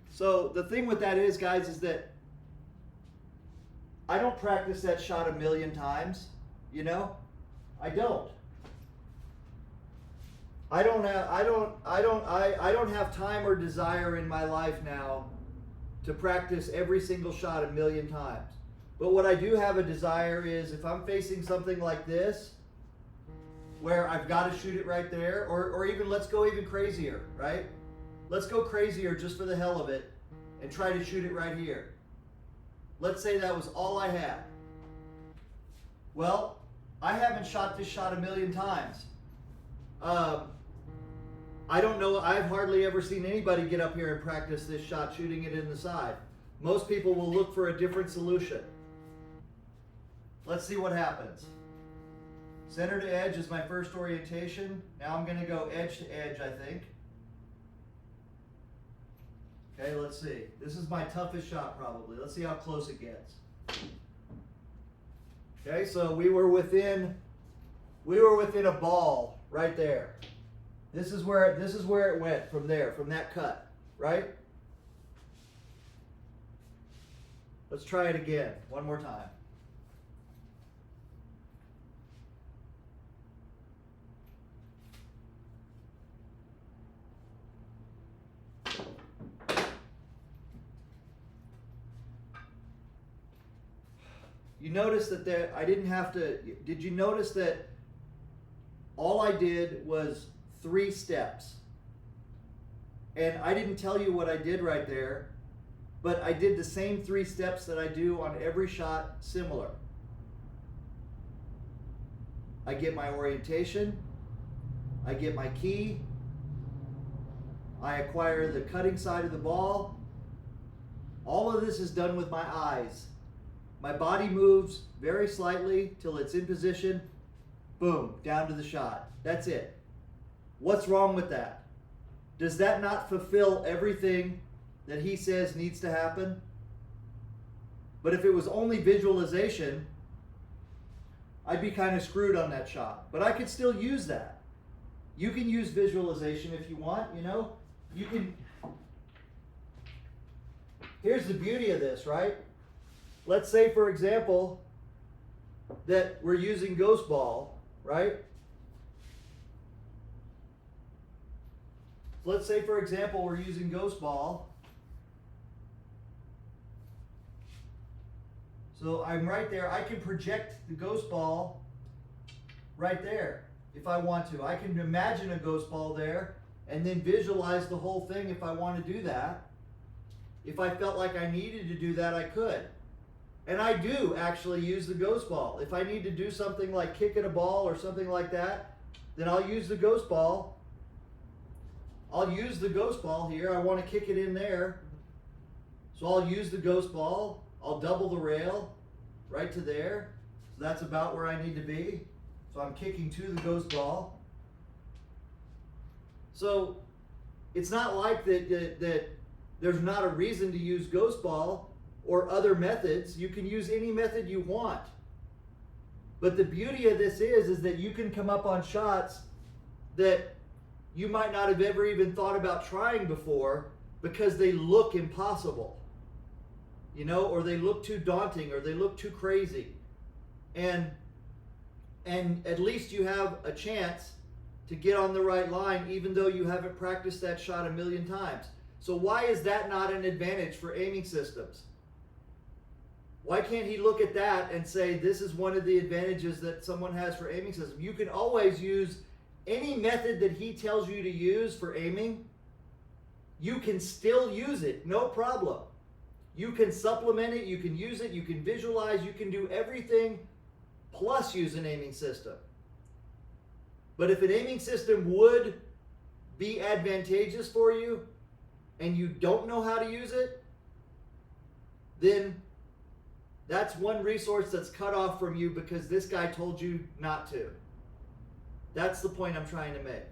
So the thing with that is, guys, is that I don't practice that shot a million times, you know? I don't. I don't have time or desire in my life now to practice every single shot a million times. But what I do have a desire is if I'm facing something like this, where I've got to shoot it right there, or even let's go even crazier, right? Let's go crazier just for the hell of it and try to shoot it right here. Let's say that was all I had. Well, I haven't shot this shot a million times. I don't know, I've hardly ever seen anybody get up here and practice this shot shooting it in the side. Most people will look for a different solution. Let's see what happens. Center to edge is my first orientation. Now I'm going to go edge to edge, I think. Okay, let's see. This is my toughest shot probably. Let's see how close it gets. Okay, so we were within a ball right there. This is where it went from there, from that cut, right? Let's try it again, one more time. You notice that I didn't have to, did you notice that all I did was 3 steps? And I didn't tell you what I did right there, but I did the same 3 steps that I do on every shot similar. I get my orientation, I get my key, I acquire the cutting side of the ball. All of this is done with my eyes. My body moves very slightly till it's in position. Boom, down to the shot. That's it. What's wrong with that? Does that not fulfill everything that he says needs to happen? But if it was only visualization, I'd be kind of screwed on that shot. But I could still use that. You can use visualization if you want, you know. You can. Here's the beauty of this, right? Let's say, for example, that we're using ghost ball, right? Let's say, for example, we're using ghost ball. So I'm right there. I can project the ghost ball right there if I want to. I can imagine a ghost ball there and then visualize the whole thing if I want to do that. If I felt like I needed to do that, I could. And I do actually use the ghost ball. If I need to do something like kick at a ball or something like that, then I'll use the ghost ball. I'll use the ghost ball here. I want to kick it in there. So I'll use the ghost ball, I'll double the rail right to there. So that's about where I need to be. So I'm kicking to the ghost ball. So it's not like that there's not a reason to use ghost ball or other methods. You can use any method you want. But the beauty of this is that you can come up on shots that you might not have ever even thought about trying before because they look impossible. You know, or they look too daunting, or they look too crazy. And at least you have a chance to get on the right line, even though you haven't practiced that shot a million times. So why is that not an advantage for aiming systems? Why can't he look at that and say, this is one of the advantages that someone has for aiming systems? You can always use any method that he tells you to use for aiming. You can still use it, no problem. You can supplement it, you can use it, you can visualize, you can do everything plus use an aiming system. But if an aiming system would be advantageous for you and you don't know how to use it, then that's one resource that's cut off from you because this guy told you not to. That's the point I'm trying to make.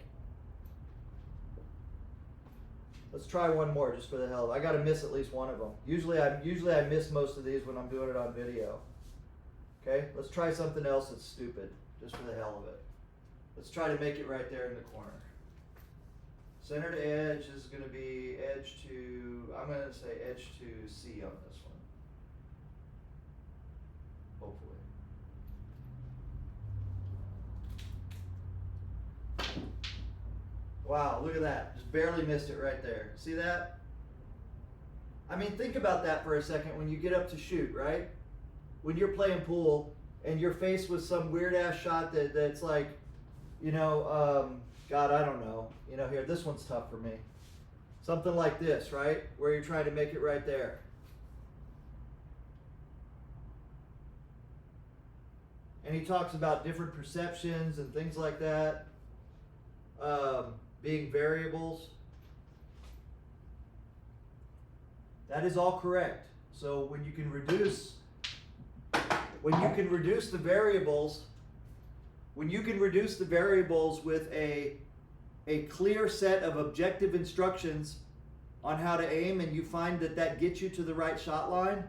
Let's try one more just for the hell of it. I got to miss at least one of them. Usually I miss most of these when I'm doing it on video. Okay, let's try something else that's stupid, just for the hell of it. Let's try to make it right there in the corner. Center to edge is going to be edge to, I'm going to say edge to C on this one. Hopefully. Wow, look at that. Just barely missed it right there. See that? I mean, think about that for a second when you get up to shoot, right? When you're playing pool and you're faced with some weird ass shot that's like, you know, God, I don't know. You know, here, this one's tough for me. Something like this, right? Where you're trying to make it right there. And he talks about different perceptions and things like that. Being variables. That is all correct. So when you can reduce the variables, with a clear set of objective instructions on how to aim, and you find that gets you to the right shot line,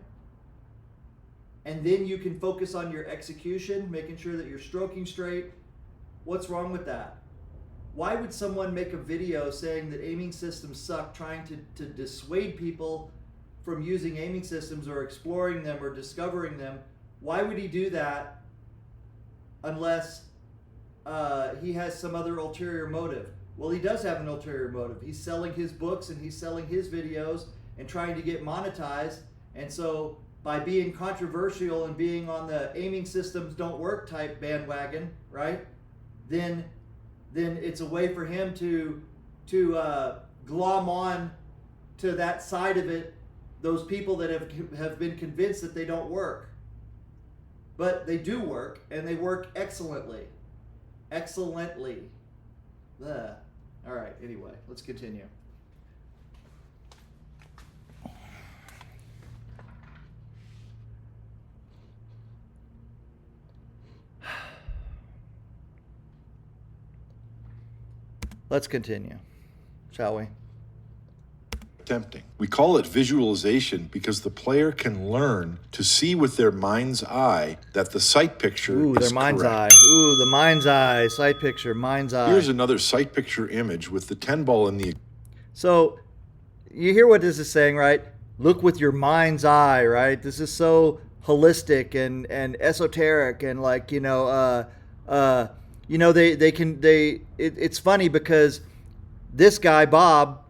and then you can focus on your execution, making sure that you're stroking straight. What's wrong with that? Why would someone make a video saying that aiming systems suck, trying to dissuade people from using aiming systems or exploring them or discovering them? Why would he do that unless he has some other ulterior motive? Well, he does have an ulterior motive. He's selling his books and he's selling his videos and trying to get monetized. And so by being controversial and being on the aiming systems don't work type bandwagon, right? Then it's a way for him to glom on to that side of it, those people that have been convinced that they don't work. But they do work, and they work excellently. Excellently. Ugh. All right, anyway, let's continue. Let's continue, shall we? Tempting. We call it visualization because the player can learn to see with their mind's eye that the sight picture is their mind's correct. eye. Ooh, the mind's eye, sight picture, mind's eye. Here's another sight picture image with the 10 ball in the... So, you hear what this is saying, right? Look with your mind's eye, right? This is so holistic and esoteric and like, it's funny because this guy, Bob,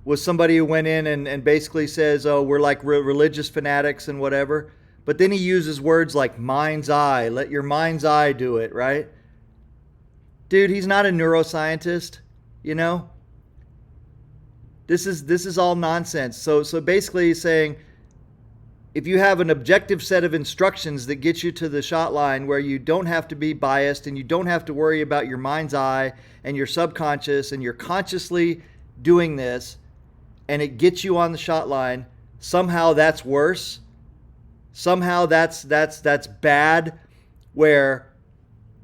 was somebody who went in and basically says, oh, we're like religious fanatics and whatever. But then he uses words like mind's eye. Let your mind's eye do it, right? Dude, he's not a neuroscientist, you know? This is all nonsense. So basically he's saying, if you have an objective set of instructions that get you to the shot line where you don't have to be biased and you don't have to worry about your mind's eye and your subconscious and you're consciously doing this and it gets you on the shot line, somehow that's worse. Somehow that's bad, where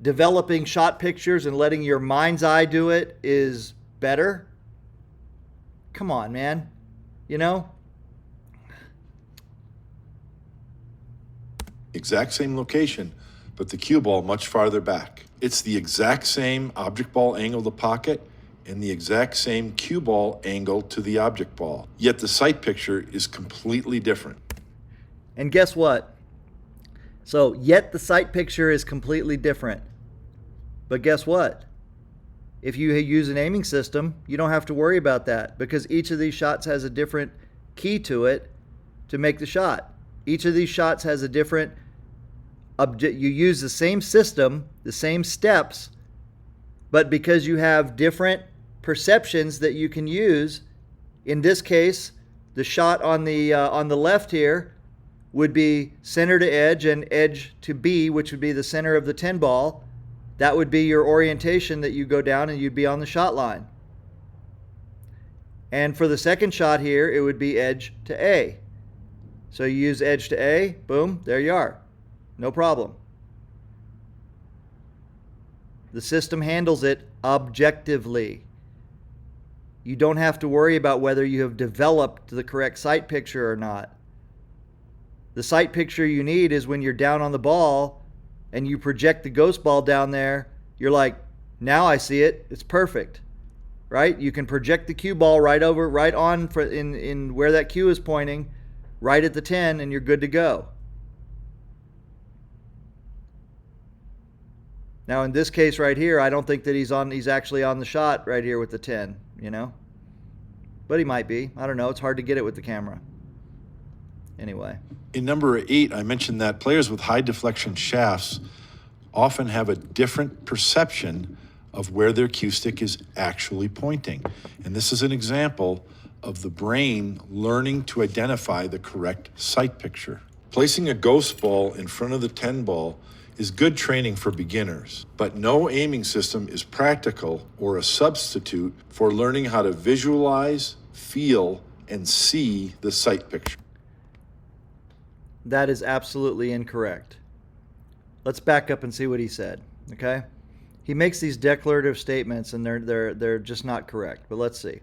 developing shot pictures and letting your mind's eye do it is better. Come on, man. You know? Exact same location, but the cue ball much farther back. It's the exact same object ball angle to pocket and the exact same cue ball angle to the object ball. Yet the sight picture is completely different. And guess what? So, yet the sight picture is completely different. But guess what? If you use an aiming system, you don't have to worry about that, because each of these shots has a different key to it to make the shot. Each of these shots has a different object. You use the same system, the same steps, but because you have different perceptions that you can use, in this case, the shot on the left here would be center to edge and edge to B, which would be the center of the 10 ball. That would be your orientation that you go down and you'd be on the shot line. And for the second shot here, it would be edge to A. So you use edge to A, boom, there you are. No problem. The system handles it objectively. You don't have to worry about whether you have developed the correct sight picture or not. The sight picture you need is when you're down on the ball and you project the ghost ball down there, you're like, now I see it, it's perfect, right? You can project the cue ball right on in where that cue is pointing, right at the 10, and you're good to go. Now in this case right here, I don't think that he's actually on the shot right here with the 10, you know? But he might be. I don't know. It's hard to get it with the camera. Anyway. In number 8, I mentioned that players with high deflection shafts often have a different perception of where their cue stick is actually pointing. And this is an example of the brain learning to identify the correct sight picture. Placing a ghost ball in front of the 10 ball is good training for beginners, but no aiming system is practical or a substitute for learning how to visualize, feel, and see the sight picture. That is absolutely incorrect. Let's back up and see what he said, okay? He makes these declarative statements and they're just not correct, but let's see.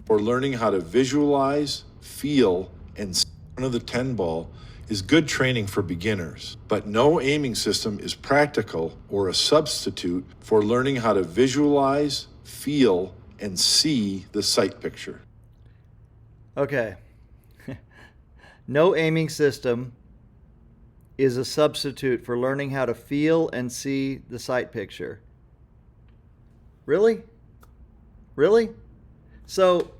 For learning how to visualize, feel, and see in front of the 10 ball is good training for beginners, but no aiming system is practical or a substitute for learning how to visualize, feel, and see the sight picture. Okay. No aiming system is a substitute for learning how to feel and see the sight picture. Really? Really? So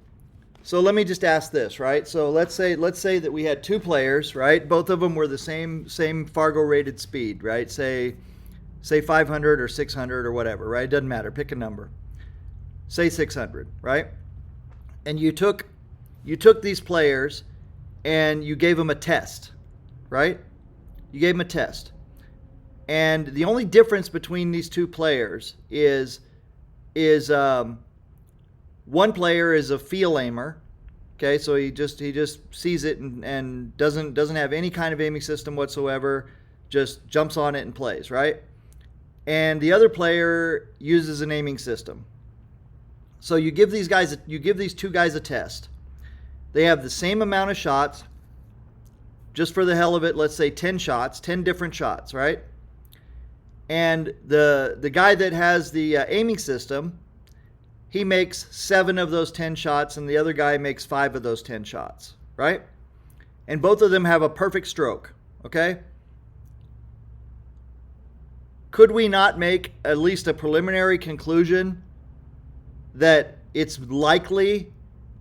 let me just ask this, right? So let's say that we had two players, right? Both of them were the same Fargo rated speed, right? Say 500 or 600 or whatever, right? It doesn't matter. Pick a number. Say 600, right? And you took these players and you gave them a test, right? You gave them a test. And the only difference between these two players is one player is a feel aimer, okay? So he just sees it and doesn't have any kind of aiming system whatsoever, just jumps on it and plays, right? And the other player uses an aiming system. So you give these two guys a test. They have the same amount of shots. Just for the hell of it, let's say 10 shots, 10 different shots, right? And the guy that has the aiming system, he makes 7 of those 10 shots, and the other guy makes 5 of those 10 shots, right? And both of them have a perfect stroke, okay? Could we not make at least a preliminary conclusion that it's likely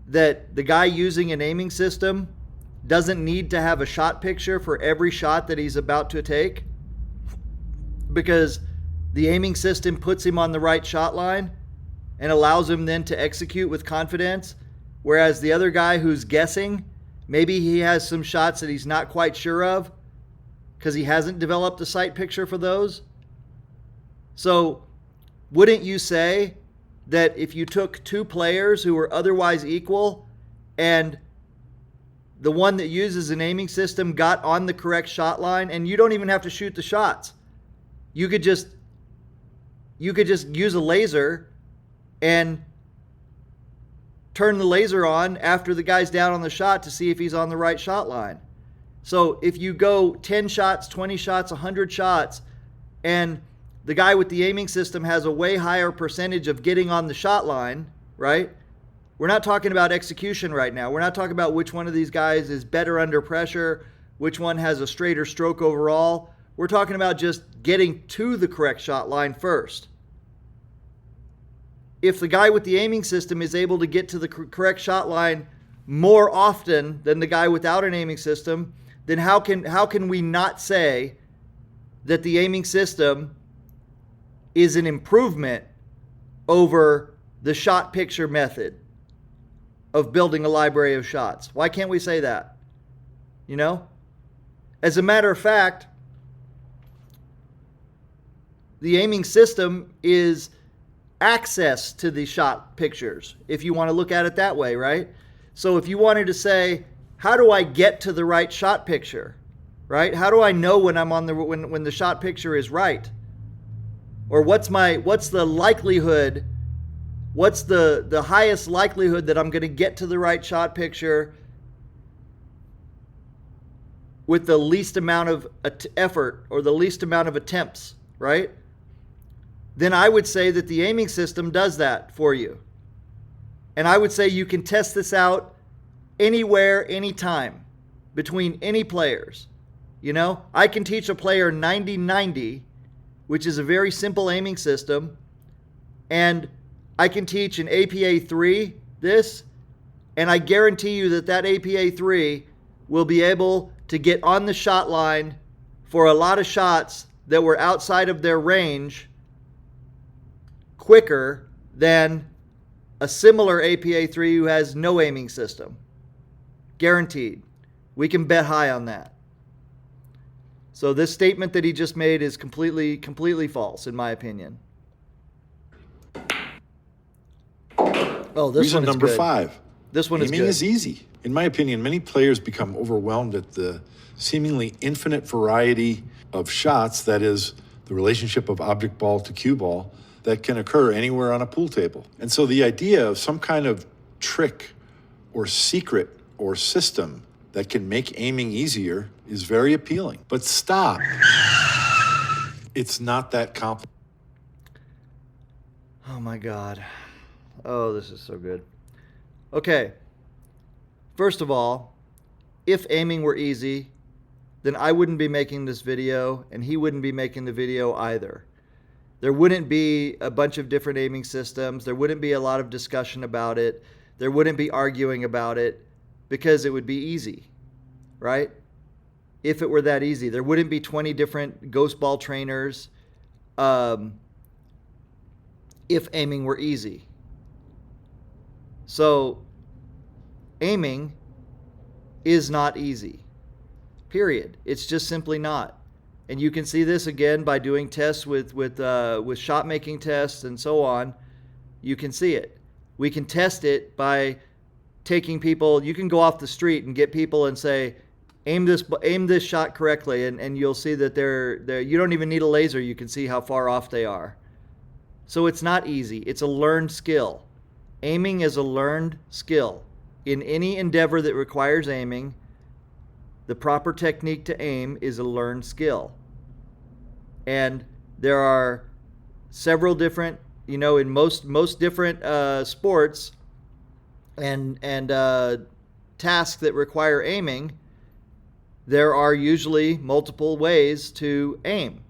that the guy using an aiming system doesn't need to have a shot picture for every shot that he's about to take? Because the aiming system puts him on the right shot line and allows him then to execute with confidence, whereas the other guy who's guessing, maybe he has some shots that he's not quite sure of because he hasn't developed a sight picture for those. So wouldn't you say that if you took two players who were otherwise equal and the one that uses an aiming system got on the correct shot line, and you don't even have to shoot the shots. You could just use a laser and turn the laser on after the guy's down on the shot to see if he's on the right shot line. So if you go 10 shots, 20 shots, 100 shots, and the guy with the aiming system has a way higher percentage of getting on the shot line, right? We're not talking about execution right now. We're not talking about which one of these guys is better under pressure, which one has a straighter stroke overall. We're talking about just getting to the correct shot line first. If the guy with the aiming system is able to get to the correct shot line more often than the guy without an aiming system, then how can we not say that the aiming system is an improvement over the shot picture method of building a library of shots? Why can't we say that? You know? As a matter of fact, the aiming system is access to the shot pictures, if you want to look at it that way, right? So if you wanted to say, how do I get to the right shot picture, right? How do I know when I'm on the when the shot picture is right? Or what's the likelihood? What's the highest likelihood that I'm going to get to the right shot picture with the least amount of effort or the least amount of attempts, right? Then I would say that the aiming system does that for you. And I would say you can test this out anywhere, anytime, between any players. You know, I can teach a player 90-90, which is a very simple aiming system, and I can teach an APA 3 this, and I guarantee you that that APA 3 will be able to get on the shot line for a lot of shots that were outside of their range quicker than a similar APA 3 who has no aiming system. Guaranteed. We can bet high on that. So this statement that he just made is completely false, in my opinion. Oh, this Reason one is number good. 5. This one is Aiming good. is easy. In my opinion, many players become overwhelmed at the seemingly infinite variety of shots, that is, the relationship of object ball to cue ball, that can occur anywhere on a pool table. And so the idea of some kind of trick or secret or system that can make aiming easier is very appealing. But stop. It's not that complicated. Oh my God. Oh, this is so good. Okay. First of all, if aiming were easy, then I wouldn't be making this video, and he wouldn't be making the video either. There wouldn't be a bunch of different aiming systems. There wouldn't be a lot of discussion about it. There wouldn't be arguing about it, because it would be easy, right? If it were that easy. There wouldn't be 20 different ghost ball trainers if aiming were easy. So aiming is not easy, period. It's just simply not. And you can see this again by doing tests with shot making tests and so on. You can see it. We can test it by taking people. You can go off the street and get people and say, aim this shot correctly, and you'll see that they're you don't even need a laser. You can see how far off they are. So it's not easy. It's a learned skill. Aiming is a learned skill. In any endeavor that requires aiming, the proper technique to aim is a learned skill. And there are several different, in most different sports and tasks that require aiming, there are usually multiple ways to aim.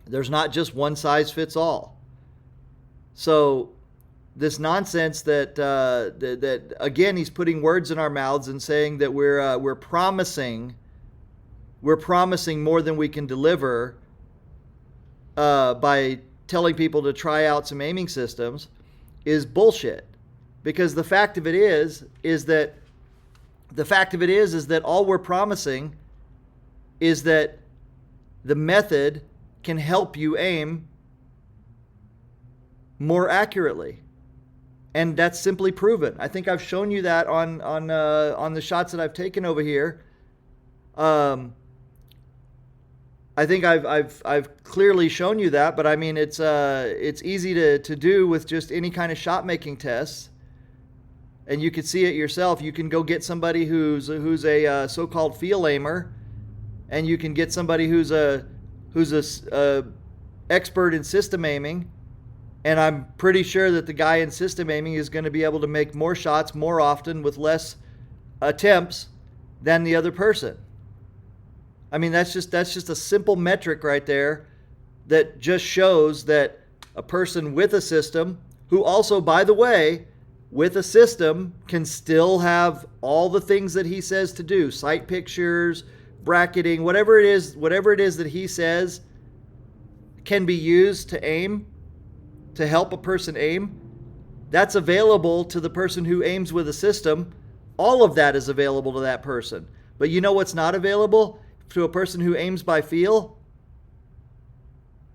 There's not just one size fits all. So this nonsense that again, he's putting words in our mouths and saying that we're promising more than we can deliver by telling people to try out some aiming systems is bullshit. Because the fact of it is that all we're promising is that the method can help you aim more accurately. And that's simply proven. I think I've shown you that on the shots that I've taken over here. I think I've clearly shown you that, but I mean it's easy to do with just any kind of shot making tests, and you can see it yourself. You can go get somebody who's a so-called field aimer, and you can get somebody who's a expert in system aiming, and I'm pretty sure that the guy in system aiming is going to be able to make more shots more often with less attempts than the other person. I mean, that's just a simple metric right there that just shows that a person with a system, who also, by the way, with a system can still have all the things that he says to do, sight pictures, bracketing, whatever it is that he says can be used to aim, to help a person aim. That's available to the person who aims with a system. All of that is available to that person. But you know what's not available to a person who aims by feel?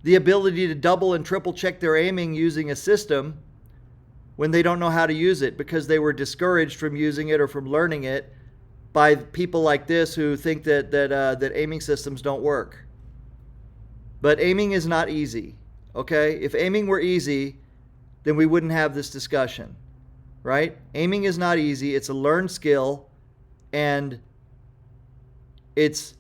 The ability to double and triple check their aiming using a system when they don't know how to use it because they were discouraged from using it or from learning it by people like this who think that aiming systems don't work. But aiming is not easy, okay? If aiming were easy, then we wouldn't have this discussion, right? Aiming is not easy. It's a learned skill, and it's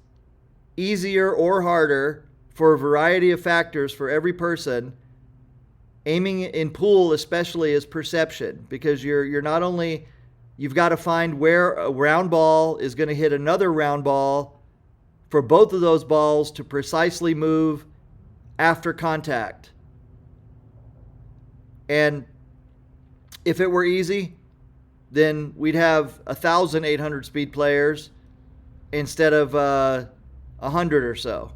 easier or harder for a variety of factors for every person. Aiming in pool especially is perception, because you're not only, you've got to find where a round ball is going to hit another round ball for both of those balls to precisely move after contact. And if it were easy, then we'd have 1,000 800 speed players instead of 100 or so.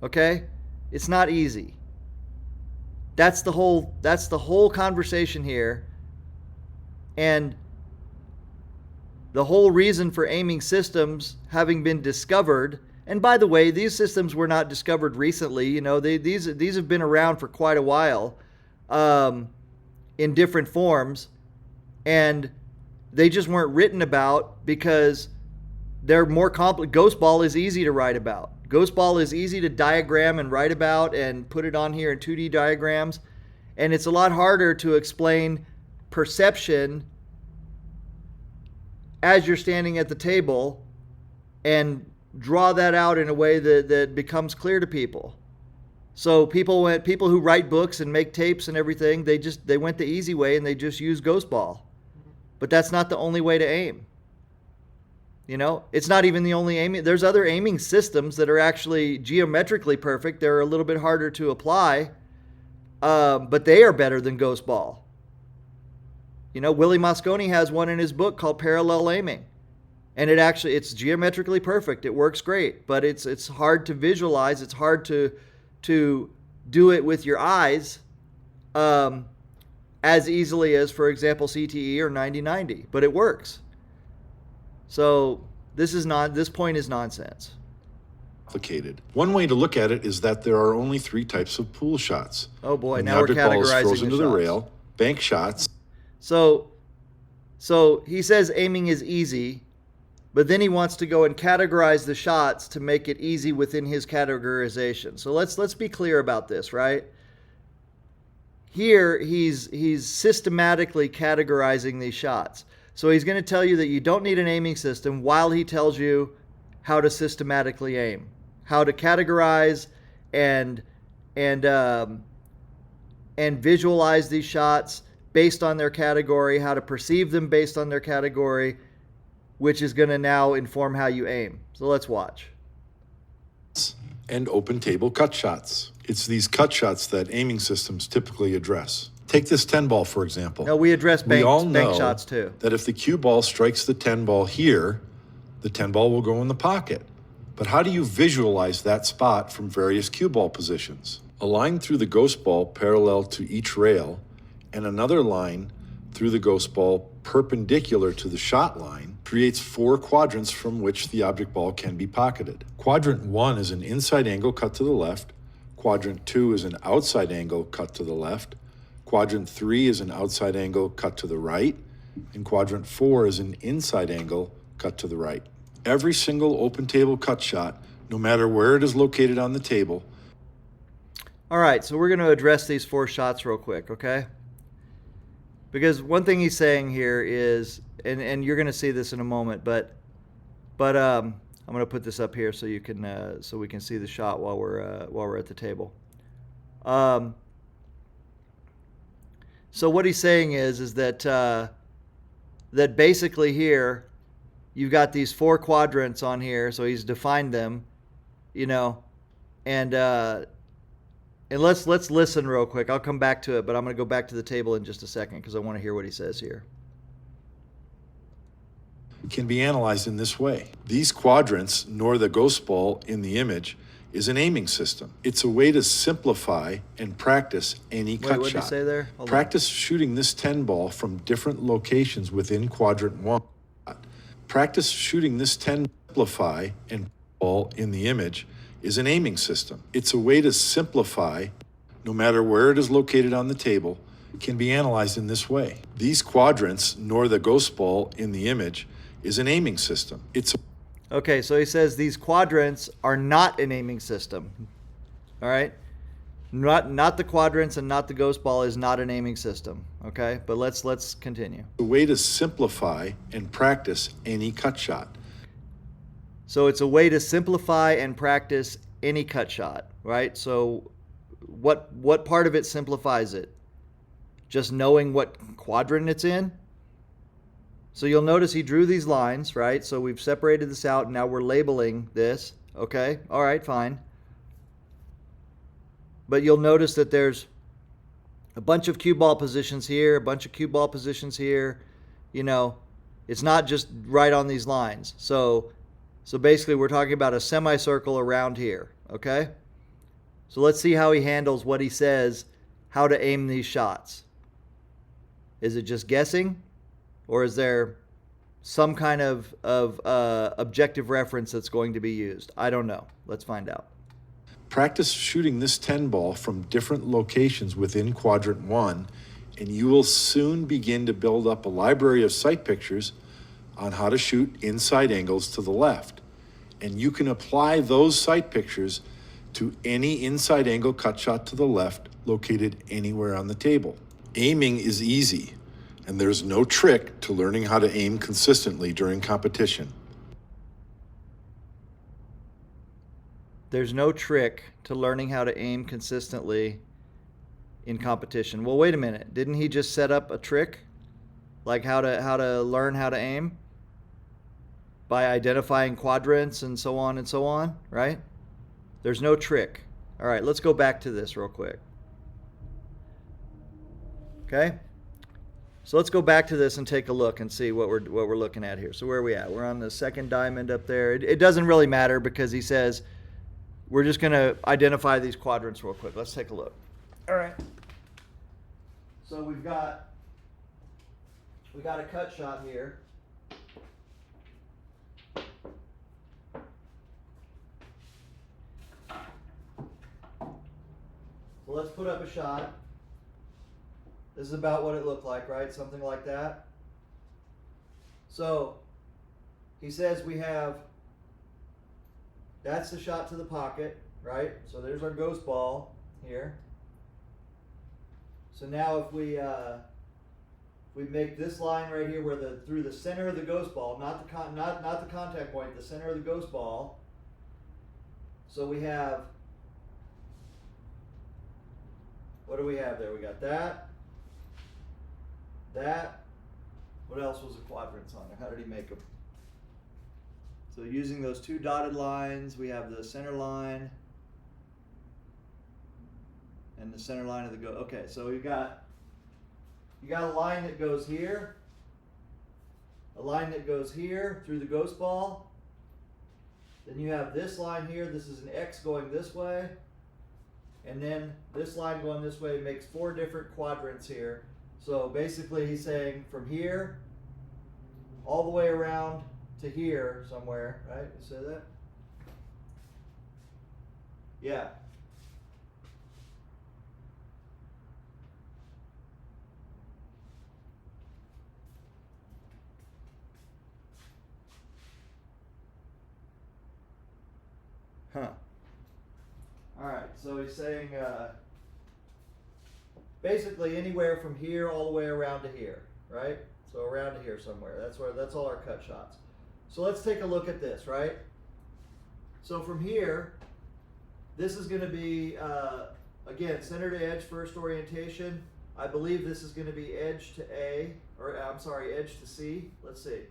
Okay? It's not easy. That's the whole conversation here. And the whole reason for aiming systems having been discovered, and by the way, these systems were not discovered recently. You know, these have been around for quite a while, in different forms, and they just weren't written about because they're more complex. Ghost ball is easy to write about. Ghost ball is easy to diagram and write about and put it on here in 2D diagrams, and it's a lot harder to explain perception as you're standing at the table and draw that out in a way that becomes clear to people. So people who write books and make tapes and everything, they went the easy way and they just use ghost ball. But that's not the only way to aim. You know, it's not even the only aiming. There's other aiming systems that are actually geometrically perfect. They're a little bit harder to apply, but they are better than ghost ball. You know, Willie Mosconi has one in his book called Parallel Aiming. And it's geometrically perfect. It works great, but it's hard to visualize. It's hard to do it with your eyes as easily as, for example, CTE or 90-90, but it works. So this point is nonsense. Complicated. One way to look at it is that there are only 3 types of pool shots. Oh boy, when now we're the object ball is categorizing frozen the to the shots. rail, bank shots. So he says aiming is easy, but then he wants to go and categorize the shots to make it easy within his categorization. So let's be clear about this, right? Here he's systematically categorizing these shots. So he's going to tell you that you don't need an aiming system while he tells you how to systematically aim, how to categorize and visualize these shots based on their category, how to perceive them based on their category, which is going to now inform how you aim. So let's watch. And open table cut shots. It's these cut shots that aiming systems typically address. Take this 10 ball, for example. No, we address We all bank know shots too. that if the cue ball strikes the 10 ball here, the 10 ball will go in the pocket. But how do you visualize that spot from various cue ball positions? A line through the ghost ball parallel to each rail, and another line through the ghost ball perpendicular to the shot line creates 4 quadrants from which the object ball can be pocketed. Quadrant 1 is an inside angle cut to the left. Quadrant 2 is an outside angle cut to the left. Quadrant 3 is an outside angle cut to the right, and Quadrant 4 is an inside angle cut to the right. Every single open table cut shot, no matter where it is located on the table. All right, so we're going to address these 4 shots real quick, okay? Because one thing he's saying here is, and you're going to see this in a moment, but I'm going to put this up here so you can so we can see the shot while we're at the table. So what he's saying is that that basically here you've got these 4 quadrants on here, so he's defined them, you know, and let's listen real quick. I'll come back to it, but I'm going to go back to the table in just a second because I want to hear what he says here. Can be analyzed in this way. These quadrants, nor the ghost ball in the image, is an aiming system. It's a way to simplify and practice any cut shot. What did you say there? Practice shooting this 10 ball from different locations within Quadrant 1. Practice shooting this 10 simplify and ball in the image is an aiming system. It's a way to simplify, no matter where it is located on the table, can be analyzed in this way. These quadrants, nor the ghost ball in the image, is an aiming system. Okay, so he says these quadrants are not an aiming system. All right? Not the quadrants and not the ghost ball is not an aiming system. Okay? But let's continue. A way to simplify and practice any cut shot. So it's a way to simplify and practice any cut shot, right? So what part of it simplifies it? Just knowing what quadrant it's in? So you'll notice he drew these lines, right? So we've separated this out, and now we're labeling this. Okay, all right, fine. But you'll notice that there's a bunch of cue ball positions here, a bunch of cue ball positions here. You know, it's not just right on these lines. So basically we're talking about a semicircle around here, okay? So let's see how he handles what he says, how to aim these shots. Is it just guessing? Or is there some kind of objective reference that's going to be used? I don't know. Let's find out. Practice shooting this 10 ball from different locations within Quadrant 1, and you will soon begin to build up a library of sight pictures on how to shoot inside angles to the left. And you can apply those sight pictures to any inside angle cut shot to the left located anywhere on the table. Aiming is easy, and there's no trick to learning how to aim consistently during competition. There's no trick to learning how to aim consistently in competition. Well, wait a minute. Didn't he just set up a trick? Like how to learn how to aim? By identifying quadrants and so on, right? There's no trick. All right, let's go back to this real quick. Okay? So let's go back to this and take a look and see what we're looking at here. So where are we at? We're on the second diamond up there. It doesn't really matter because he says we're just going to identify these quadrants real quick. Let's take a look. All right. So we got a cut shot here. So let's put up a shot. This is about what it looked like, right? Something like that. So he says we have, that's the shot to the pocket, right? So there's our ghost ball here. So now if we make this line right here where through the center of the ghost ball, not the contact point, the center of the ghost ball. So we have, what do we have there? We got that. What else was the quadrants on there? How did he make them? So using those 2 dotted lines, we have the center line and the center line of the go. Okay, so you got a line that goes here, a line that goes here through the ghost ball. Then you have this line here. This is an X going this way, and then this line going this way makes 4 different quadrants here. So basically he's saying from here all the way around to here somewhere, right? You say that? Yeah. Huh. All right, so he's saying basically anywhere from here all the way around to here, right? So around to here somewhere. That's all our cut shots. So let's take a look at this, right? So from here, this is going to be again center to edge first orientation. I believe this is going to be edge to A, or I'm sorry, edge to C. Let's see.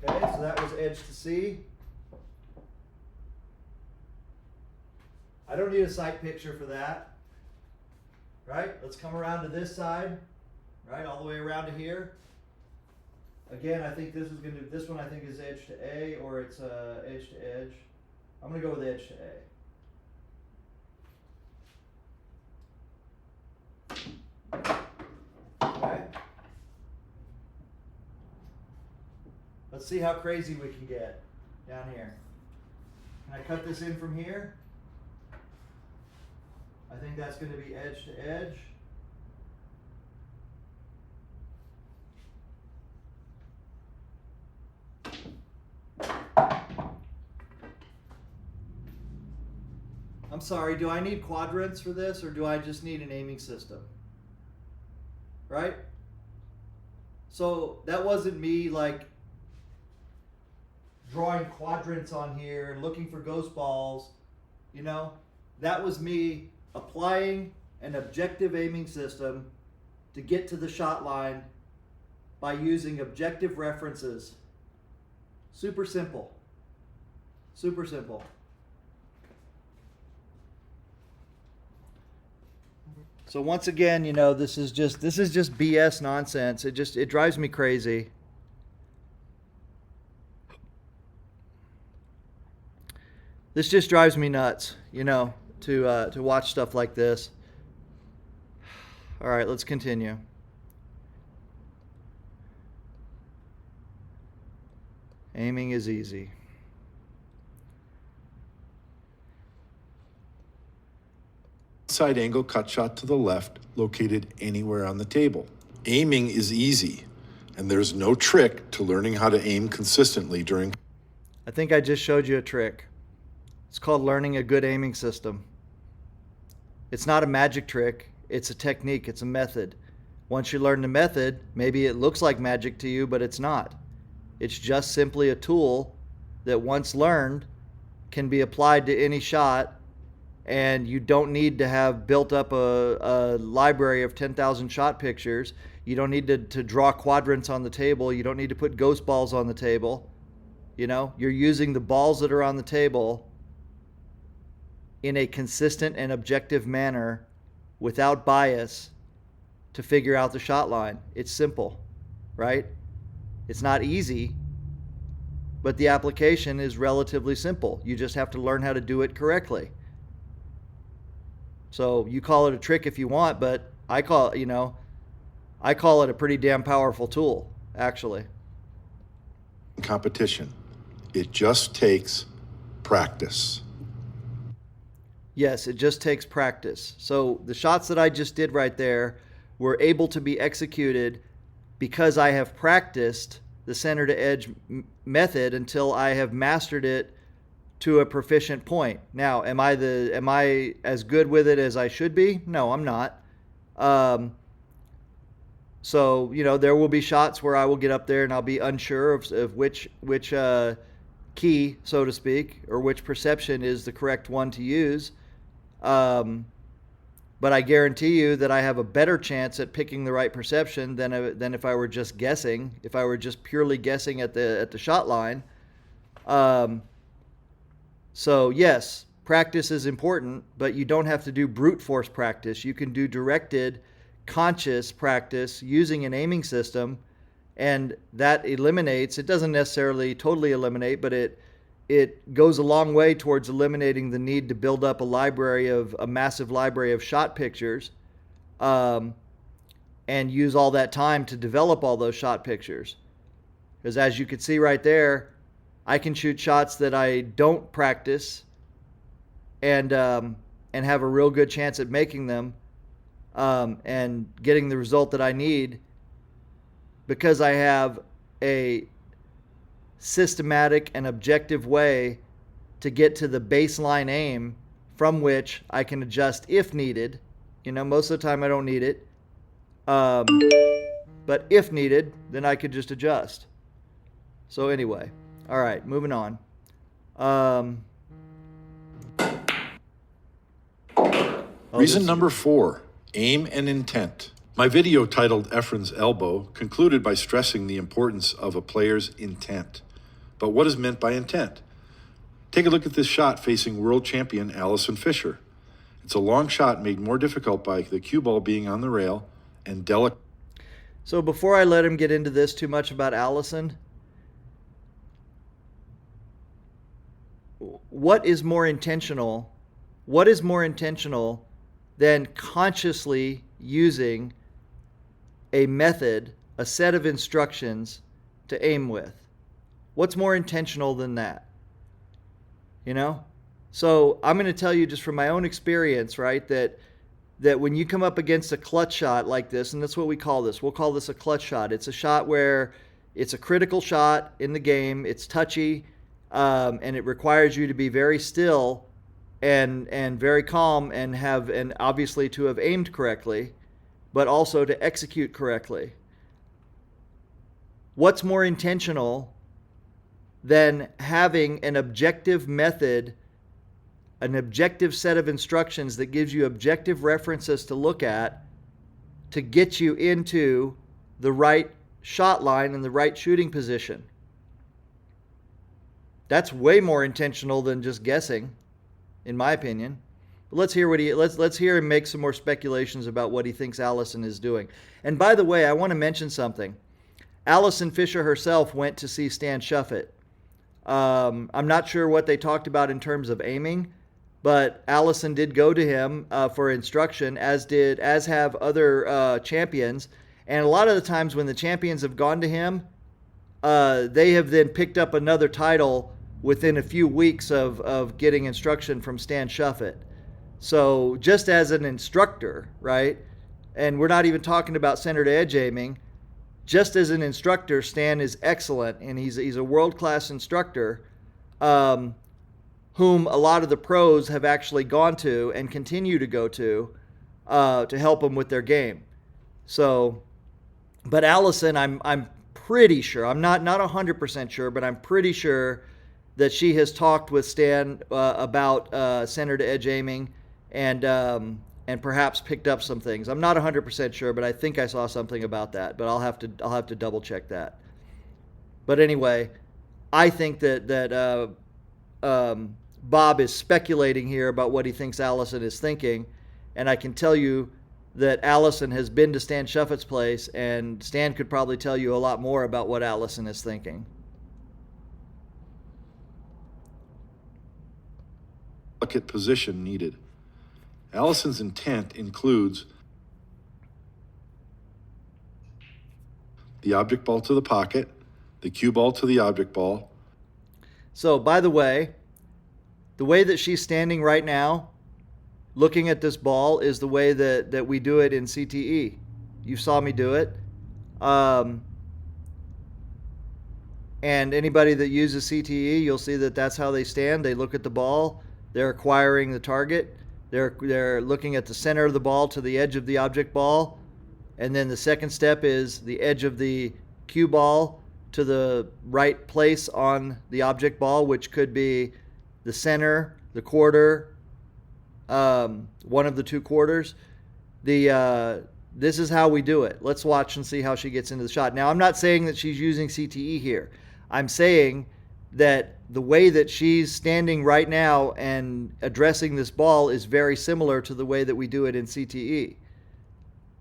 Okay, so that was edge to C. I don't need a sight picture for that. Right? Let's come around to this side. Right? All the way around to here. Again, I think this one I think is edge to A, or it's edge to edge. I'm going to go with edge to A. Okay. Let's see how crazy we can get down here. Can I cut this in from here? I think that's going to be edge to edge. I'm sorry, do I need quadrants for this, or do I just need an aiming system? Right? So that wasn't me like drawing quadrants on here and looking for ghost balls, you know? That was me applying an objective aiming system to get to the shot line by using objective references. Super simple. Super simple. So once again, you know, this is just BS nonsense. It drives me crazy. This just drives me nuts, you know, to watch stuff like this. All right, let's continue. Aiming is easy. Side angle cut shot to the left, located anywhere on the table. Aiming is easy, and there's no trick to learning how to aim consistently during. I think I just showed you a trick. It's called learning a good aiming system. It's not a magic trick. It's a technique. It's a method. Once you learn the method, maybe it looks like magic to you, but it's not. It's just simply a tool that once learned can be applied to any shot, and you don't need to have built up a library of 10,000 shot pictures. You don't need to draw quadrants on the table. You don't need to put ghost balls on the table. You know, you're using the balls that are on the table in a consistent and objective manner without bias to figure out the shot line. It's simple, right? It's not easy, but the application is relatively simple. You just have to learn how to do it correctly. So you call it a trick if you want, but I call it a pretty damn powerful tool, actually. Competition. It just takes practice. Yes, it just takes practice. So the shots that I just did right there were able to be executed because I have practiced the center to edge method until I have mastered it to a proficient point. Now, am I as good with it as I should be? No, I'm not. So, you know, there will be shots where I will get up there and I'll be unsure of which key, so to speak, or which perception is the correct one to use. But I guarantee you that I have a better chance at picking the right perception than if I were just guessing, if I were just purely guessing at the shot line. So yes, practice is important, but you don't have to do brute force practice. You can do directed, conscious practice using an aiming system, and that eliminates, it doesn't necessarily totally eliminate, but it goes a long way towards eliminating the need to build up a massive library of shot pictures, and use all that time to develop all those shot pictures. Because as you can see right there, I can shoot shots that I don't practice and have a real good chance at making them, and getting the result that I need, because I have a systematic and objective way to get to the baseline aim from which I can adjust if needed. Most of the time I don't need it. But if needed, then I could just adjust. So anyway, all right, moving on. Reason number 4, aim and intent. My video titled Efren's Elbow concluded by stressing the importance of a player's intent. But what is meant by intent? Take a look at this shot facing world champion Allison Fisher. It's a long shot made more difficult by the cue ball being on the rail and delicate. So before I let him get into this too much about Allison, what is more intentional? What is more intentional than consciously using a method, a set of instructions to aim with? What's more intentional than that? So I'm going to tell you just from my own experience, right, that when you come up against a clutch shot like this, and that's what we call this, we'll call this a clutch shot. It's a shot where it's a critical shot in the game. It's touchy, and it requires you to be very still and very calm and obviously to have aimed correctly, but also to execute correctly. What's more intentional than having an objective method, an objective set of instructions that gives you objective references to look at to get you into the right shot line and the right shooting position? That's way more intentional than just guessing, in my opinion. But let's hear let's hear him make some more speculations about what he thinks Allison is doing. And by the way, I want to mention something. Allison Fisher herself went to see Stan Shuffett. I'm not sure what they talked about in terms of aiming, but Allison did go to him for instruction, as have other champions. And a lot of the times when the champions have gone to him, they have then picked up another title within a few weeks of getting instruction from Stan Shuffett. So just as an instructor, right? And we're not even talking about center to edge aiming. Just as an instructor, Stan is excellent, and he's a world-class instructor whom a lot of the pros have actually gone to and continue to go to help them with their game. So, but Allison, I'm pretty sure, I'm not 100% sure, but I'm pretty sure that she has talked with Stan about center to edge aiming and perhaps picked up some things. I'm not 100% sure, but I think I saw something about that. But I'll have to double check that. But anyway, I think that Bob is speculating here about what he thinks Allison is thinking, and I can tell you that Allison has been to Stan Shuffett's place, and Stan could probably tell you a lot more about what Allison is thinking. Delicate position needed. Allison's intent includes the object ball to the pocket, the cue ball to the object ball. So, by the way that she's standing right now, looking at this ball, is the way that we do it in CTE. You saw me do it. And anybody that uses CTE, you'll see that that's how they stand. They look at the ball. They're acquiring the target. They're looking at the center of the ball to the edge of the object ball. And then the second step is the edge of the cue ball to the right place on the object ball, which could be the center, the quarter, one of the two quarters. This is how we do it. Let's watch and see how she gets into the shot. Now, I'm not saying that she's using CTE here. I'm saying that the way that she's standing right now and addressing this ball is very similar to the way that we do it in CTE.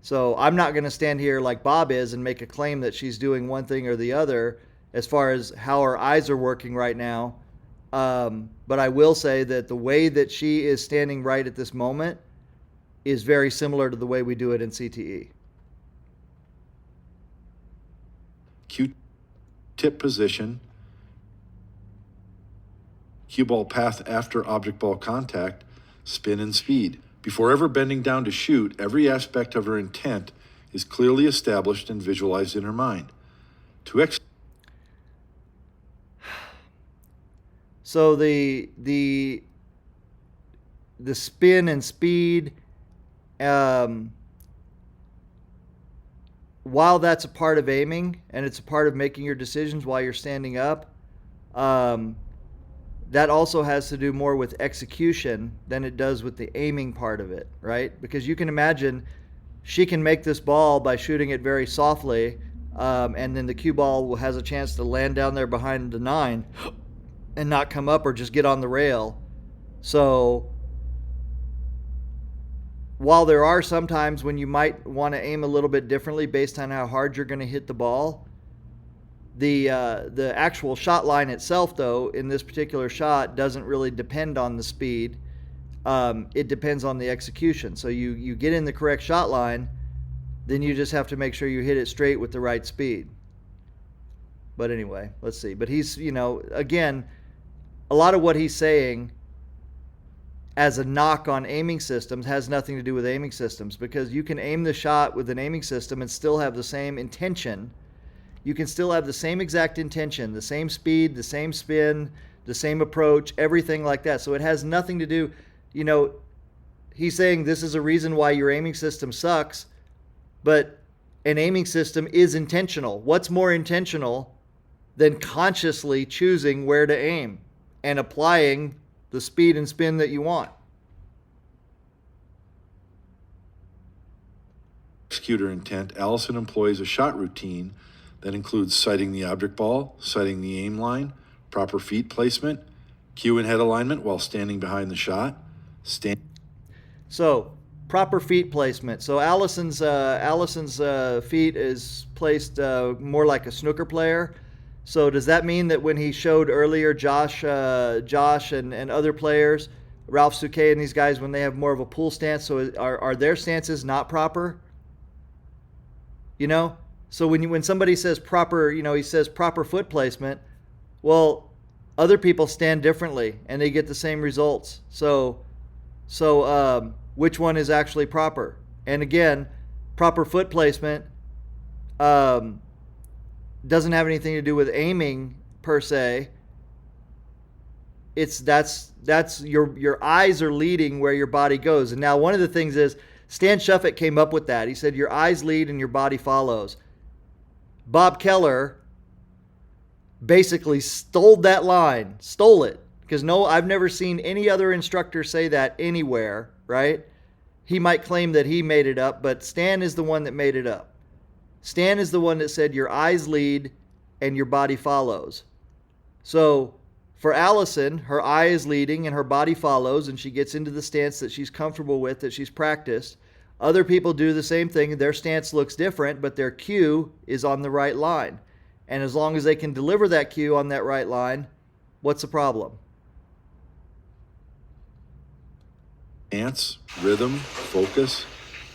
So I'm not going to stand here like Bob is and make a claim that she's doing one thing or the other as far as how her eyes are working right now. But I will say that the way that she is standing right at this moment is very similar to the way we do it in CTE. Q-tip position, cue ball path after object ball contact, spin and speed. Before ever bending down to shoot, every aspect of her intent is clearly established and visualized in her mind. So the spin and speed, while that's a part of aiming and it's a part of making your decisions while you're standing up, that also has to do more with execution than it does with the aiming part of it, right? Because you can imagine she can make this ball by shooting it very softly, and then the cue ball has a chance to land down there behind the 9 and not come up or just get on the rail. So while there are some times when you might want to aim a little bit differently based on how hard you're going to hit the ball, the actual shot line itself, though, in this particular shot doesn't really depend on the speed. It depends on the execution. So you get in the correct shot line, then you just have to make sure you hit it straight with the right speed. But anyway, let's see. But he's, again, a lot of what he's saying as a knock on aiming systems has nothing to do with aiming systems, because you can aim the shot with an aiming system and still have the same intention. You can still have the same exact intention, the same speed, the same spin, the same approach, everything like that. So it has nothing to do, he's saying this is a reason why your aiming system sucks, but an aiming system is intentional. What's more intentional than consciously choosing where to aim and applying the speed and spin that you want? Executor intent, Allison employs a shot routine that includes sighting the object ball, sighting the aim line, proper feet placement, cue and head alignment while standing behind the shot. So, proper feet placement. So Allison's feet is placed more like a snooker player. So does that mean that when he showed earlier Josh and other players, Ralph Souquet and these guys, when they have more of a pool stance, so are their stances not proper? So when somebody says proper, he says proper foot placement, well, other people stand differently and they get the same results. So which one is actually proper? And again, proper foot placement doesn't have anything to do with aiming per se. That's your eyes are leading where your body goes. And now one of the things is Stan Shuffuck came up with that. He said your eyes lead and your body follows. Bob Keller basically stole that line, stole it, because I've never seen any other instructor say that anywhere, right? He might claim that he made it up, but Stan is the one that made it up. Stan is the one that said your eyes lead and your body follows. So for Allison, her eye is leading and her body follows, and she gets into the stance that she's comfortable with, that she's practiced. Other people do the same thing. Their stance looks different, but their cue is on the right line. And as long as they can deliver that cue on that right line, what's the problem? Stance, rhythm, focus,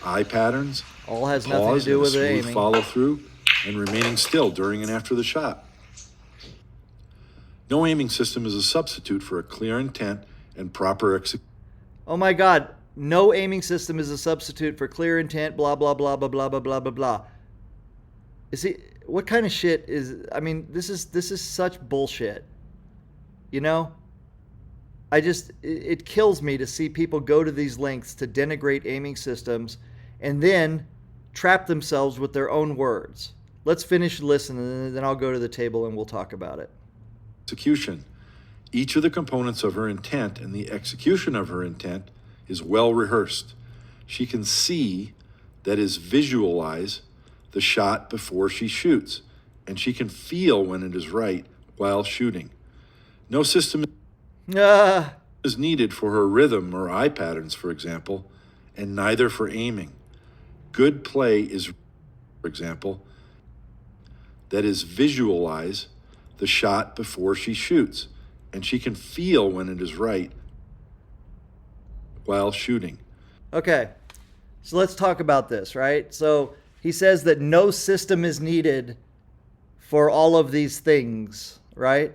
eye patterns, all has nothing to do with aiming. Follow through and remaining still during and after the shot. No aiming system is a substitute for a clear intent and proper execution. Oh my God. No aiming system is a substitute for clear intent, blah, blah, blah, blah, blah, blah, blah, blah, blah. What kind of shit is, this is such bullshit. It kills me to see people go to these lengths to denigrate aiming systems and then trap themselves with their own words. Let's finish listening, and then I'll go to the table and we'll talk about it. Execution. Each of the components of her intent and the execution of her intent is well rehearsed. She can see, that is, visualize the shot before she shoots, and she can feel when it is right while shooting. No system is needed for her rhythm or eye patterns, for example, and neither for aiming. Good play is, for example, that is, visualize the shot before she shoots, and she can feel when it is right while shooting. Okay, so let's talk about this, right? So he says that no system is needed for all of these things, right?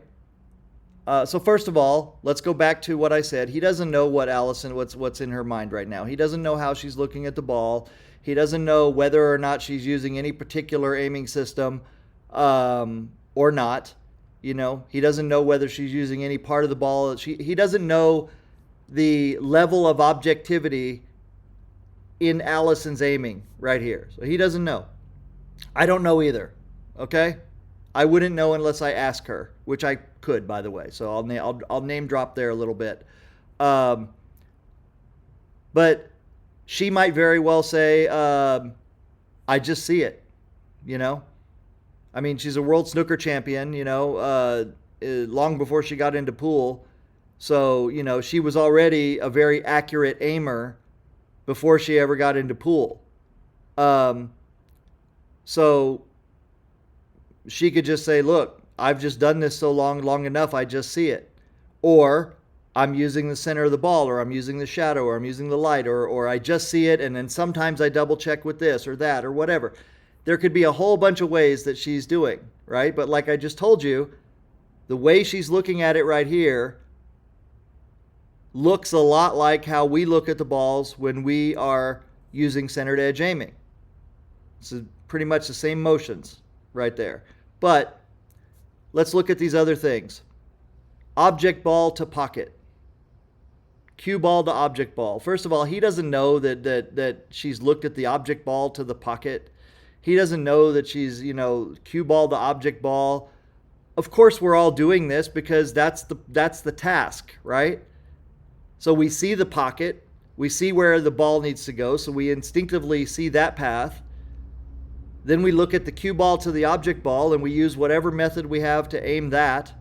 So first of all, let's go back to what I said. He doesn't know what Allison, what's in her mind right now. He doesn't know how she's looking at the ball. He doesn't know whether or not she's using any particular aiming system or not. You know, he doesn't know whether she's using any part of the ball. He doesn't know the level of objectivity in Allison's aiming right here. So he doesn't know. I don't know either. Okay? I wouldn't know unless I ask her, which I could, by the way. So I'll name drop there a little bit. But she might very well say, I just see it, you know? I mean, she's a world snooker champion, you know, long before she got into pool. So, you know, she was already a very accurate aimer before she ever got into pool. So she could just say, look, I've just done this so long enough, I just see it. Or I'm using the center of the ball, or I'm using the shadow, or I'm using the light, or I just see it, and then sometimes I double check with this or that or whatever. There could be a whole bunch of ways that she's doing, right? But like I just told you, the way she's looking at it right here looks a lot like how we look at the balls when we are using centered edge aiming. It's pretty much the same motions right there. But let's look at these other things. Object ball to pocket. Cue ball to object ball. First of all, he doesn't know that she's looked at the object ball to the pocket. He doesn't know that she's, you know, cue ball to object ball. Of course, we're all doing this because that's the task, right? So we see the pocket, we see where the ball needs to go, so we instinctively see that path. Then we look at the cue ball to the object ball and we use whatever method we have to aim that.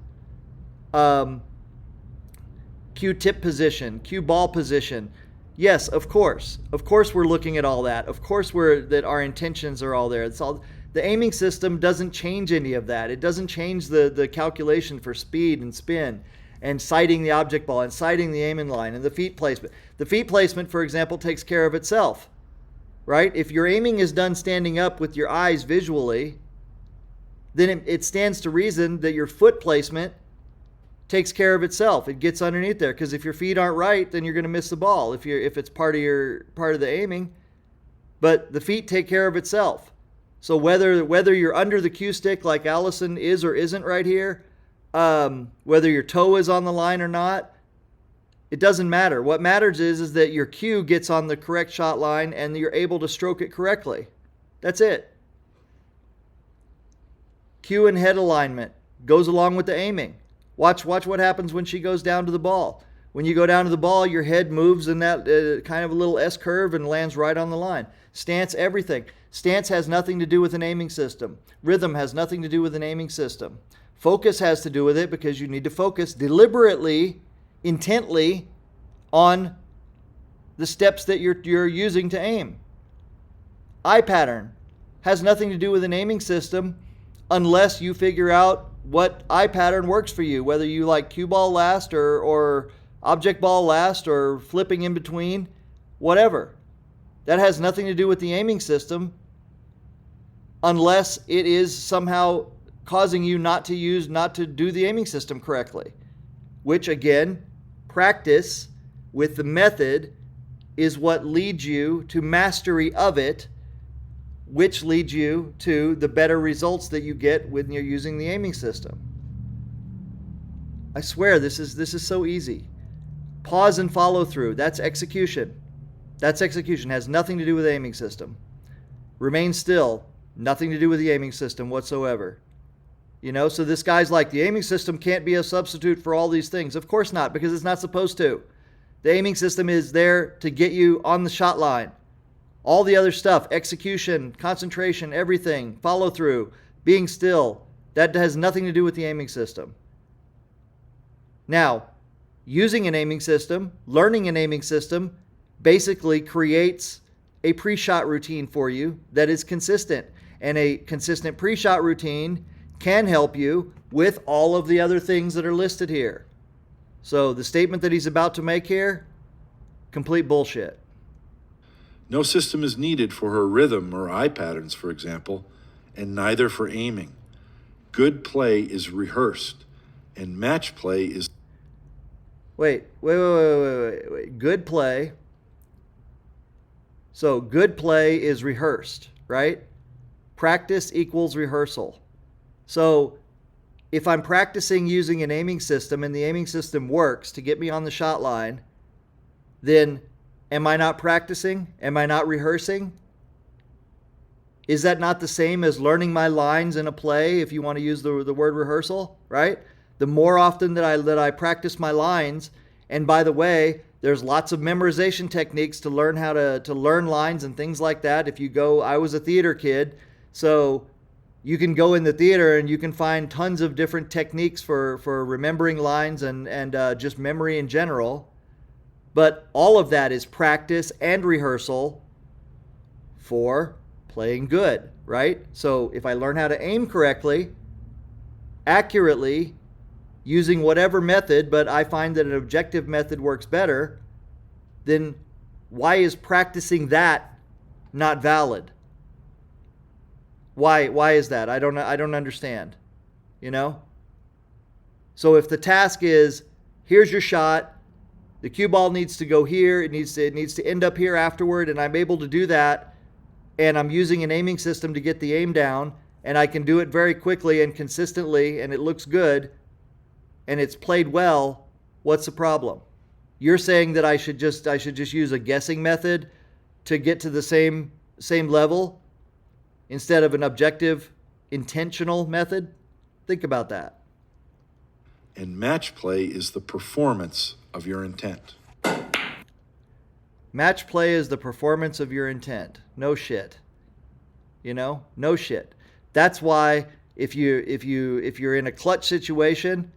Cue tip position, cue ball position. Yes, of course. Of course we're looking at all that. Of course that our intentions are all there. It's all, the aiming system doesn't change any of that. It doesn't change the calculation for speed and spin and sighting the object ball and sighting the aiming line and the feet placement. The feet placement, for example, takes care of itself, right? If your aiming is done standing up with your eyes visually, then it stands to reason that your foot placement takes care of itself. It gets underneath there, because if your feet aren't right, then you're going to miss the ball if it's part of the aiming. But the feet take care of itself. So whether you're under the cue stick like Allison is or isn't right here, whether your toe is on the line or not, it doesn't matter. What matters is that your cue gets on the correct shot line and you're able to stroke it correctly. That's it. Cue and head alignment goes along with the aiming. Watch what happens when she goes down to the ball. When you go down to the ball, your head moves in that kind of a little S curve and lands right on the line. Stance, everything. Stance has nothing to do with an aiming system. Rhythm has nothing to do with an aiming system. Focus has to do with it, because you need to focus deliberately, intently on the steps that you're using to aim. Eye pattern has nothing to do with an aiming system unless you figure out what eye pattern works for you, whether you like cue ball last or object ball last or flipping in between, whatever. That has nothing to do with the aiming system unless it is somehow causing you not to do the aiming system correctly, which again, practice with the method is what leads you to mastery of it, which leads you to the better results that you get when you're using the aiming system. I swear, this is so easy. Pause and follow through. That's execution. That's execution. Has nothing to do with the aiming system. Remain still. Nothing to do with the aiming system whatsoever. You know, so this guy's like, the aiming system can't be a substitute for all these things. Of course not, because it's not supposed to. The aiming system is there to get you on the shot line. All the other stuff, execution, concentration, everything, follow through, being still, that has nothing to do with the aiming system. Now, using an aiming system, learning an aiming system, basically creates a pre-shot routine for you that is consistent. And a consistent pre-shot routine can help you with all of the other things that are listed here. So the statement that he's about to make here, complete bullshit. No system is needed for her rhythm or eye patterns, for example, and neither for aiming. Good play is rehearsed, and match play is... Wait. Good play. So good play is rehearsed, right? Practice equals rehearsal. So if I'm practicing using an aiming system and the aiming system works to get me on the shot line, then am I not practicing? Am I not rehearsing? Is that not the same as learning my lines in a play, if you want to use the word rehearsal, right? The more often that I practice my lines, and by the way, there's lots of memorization techniques to learn how to learn lines and things like that. If you go, I was a theater kid, so you can go in the theater and you can find tons of different techniques for remembering lines and just memory in general. But all of that is practice and rehearsal for playing good, right? So if I learn how to aim correctly, accurately, using whatever method, but I find that an objective method works better, then why is practicing that not valid? Why is that? I don't understand. You know? So if the task is, here's your shot, the cue ball needs to go here, it needs to end up here afterward, and I'm able to do that, and I'm using an aiming system to get the aim down, and I can do it very quickly and consistently, and it looks good, and it's played well, what's the problem? You're saying that I should just use a guessing method to get to the same level instead of an objective, intentional method? Think about that. And match play is the performance of your intent. Match play is the performance of your intent. No shit. You know? No shit. That's why if you're in a clutch situation,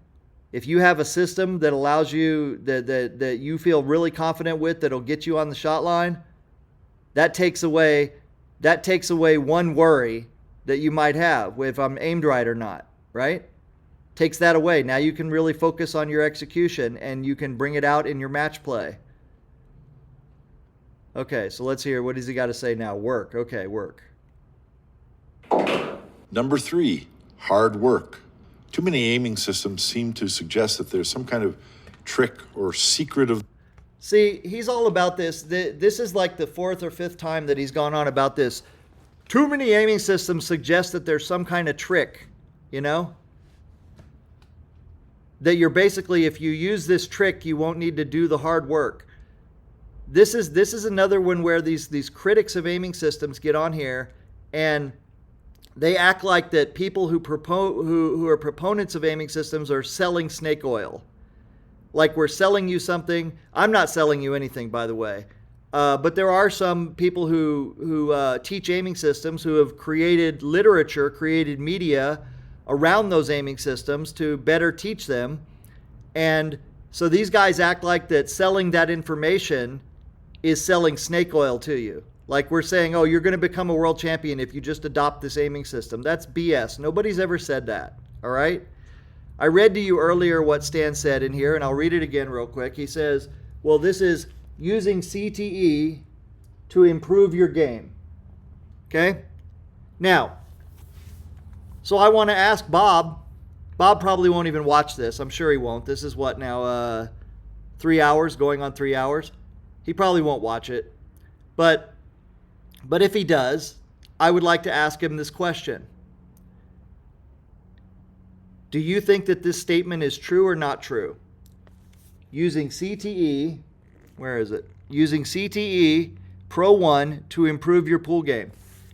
if you have a system that allows you that you feel really confident with, that'll get you on the shot line, that takes away one worry that you might have if I'm aimed right or not, right? Takes that away. Now you can really focus on your execution and you can bring it out in your match play. Okay, so let's hear, what does he got to say now? Work. Okay, work. Number 3, hard work. Too many aiming systems seem to suggest that there's some kind of trick or secret of... See, he's all about this. This is like the 4th or 5th time that he's gone on about this. Too many aiming systems suggest that there's some kind of trick, you know? That you're basically, if you use this trick, you won't need to do the hard work. This is another one where these critics of aiming systems get on here and they act like that people who are proponents of aiming systems are selling snake oil. Like we're selling you something. I'm not selling you anything, by the way. But there are some people who teach aiming systems who have created literature, created media around those aiming systems to better teach them. And so these guys act like that selling that information is selling snake oil to you. Like we're saying, oh, you're going to become a world champion if you just adopt this aiming system. That's BS. Nobody's ever said that. All right? I read to you earlier what Stan said in here, and I'll read it again real quick. He says, well, this is using CTE to improve your game. Okay? Now, so I want to ask Bob. Bob probably won't even watch this. I'm sure he won't. This is what now, 3 hours, going on 3 hours. He probably won't watch it. But if he does, I would like to ask him this question. Do you think that this statement is true or not true? Using CTE, where is it? Using CTE Pro 1 to improve your pool game.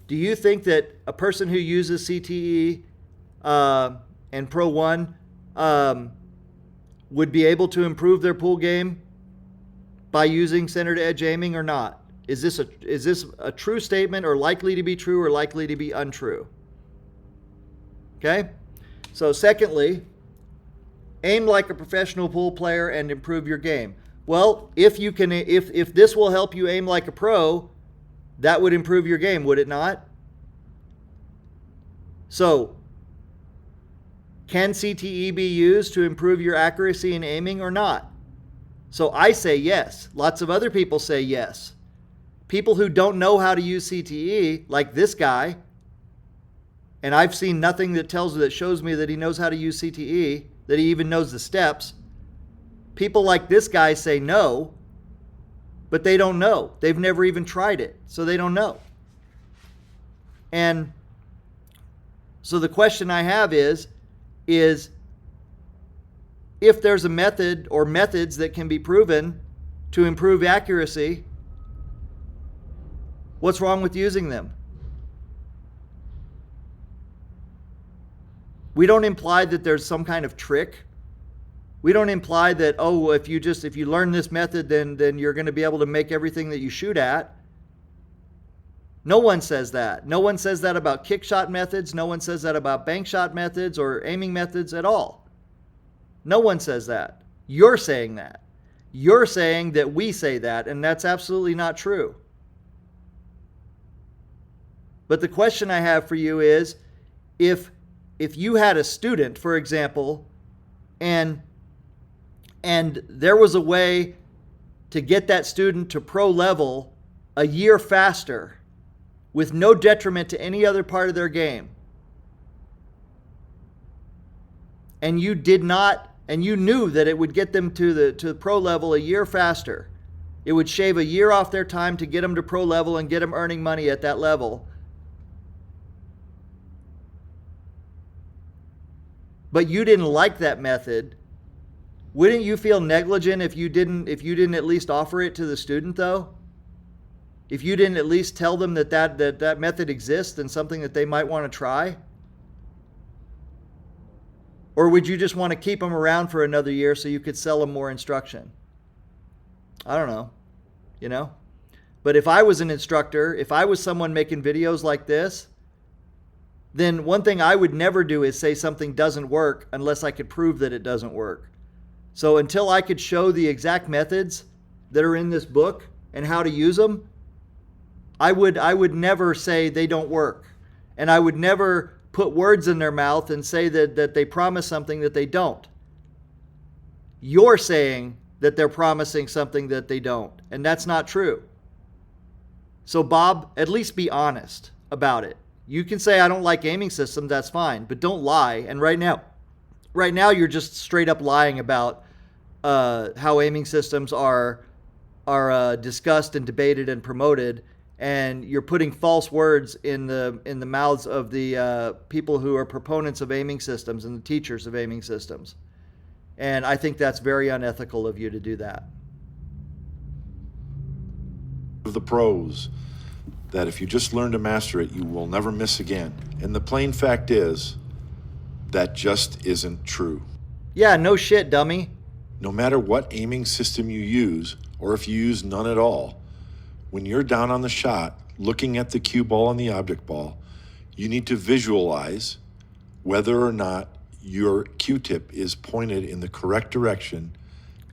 Do you think that a person who uses CTE and Pro 1 would be able to improve their pool game by using center to edge aiming or not? Is this a true statement or likely to be true or likely to be untrue? Okay? So secondly, aim like a professional pool player and improve your game. Well, if this will help you aim like a pro, that would improve your game, would it not? So, can CTE be used to improve your accuracy in aiming or not? So I say yes. Lots of other people say yes. People who don't know how to use CTE, like this guy, and I've seen nothing that shows me that he knows how to use CTE, that he even knows the steps. People like this guy say no, but they don't know. They've never even tried it, so they don't know. And so the question I have is is if there's a method or methods that can be proven to improve accuracy, what's wrong with using them? We don't imply that there's some kind of trick. We don't imply that, oh, if you learn this method, then you're going to be able to make everything that you shoot at. No one says that. No one says that about kick shot methods. No one says that about bank shot methods or aiming methods at all. No one says that. You're saying that. You're saying that we say that, and that's absolutely not true. But the question I have for you is, if you had a student, for example, and there was a way to get that student to pro level a year faster with no detriment to any other part of their game, and you knew that it would get them to the pro level a year faster, it would shave a year off their time to get them to pro level and get them earning money at that level, but you didn't like that method, wouldn't you feel negligent if you didn't at least offer it to the student, though? If you didn't at least tell them that method exists and something that they might want to try? Or would you just want to keep them around for another year so you could sell them more instruction? I don't know, But if I was an instructor, if I was someone making videos like this, then one thing I would never do is say something doesn't work unless I could prove that it doesn't work. So until I could show the exact methods that are in this book and how to use them, I would never say they don't work. And I would never put words in their mouth and say that they promise something that they don't. You're saying that they're promising something that they don't, and that's not true. So Bob, at least be honest about it. You can say, I don't like aiming systems, that's fine, but don't lie. And right now you're just straight up lying about how aiming systems are discussed and debated and promoted, and you're putting false words in the mouths of the people who are proponents of aiming systems and the teachers of aiming systems. And I think that's very unethical of you to do that. The pros, that if you just learn to master it, you will never miss again. And the plain fact is, that just isn't true. Yeah, no shit, dummy. No matter what aiming system you use, or if you use none at all, when you're down on the shot, looking at the cue ball and the object ball, you need to visualize whether or not your Q-tip is pointed in the correct direction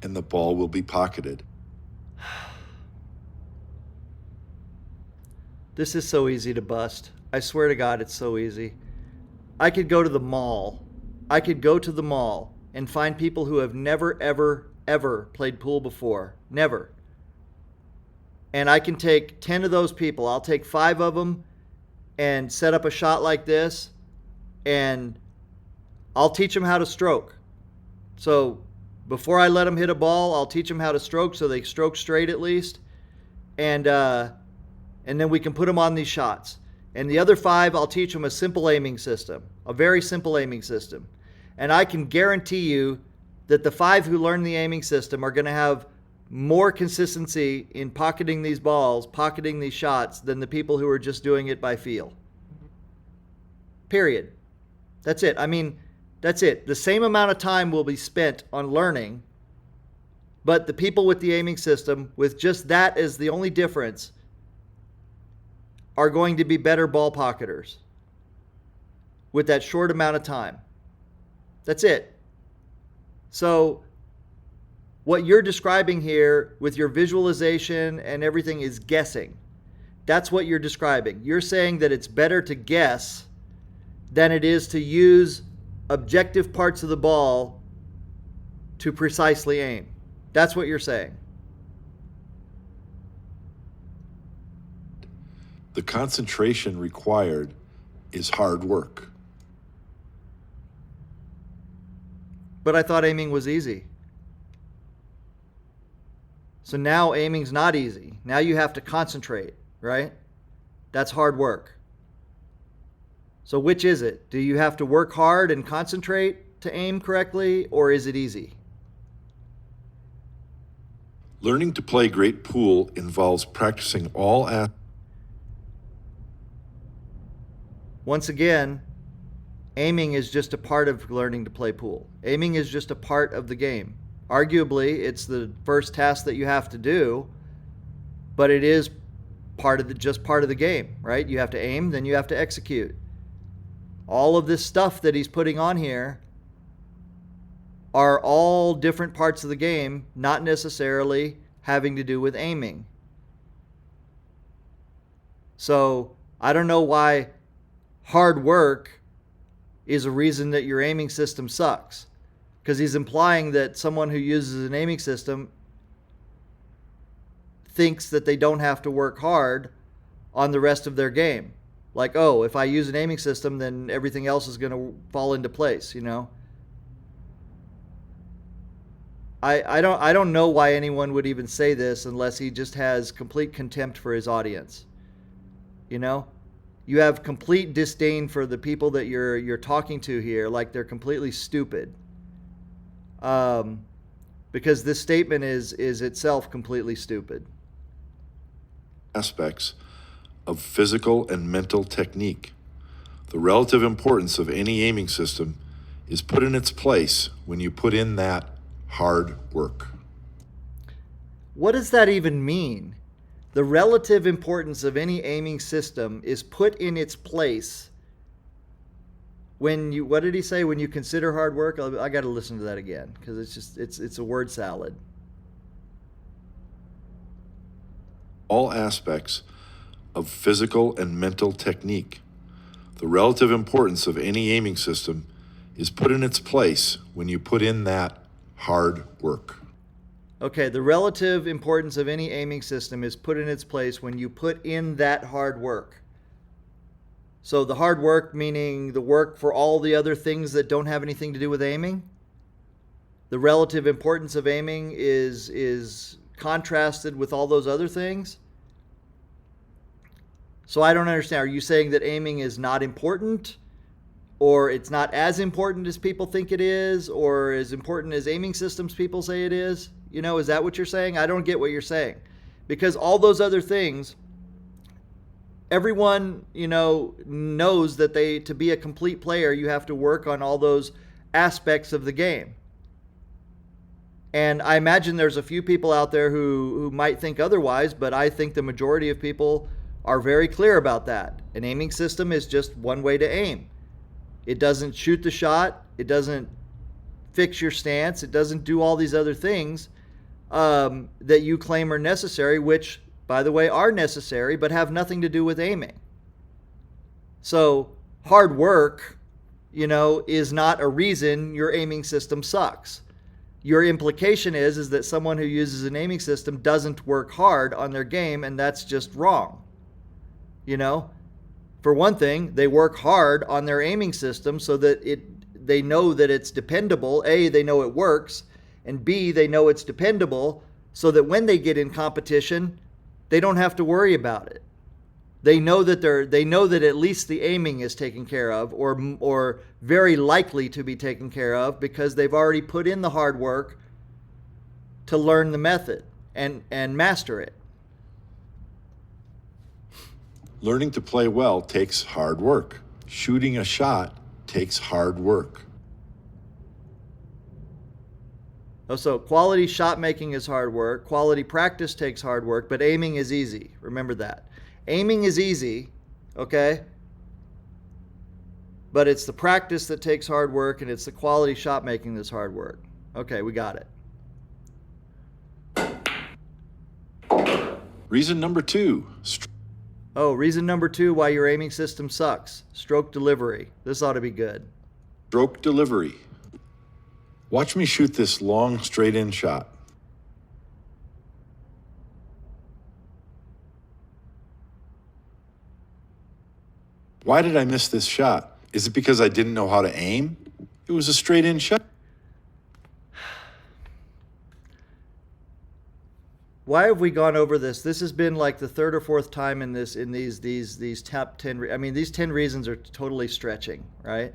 and the ball will be pocketed. This is so easy to bust. I swear to God, it's so easy. I could go to the mall. And find people who have never, ever, ever played pool before. Never. And I can take 10 of those people. I'll take 5 of them and set up a shot like this, and I'll teach them how to stroke. So before I let them hit a ball, I'll teach them how to stroke so they stroke straight at least. And then we can put them on these shots. And the other 5, I'll teach them a simple aiming system, a very simple aiming system. And I can guarantee you that the 5 who learn the aiming system are going to have more consistency in pocketing these balls, pocketing these shots, than the people who are just doing it by feel. Period. That's it. I mean, that's it. The same amount of time will be spent on learning, but the people with the aiming system, with just that as the only difference, are going to be better ball pocketers with that short amount of time. That's it. So what you're describing here with your visualization and everything is guessing. That's what you're describing. You're saying that it's better to guess than it is to use objective parts of the ball to precisely aim. That's what you're saying. The concentration required is hard work. But I thought aiming was easy. So now aiming's not easy. Now you have to concentrate, right? That's hard work. So which is it? Do you have to work hard and concentrate to aim correctly, or is it easy? Learning to play great pool involves practicing all Once again, aiming is just a part of learning to play pool. Aiming is just a part of the game. Arguably, it's the first task that you have to do, but it is just part of the game, right? You have to aim, then you have to execute. All of this stuff that he's putting on here are all different parts of the game, not necessarily having to do with aiming. So I don't know why hard work is a reason that your aiming system sucks, because he's implying that someone who uses an aiming system thinks that they don't have to work hard on the rest of their game. Like, oh, if I use an aiming system, then everything else is going to fall into place, you know? I don't know why anyone would even say this unless he just has complete contempt for his audience. You know? You have complete disdain for the people that you're talking to here, like they're completely stupid. Because this statement is itself completely stupid. aspects of physical and mental technique. The relative importance of any aiming system is put in its place when you put in that hard work. What does that even mean? The relative importance of any aiming system is put in its place when you, what did he say? When you consider hard work? I got to listen to that again because it's a word salad. All aspects of physical and mental technique. The relative importance of any aiming system is put in its place when you put in that hard work. Okay, the relative importance of any aiming system is put in its place when you put in that hard work. So the hard work meaning the work for all the other things that don't have anything to do with aiming? The relative importance of aiming is contrasted with all those other things? So I don't understand. Are you saying that aiming is not important? Or it's not as important as people think it is? Or as important as aiming systems people say it is? You know, is that what you're saying? I don't get what you're saying. Because all those other things, everyone, you know, knows that to be a complete player, you have to work on all those aspects of the game. And I imagine there's a few people out there who might think otherwise, but I think the majority of people are very clear about that. An aiming system is just one way to aim. It doesn't shoot the shot. It doesn't fix your stance. It doesn't do all these other things that you claim are necessary, which, by the way, are necessary, but have nothing to do with aiming. So hard work, you know, is not a reason your aiming system sucks. Your implication is that someone who uses an aiming system doesn't work hard on their game, and that's just wrong. You know, for one thing, they work hard on their aiming system so that they know that it's dependable. A, they know it works, and B, they know it's dependable so that when they get in competition, they don't have to worry about it. They know that at least the aiming is taken care of, or very likely to be taken care of, because they've already put in the hard work to learn the method and master it. Learning to play well takes hard work. Shooting a shot takes hard work. Oh, so quality shot making is hard work, quality practice takes hard work, but aiming is easy. Remember that. Aiming is easy, okay? But it's the practice that takes hard work, and it's the quality shot making that's hard work. Okay, we got it. Reason number 2. Oh, reason number 2 why your aiming system sucks. Stroke delivery. This ought to be good. Stroke delivery. Watch me shoot this long, straight-in shot. Why did I miss this shot? Is it because I didn't know how to aim? It was a straight-in shot. Why have we gone over this? This has been like the third or fourth time in these top 10. I mean, these 10 reasons are totally stretching, right?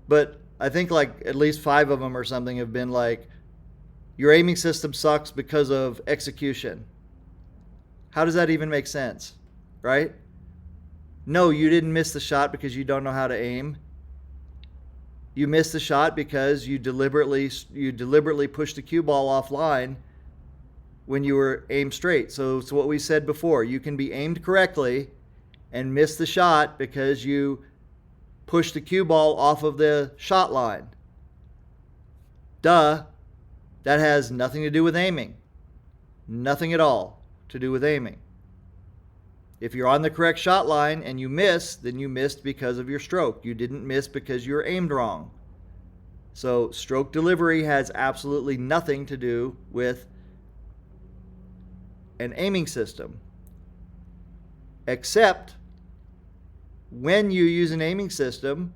But I think like at least 5 of them or something have been like, your aiming system sucks because of execution. How does that even make sense, right? No, you didn't miss the shot because you don't know how to aim. You missed the shot because you deliberately pushed the cue ball offline when you were aimed straight. So it's what we said before. You can be aimed correctly and miss the shot because you pushed the cue ball off of the shot line. Duh. That has nothing to do with aiming. Nothing at all to do with aiming. If you're on the correct shot line and you miss, then you missed because of your stroke. You didn't miss because you were aimed wrong. So stroke delivery has absolutely nothing to do with an aiming system. Except when you use an aiming system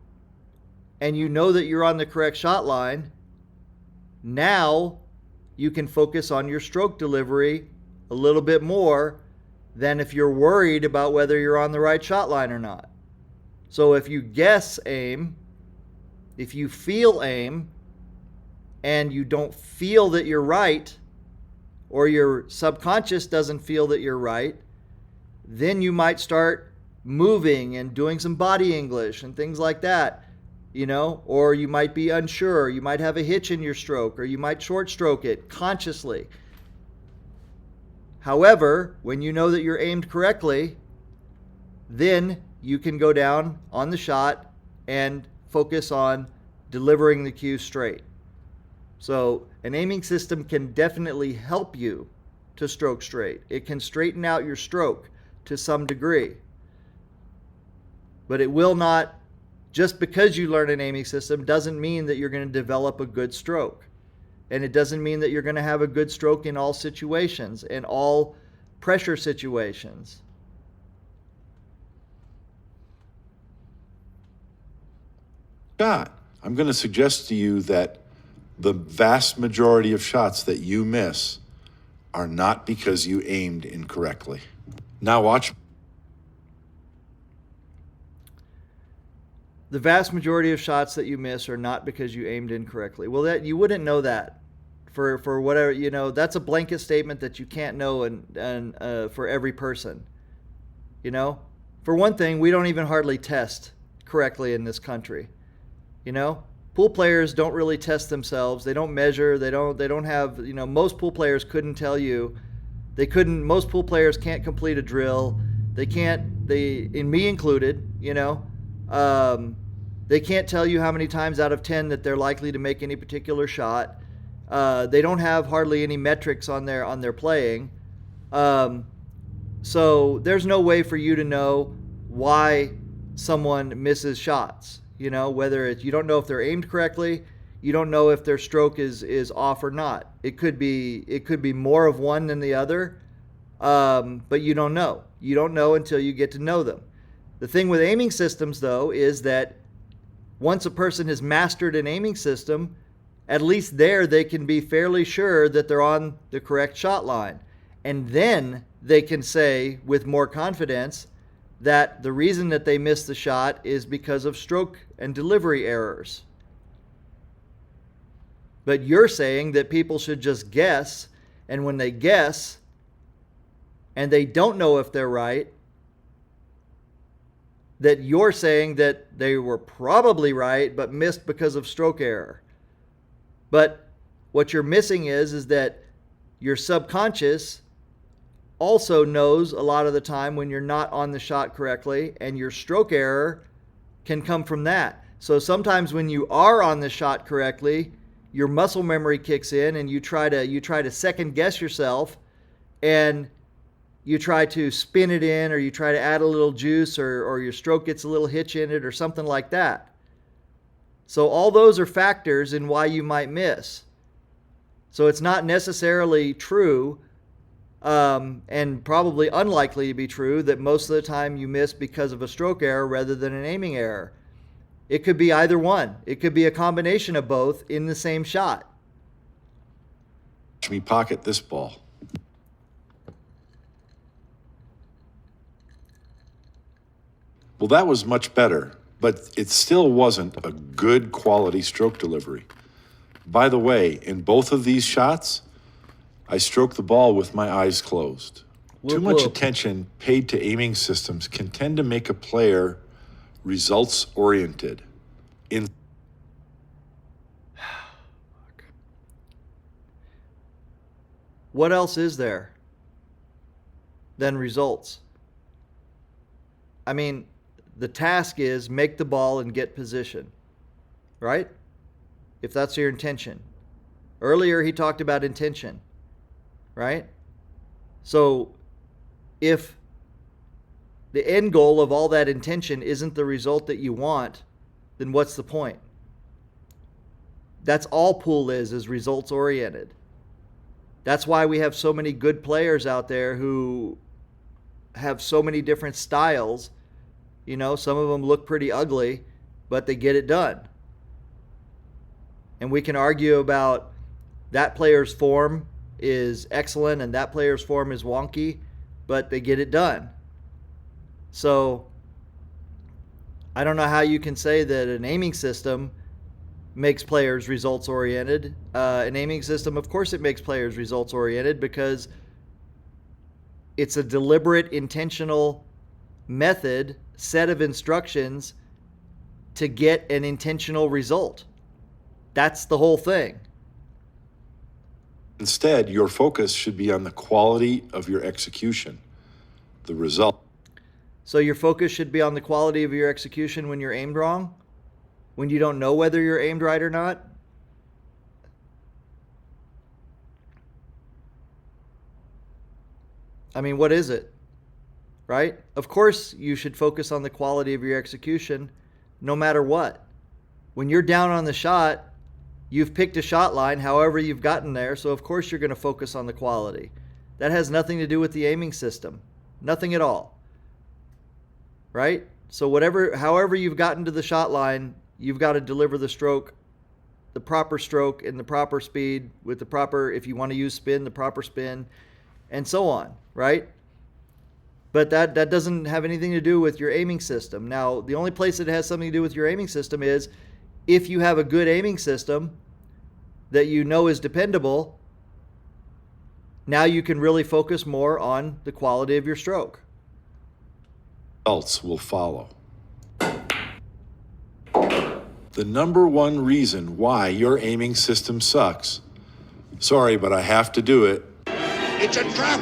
and you know that you're on the correct shot line, now you can focus on your stroke delivery a little bit more than if you're worried about whether you're on the right shot line or not. So if you guess aim, if you feel aim, and you don't feel that you're right, or your subconscious doesn't feel that you're right, then you might start moving and doing some body English and things like that. Or you might be unsure, you might have a hitch in your stroke, or you might short stroke it consciously. However, when you know that you're aimed correctly, then you can go down on the shot and focus on delivering the cue straight. So an aiming system can definitely help you to stroke straight. It can straighten out your stroke to some degree. But it will not. Just because you learn an aiming system doesn't mean that you're going to develop a good stroke. And it doesn't mean that you're going to have a good stroke in all situations, in all pressure situations. Shot. I'm going to suggest to you that the vast majority of shots that you miss are not because you aimed incorrectly. Now watch. The vast majority of shots that you miss are not because you aimed incorrectly. Well, that you wouldn't know that for whatever, that's a blanket statement that you can't know and for every person. For one thing, we don't even hardly test correctly in this country. Pool players don't really test themselves. They don't measure. They don't have, most pool players couldn't tell you. Most pool players can't complete a drill. And me included, they can't tell you how many times out of 10 that they're likely to make any particular shot. They don't have hardly any metrics on their playing. So there's no way for you to know why someone misses shots. Whether you don't know if they're aimed correctly, you don't know if their stroke is off or not. It could be more of one than the other, but you don't know. You don't know until you get to know them. The thing with aiming systems, though, is that once a person has mastered an aiming system, at least there they can be fairly sure that they're on the correct shot line. And then they can say with more confidence that the reason that they missed the shot is because of stroke and delivery errors. But you're saying that people should just guess, and when they guess and they don't know if they're right, that you're saying that they were probably right but missed because of stroke error. But what you're missing is that your subconscious also knows a lot of the time when you're not on the shot correctly, and your stroke error can come from that. So sometimes when you are on the shot correctly, your muscle memory kicks in and you try to second guess yourself, and you try to spin it in, or you try to add a little juice, or your stroke gets a little hitch in it or something like that. So all those are factors in why you might miss. So it's not necessarily true, and probably unlikely to be true, that most of the time you miss because of a stroke error rather than an aiming error. It could be either one. It could be a combination of both in the same shot. Watch me pocket this ball. Well, that was much better, but it still wasn't a good quality stroke delivery. By the way, in both of these shots, I stroked the ball with my eyes closed. Too much attention paid to aiming systems can tend to make a player results-oriented. What else is there than results? I mean, the task is make the ball and get position, right? If that's your intention. Earlier he talked about intention, right? So if the end goal of all that intention isn't the result that you want, then what's the point? That's all pool is results oriented. That's why we have so many good players out there who have so many different styles. You know, some of them look pretty ugly, but they get it done. And we can argue about that player's form is excellent and that player's form is wonky, but they get it done. So I don't know how you can say that an aiming system makes players results oriented. An aiming system, of course it makes players results oriented because it's a deliberate, intentional method, set of instructions to get an intentional result. That's the whole thing. Instead, your focus should be on the quality of your execution, the result. So your focus should be on the quality of your execution when you're aimed wrong? When you don't know whether you're aimed right or not? I mean, what is it? Right? Of course you should focus on the quality of your execution no matter what. When you're down on the shot, you've picked a shot line however you've gotten there, so of course you're going to focus on the quality. That has nothing to do with the aiming system. Nothing at all. Right? So however you've gotten to the shot line, you've got to deliver the stroke, the proper stroke and the proper speed with the proper, if you want to use spin, the proper spin, and so on, right? But that doesn't have anything to do with your aiming system. Now, the only place it has something to do with your aiming system is if you have a good aiming system that you know is dependable, now you can really focus more on the quality of your stroke. Results will follow. The number one reason why your aiming system sucks. Sorry, but I have to do it. It's a trap!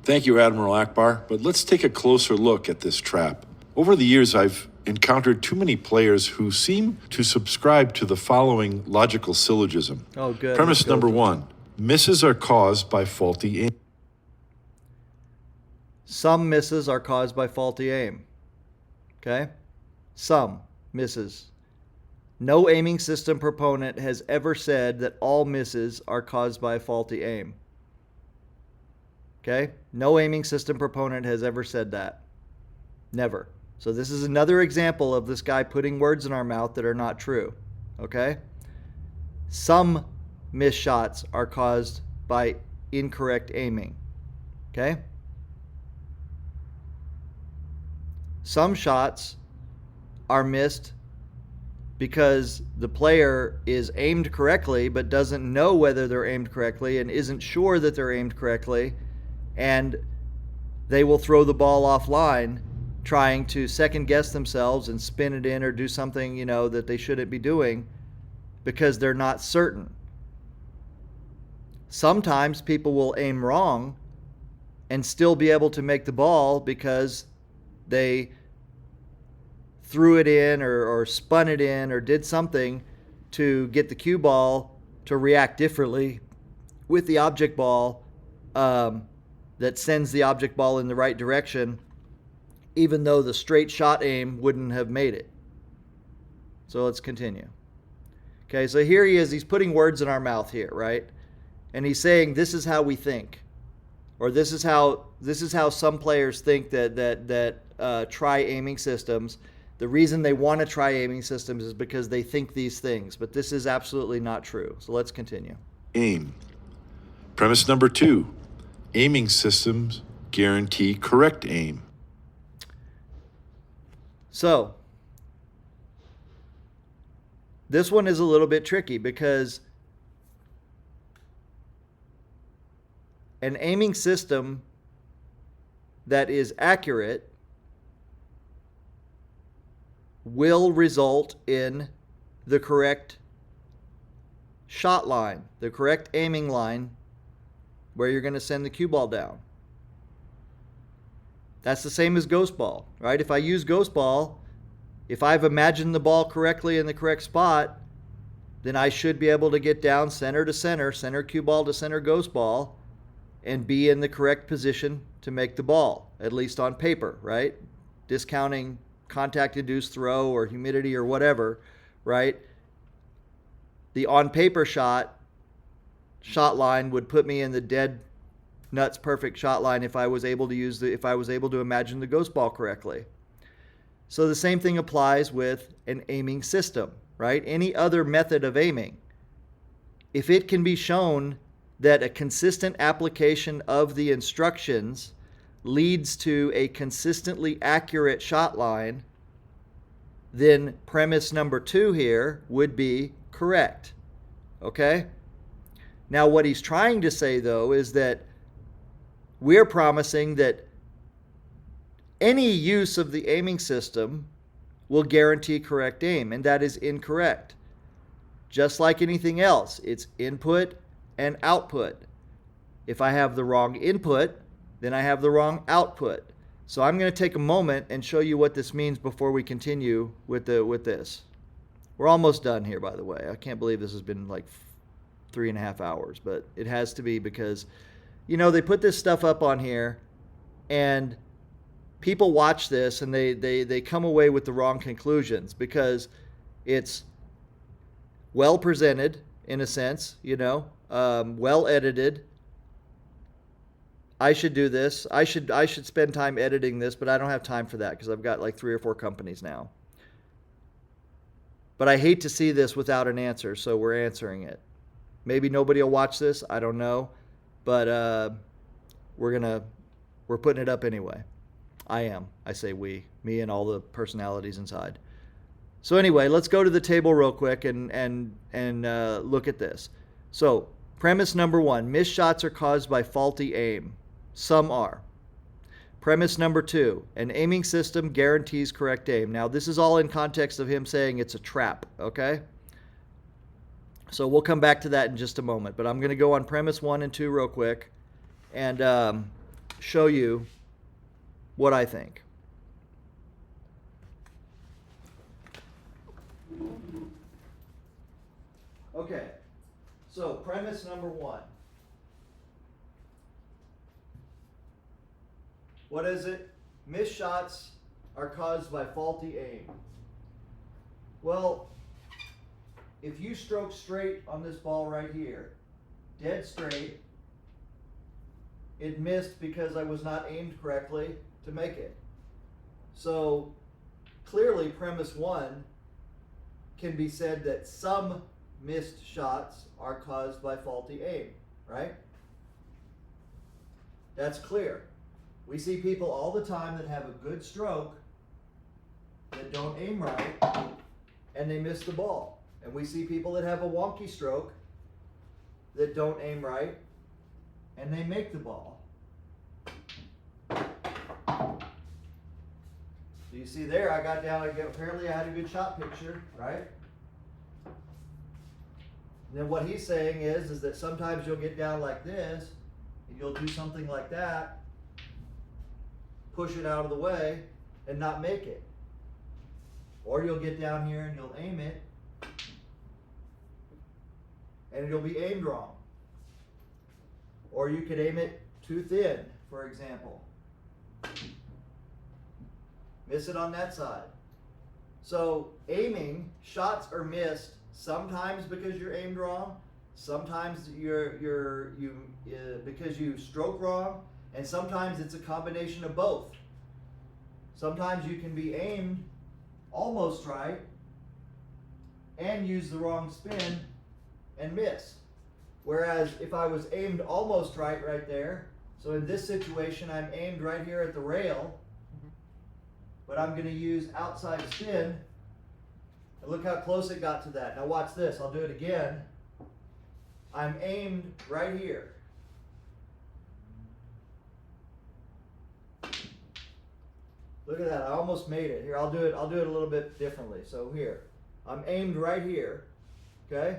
Thank you, Admiral Akbar, but let's take a closer look at this trap. Over the years, I've encountered too many players who seem to subscribe to the following logical syllogism. Oh, good. Premise number one, misses are caused by faulty aim. Some misses are caused by faulty aim. Okay? Some misses. No aiming system proponent has ever said that all misses are caused by faulty aim. Okay? No aiming system proponent has ever said that. Never. So this is another example of this guy putting words in our mouth that are not true. Okay? Some missed shots are caused by incorrect aiming. Okay? Some shots are missed because the player is aimed correctly but doesn't know whether they're aimed correctly and isn't sure that they're aimed correctly, and they will throw the ball offline trying to second guess themselves and spin it in or do something, that they shouldn't be doing because they're not certain. Sometimes people will aim wrong and still be able to make the ball because they threw it in or spun it in or did something to get the cue ball to react differently with the object ball that sends the object ball in the right direction, even though the straight shot aim wouldn't have made it. So let's continue. Okay, so here he is. He's putting words in our mouth here, right? And he's saying this is how we think, or this is how some players think that try aiming systems. The reason they want to try aiming systems is because they think these things, but this is absolutely not true. So let's continue. Aim. Premise number 2, aiming systems guarantee correct aim. So, this one is a little bit tricky because an aiming system that is accurate will result in the correct shot line, the correct aiming line where you're going to send the cue ball down. That's the same as ghost ball, right? If I use ghost ball, if I've imagined the ball correctly in the correct spot, then I should be able to get down center to center cue ball to center ghost ball, and be in the correct position to make the ball, at least on paper, right? Discounting contact-induced throw or humidity or whatever, right? The on-paper shot line would put me in the dead nuts perfect shot line if I was able to imagine the ghost ball correctly. So the same thing applies with an aiming system, right? Any other method of aiming. If it can be shown that a consistent application of the instructions leads to a consistently accurate shot line, then premise number 2 here would be correct. Okay? Now, what he's trying to say, though, is that we're promising that any use of the aiming system will guarantee correct aim, and that is incorrect. Just like anything else, it's input and output. If I have the wrong input, then I have the wrong output. So I'm going to take a moment and show you what this means before we continue with this. We're almost done here, by the way. I can't believe this has been like 3.5 hours, but it has to be because, they put this stuff up on here and people watch this and they come away with the wrong conclusions because it's well presented in a sense, well edited. I should do this. I should spend time editing this, but I don't have time for that because I've got like 3 or 4 companies now. But I hate to see this without an answer, so we're answering it. Maybe nobody will watch this. I don't know, but we're putting it up anyway. I am. I say we, me, and all the personalities inside. So anyway, let's go to the table real quick and look at this. So premise number 1: missed shots are caused by faulty aim. Some are. Premise number 2: an aiming system guarantees correct aim. Now, this is all in context of him saying it's a trap, okay? So we'll come back to that in just a moment. But I'm going to go on premise 1 and 2 real quick and show you what I think. Okay, so premise number 1. What is it? Missed shots are caused by faulty aim. Well, if you stroke straight on this ball right here, dead straight, it missed because I was not aimed correctly to make it. So clearly premise 1 can be said that some missed shots are caused by faulty aim, right? That's clear. We see people all the time that have a good stroke that don't aim right and they miss the ball. And we see people that have a wonky stroke that don't aim right and they make the ball. So you see there, I got down, apparently I had a good shot picture, right? And then what he's saying is that sometimes you'll get down like this and you'll do something like that, push it out of the way and not make it. Or you'll get down here and you'll aim it and it'll be aimed wrong. Or you could aim it too thin, for example. Miss it on that side. So aiming, shots are missed sometimes because you're aimed wrong, sometimes because you stroke wrong, and sometimes it's a combination of both. Sometimes you can be aimed almost right and use the wrong spin and miss. Whereas if I was aimed almost right there, so in this situation I'm aimed right here at the rail, but I'm going to use outside spin, and look how close it got to that. Now watch this, I'll do it again. I'm aimed right here. Look at that, I almost made it. Here, I'll do it a little bit differently. So here, I'm aimed right here, okay?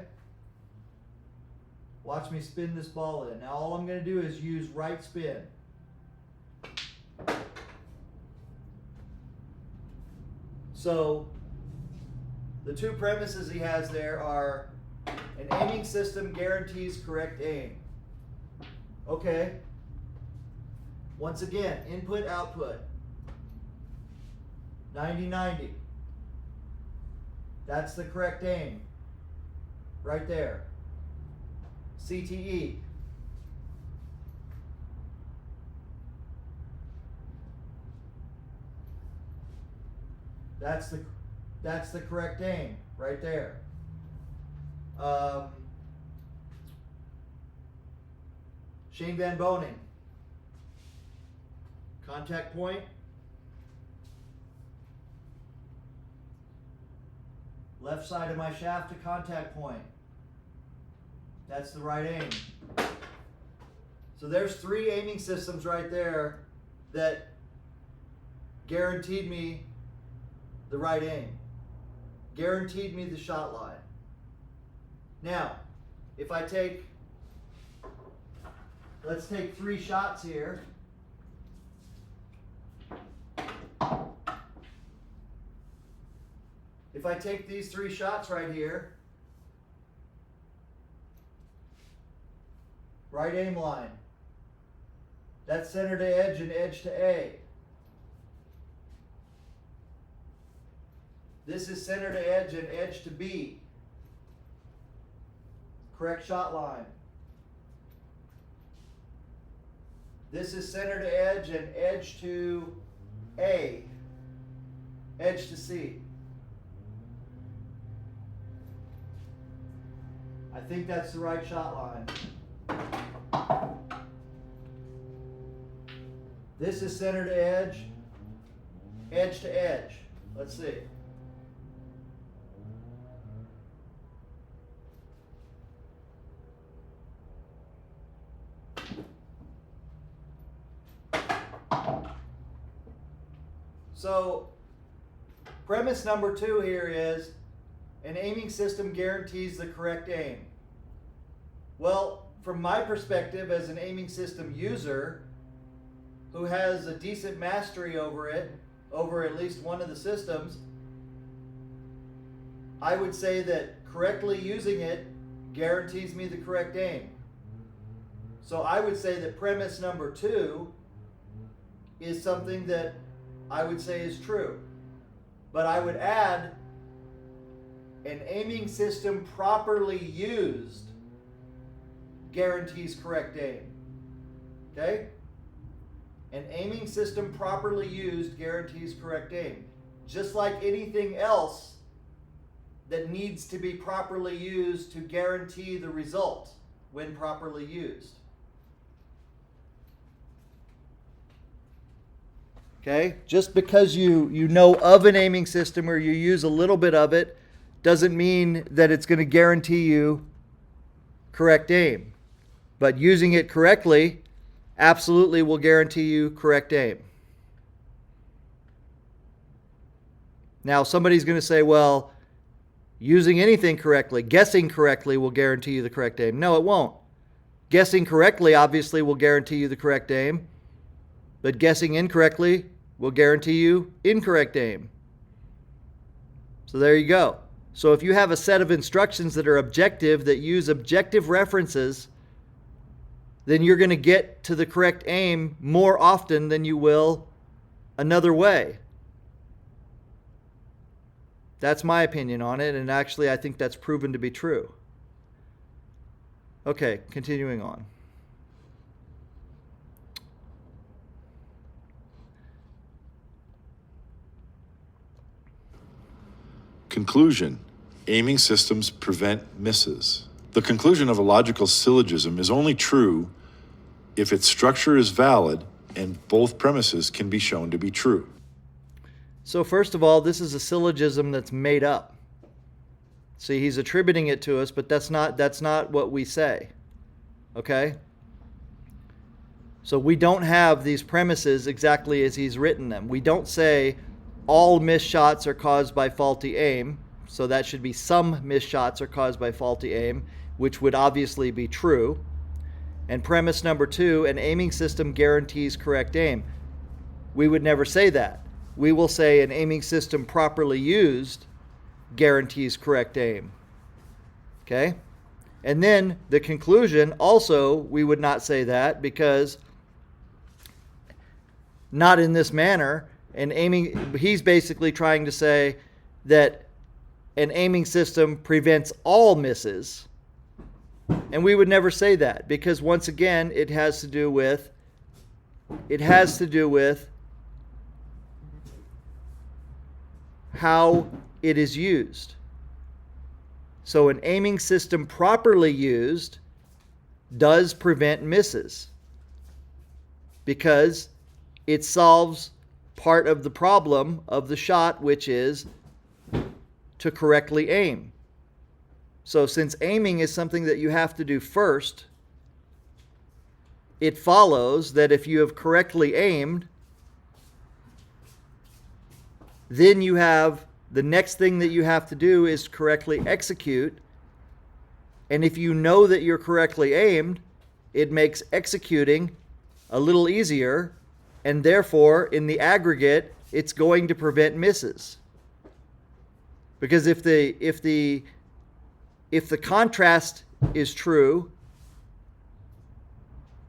Watch me spin this ball in. Now all I'm going to do is use right spin. So the two premises he has there are an aiming system guarantees correct aim. Okay. Once again, input output. 90-90. That's the correct aim. Right there. CTE. That's the correct aim right there. Shane Van Boning. Contact point. Left side of my shaft to contact point. That's the right aim. So there's 3 aiming systems right there that guaranteed me the right aim. Guaranteed me the shot line. Now, if I take, let's take 3 shots here. If I take these 3 shots right here, right aim line, that's center to edge and edge to A. This is center to edge and edge to B. Correct shot line. This is center to edge and edge to A. Edge to C. I think that's the right shot line. This is center to edge, edge to edge. Let's see. So, premise number 2 here is an aiming system guarantees the correct aim. Well, from my perspective as an aiming system user who has a decent mastery over it, over at least one of the systems, I would say that correctly using it guarantees me the correct aim. So I would say that premise number 2 is something that I would say is true. But I would add an aiming system properly used guarantees correct aim. Okay? An aiming system properly used guarantees correct aim. Just like anything else that needs to be properly used to guarantee the result when properly used. Okay? Just because you know of an aiming system or you use a little bit of it doesn't mean that it's going to guarantee you correct aim. But using it correctly absolutely will guarantee you correct aim. Now somebody's going to say, well, using anything correctly, guessing correctly will guarantee you the correct aim. No, it won't. Guessing correctly obviously will guarantee you the correct aim, but guessing incorrectly will guarantee you incorrect aim. So there you go. So if you have a set of instructions that are objective, that use objective references, then you're going to get to the correct aim more often than you will another way. That's my opinion on it, and actually I think that's proven to be true. Okay, continuing on. Conclusion. Aiming systems prevent misses. The conclusion of a logical syllogism is only true if its structure is valid and both premises can be shown to be true. So first of all, this is a syllogism that's made up. See, he's attributing it to us, but that's not what we say. Okay? So we don't have these premises exactly as he's written them. We don't say all missed shots are caused by faulty aim. So that should be some missed shots are caused by faulty aim, which would obviously be true. And premise number 2, an aiming system guarantees correct aim. We would never say that. We will say an aiming system properly used guarantees correct aim. Okay? And then the conclusion, also, we would not say that because not in this manner. And he's basically trying to say that an aiming system prevents all misses. And we would never say that because once again, it has to do with how it is used. So an aiming system properly used does prevent misses because it solves part of the problem of the shot, which is to correctly aim. So since aiming is something that you have to do first, it follows that if you have correctly aimed, then you have the next thing that you have to do is correctly execute. And if you know that you're correctly aimed, it makes executing a little easier, and therefore in the aggregate it's going to prevent misses. Because if the contrast is true,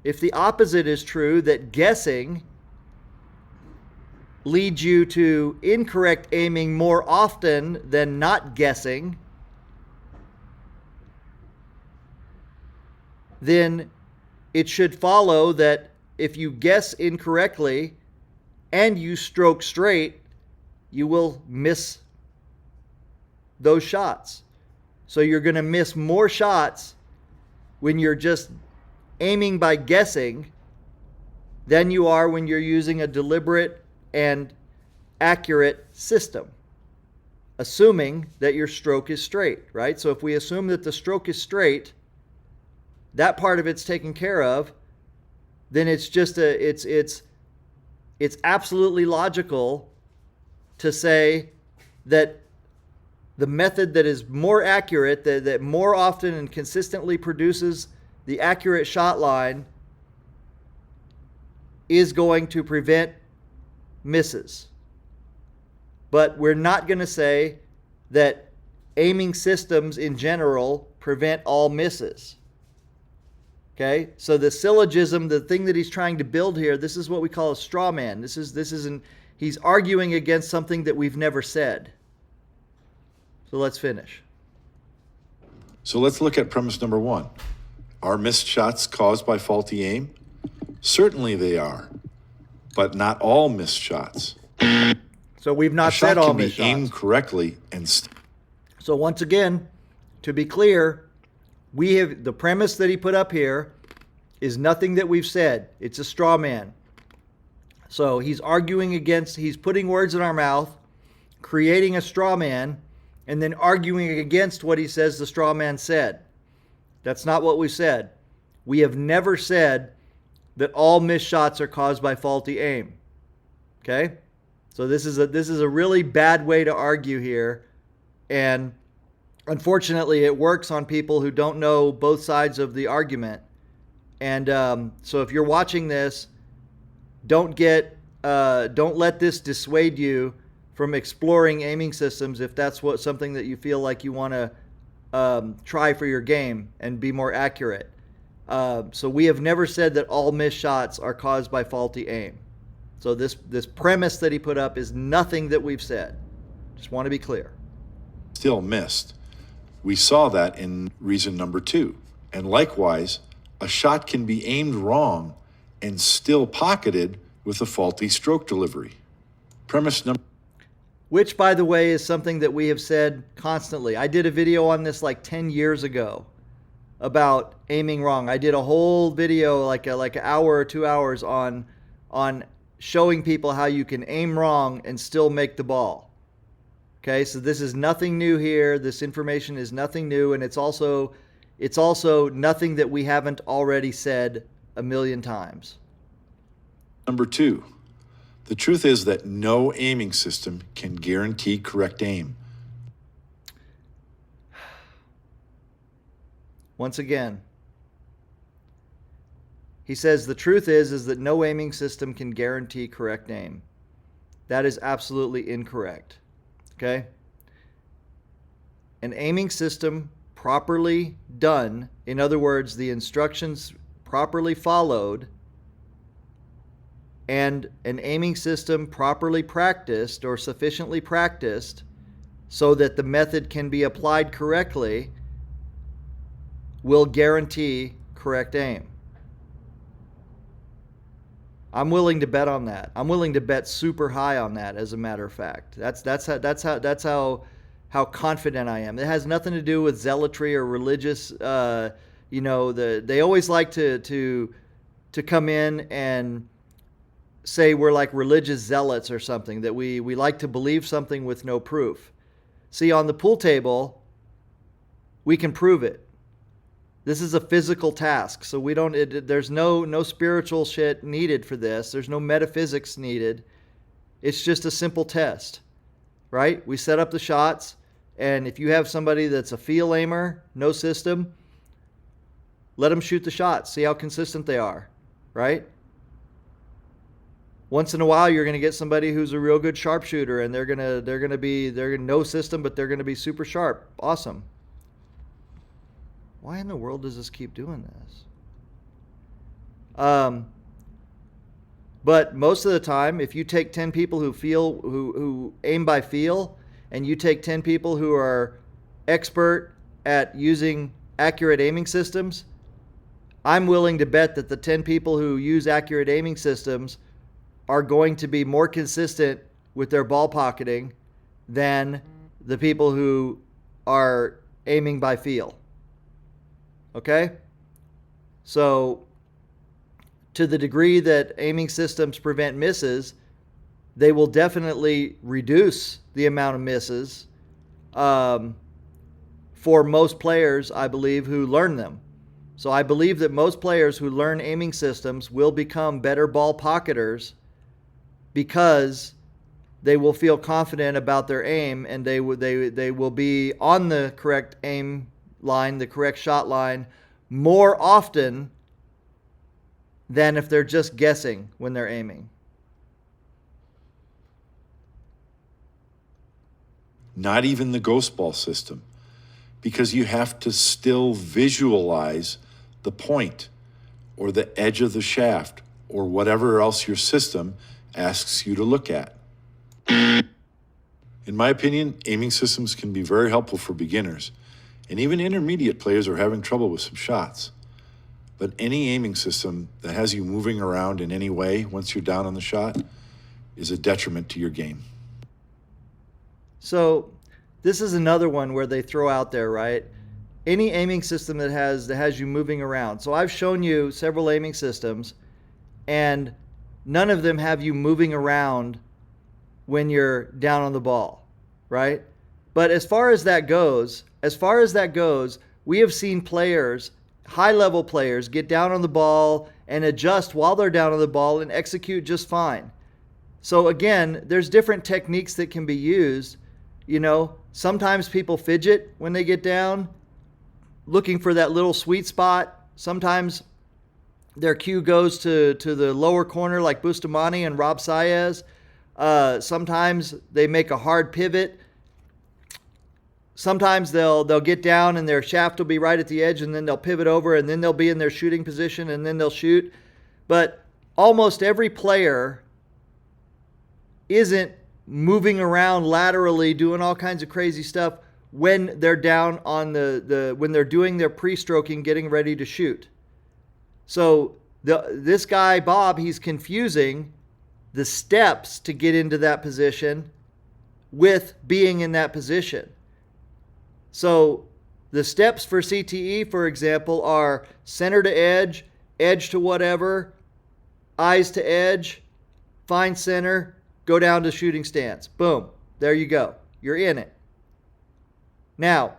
if the opposite is true, that guessing leads you to incorrect aiming more often than not guessing, then it should follow that if you guess incorrectly and you stroke straight, you will miss those shots. So you're going to miss more shots when you're just aiming by guessing than you are when you're using a deliberate and accurate system, assuming that your stroke is straight, right? So if we assume that the stroke is straight, that part of it's taken care of, then it's just it's absolutely logical to say that the method that is more accurate, that more often and consistently produces the accurate shot line, is going to prevent misses. But we're not going to say that aiming systems in general prevent all misses. Okay? So the syllogism, the thing that he's trying to build here, this is what we call a straw man. He's arguing against something that we've never said. So let's finish. So let's look at premise number 1. Are missed shots caused by faulty aim? Certainly they are, but not all missed shots. So we've not said all missed shots. A shot can be aimed correctly and so once again, to be clear, we have the premise that he put up here is nothing that we've said. It's a straw man. So he's arguing against, he's putting words in our mouth, creating a straw man, and then arguing against what he says the straw man said. That's not what we said. We have never said that all missed shots are caused by faulty aim. Okay? So this is a really bad way to argue here, and unfortunately it works on people who don't know both sides of the argument. And so if you're watching this, don't let this dissuade you from exploring aiming systems if that's something that you feel like you want to try for your game and be more accurate. So we have never said that all missed shots are caused by faulty aim. So this premise that he put up is nothing that we've said. Just want to be clear. Still missed. We saw that in reason number 2. And likewise, a shot can be aimed wrong and still pocketed with a faulty stroke delivery. Premise number... Which, by the way, is something that we have said constantly. I did a video on this like 10 years ago. about aiming wrong. I did a whole video, like an hour or 2 hours on showing people how you can aim wrong and still make the ball. Okay, so this is nothing new here. This information is nothing new, and it's also nothing that we haven't already said a million times. Number 2, the truth is that no aiming system can guarantee correct aim. Once again, he says the truth is that no aiming system can guarantee correct aim. That is absolutely incorrect. Okay? An aiming system properly done, in other words, the instructions properly followed, and an aiming system properly practiced or sufficiently practiced so that the method can be applied correctly, will guarantee correct aim. I'm willing to bet on that. I'm willing to bet super high on that, as a matter of fact. That's how confident I am. It has nothing to do with zealotry or religious. They always like to come in and say we're like religious zealots or something, that we like to believe something with no proof. See, on the pool table, we can prove it. This is a physical task, so there's no spiritual shit needed for this. There's no metaphysics needed. It's just a simple test, right? We set up the shots, and if you have somebody that's a feel aimer, no system, let them shoot the shots. See how consistent they are, right? Once in a while, you're going to get somebody who's a real good sharpshooter, and they're no system, but they're going to be super sharp. Awesome. Why in the world does this keep doing this? But most of the time, if you take 10 people who aim by feel, and you take 10 people who are expert at using accurate aiming systems, I'm willing to bet that the 10 people who use accurate aiming systems are going to be more consistent with their ball pocketing than the people who are aiming by feel. Okay? So, to the degree that aiming systems prevent misses, they will definitely reduce the amount of misses for most players, I believe, who learn them. So I believe that most players who learn aiming systems will become better ball pocketers because they will feel confident about their aim, and they will be on the correct aim line, the correct shot line, more often than if they're just guessing when they're aiming. Not even the ghost ball system, because you have to still visualize the point or the edge of the shaft or whatever else your system asks you to look at. In my opinion, aiming systems can be very helpful for beginners, and even intermediate players are having trouble with some shots. But any aiming system that has you moving around in any way once you're down on the shot is a detriment to your game. So this is another one where they throw out there, right? Any aiming system that has you moving around. So I've shown you several aiming systems, and none of them have you moving around when you're down on the ball, right? But as far as that goes, we have seen players, high-level players, get down on the ball and adjust while they're down on the ball and execute just fine. So again, there's different techniques that can be used. You know, sometimes people fidget when they get down, looking for that little sweet spot. Sometimes their cue goes to the lower corner like Bustamante and Rob Saez. Sometimes they make a hard pivot. Sometimes they'll get down and their shaft will be right at the edge, and then they'll pivot over, and then they'll be in their shooting position, and then they'll shoot. But almost every player isn't moving around laterally, doing all kinds of crazy stuff when they're down on when they're doing their pre-stroking, getting ready to shoot. So this guy, Bob, he's confusing the steps to get into that position with being in that position. So The steps for CTE, for example, are center to edge, edge to whatever, eyes to edge, find center, go down to shooting stance. Boom. There you go. You're in it. Now,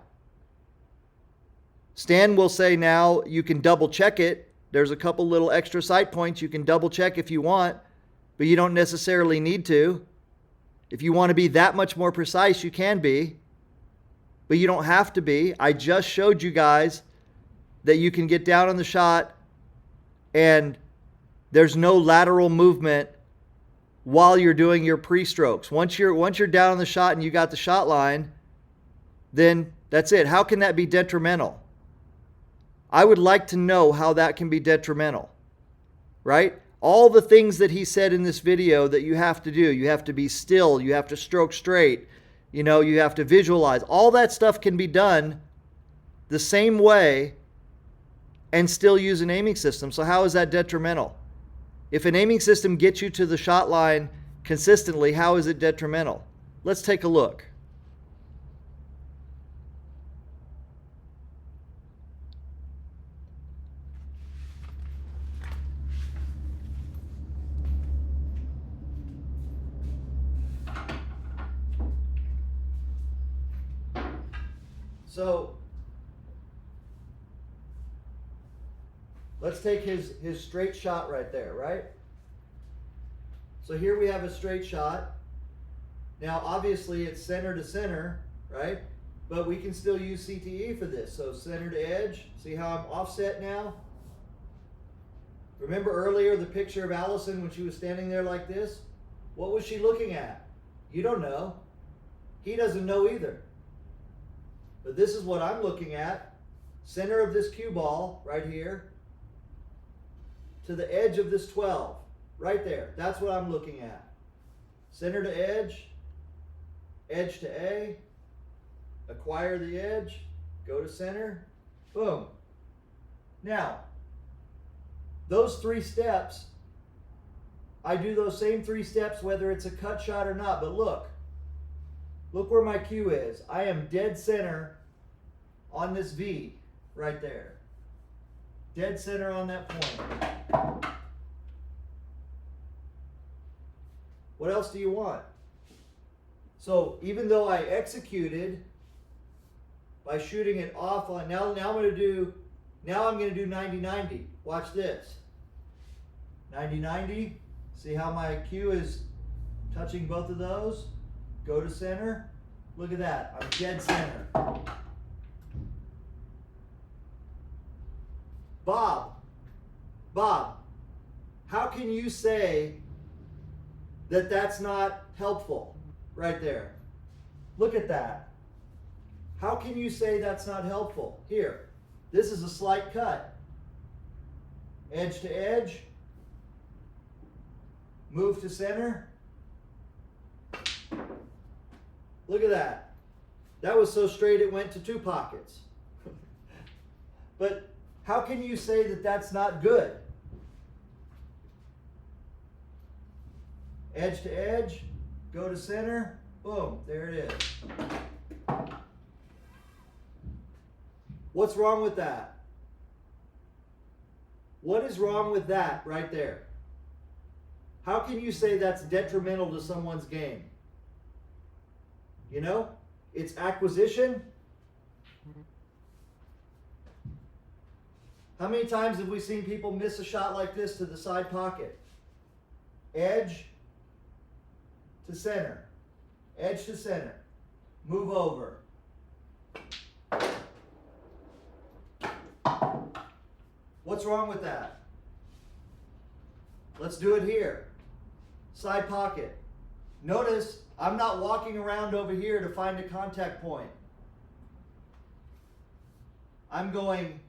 Stan will say now you can double check it. There's a couple little extra sight points you can double check if you want, but you don't necessarily need to. If you want to be that much more precise, you can be, but you don't have to be. I just showed you guys that you can get down on the shot and there's no lateral movement while you're doing your pre-strokes. Once you're down on the shot and you got the shot line, then that's it. How can that be detrimental? I would like to know how that can be detrimental, right? All the things that he said in this video that you have to do. You have to be still. You have to stroke straight. You know, you have to visualize. All that stuff can be done the same way and still use an aiming system. So how is that detrimental? If an aiming system gets you to the shot line consistently, how is it detrimental? Let's take a look. So let's take his straight shot right there, right? So here we have a straight shot. Now obviously it's center to center, right? But we can still use CTE for this. So center to edge, see how I'm offset now? Remember earlier the picture of Allison when she was standing there like this? What was she looking at? You don't know. He doesn't know either. But this is what I'm looking at. Center of this cue ball right here to the edge of this 12 right there. That's what I'm looking at. Center to edge, edge to A, acquire the edge, go to center, boom. Now, those 3 steps, I do those same 3 steps whether it's a cut shot or not, but look where my cue is. I am dead center on this V right there. Dead center on that point. What else do you want? So even though I executed by shooting it off on, now I'm going to do 90-90. Watch this. 90-90. See how my cue is touching both of those? Go to center. Look at that. I'm dead center. Bob, how can you say that that's not helpful right there? Look at that. How can you say that's not helpful? Here, this is a slight cut. Edge to edge. Move to center. Look at that. That was so straight it went to 2 pockets. But how can you say that that's not good? Edge to edge, go to center, boom, there it is. What's wrong with that? What is wrong with that right there? How can you say that's detrimental to someone's game? You know, it's acquisition. How many times have we seen people miss a shot like this to the side pocket? Edge to center. Edge to center. Move over. What's wrong with that? Let's do it here. Side pocket. Notice I'm not walking around over here to find a contact point. I'm going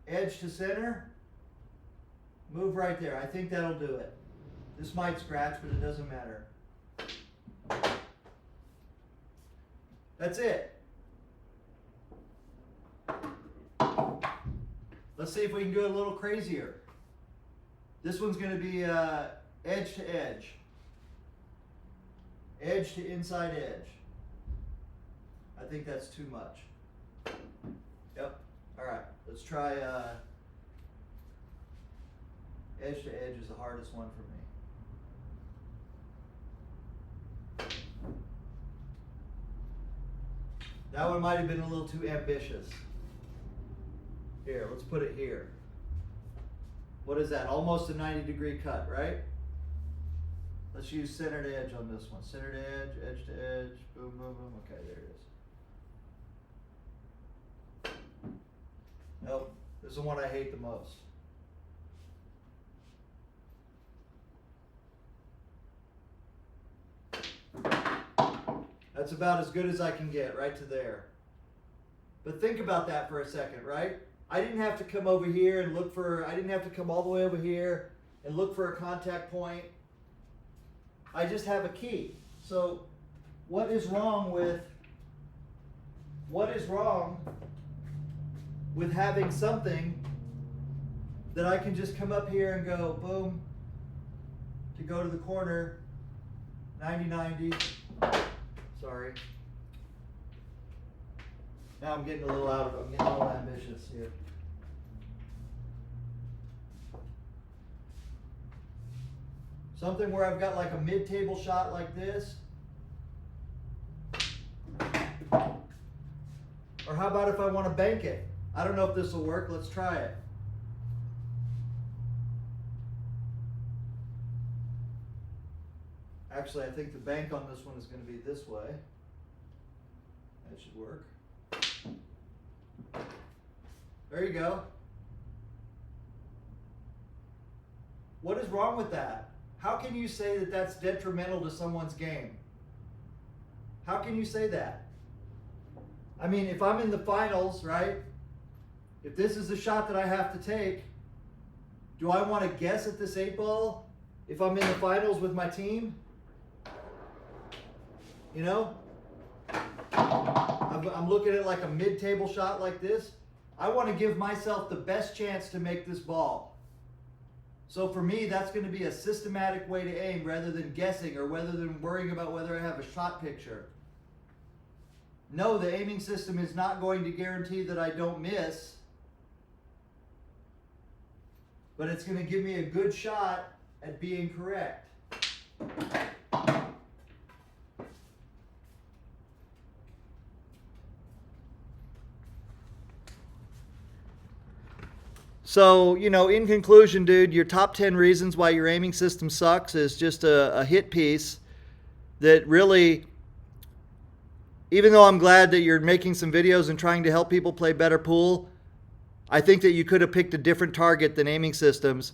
edge to center, move right there. I think that'll do it. This might scratch, but it doesn't matter. That's it. Let's see if we can do it a little crazier. This one's going to be edge to edge. Edge to inside edge. I think that's too much. Yep. All right. Let's try edge to edge is the hardest one for me. That one might have been a little too ambitious. Here, let's put it here. What is that? Almost a 90-degree cut, right? Let's use centered edge on this one. Centered edge, edge to edge, boom, boom, boom. Okay, there it is. Nope, this is the one I hate the most. That's about as good as I can get, right to there. But think about that for a second, right? I didn't have to come over here and look for, I didn't have to come all the way over here and look for a contact point. I just have a key. So what is wrong with having something that I can just come up here and go boom to go to the corner 90-90. Sorry. Now I'm getting a little ambitious here. Something where I've got like a mid-table shot like this. Or how about if I want to bank it? I don't know if this will work. Let's try it. Actually, I think the bank on this one is going to be this way. That should work. There you go. What is wrong with that? How can you say that that's detrimental to someone's game? How can you say that? I mean, if I'm in the finals, right? If this is the shot that I have to take, do I want to guess at this 8-ball if I'm in the finals with my team? You know? I'm looking at like a mid-table shot like this. I want to give myself the best chance to make this ball. So for me, that's going to be a systematic way to aim rather than guessing or rather than worrying about whether I have a shot picture. No, the aiming system is not going to guarantee that I don't miss, but it's going to give me a good shot at being correct. So, you know, in conclusion, dude, your top 10 reasons why your aiming system sucks is just a hit piece that really, even though I'm glad that you're making some videos and trying to help people play better pool, I think that you could have picked a different target than aiming systems.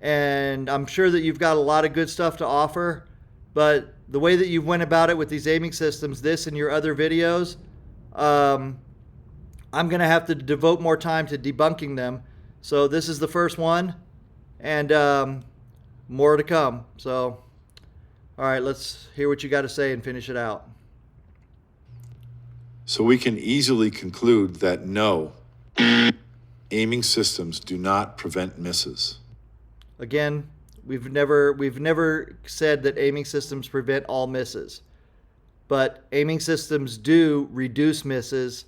And I'm sure that you've got a lot of good stuff to offer, but the way that you went about it with these aiming systems, this and your other videos, I'm going to have to devote more time to debunking them. So this is the first one, and more to come. So, all right, let's hear what you got to say and finish it out. So we can easily conclude that no, aiming systems do not prevent misses. Again, we've never said that aiming systems prevent all misses, but aiming systems do reduce misses.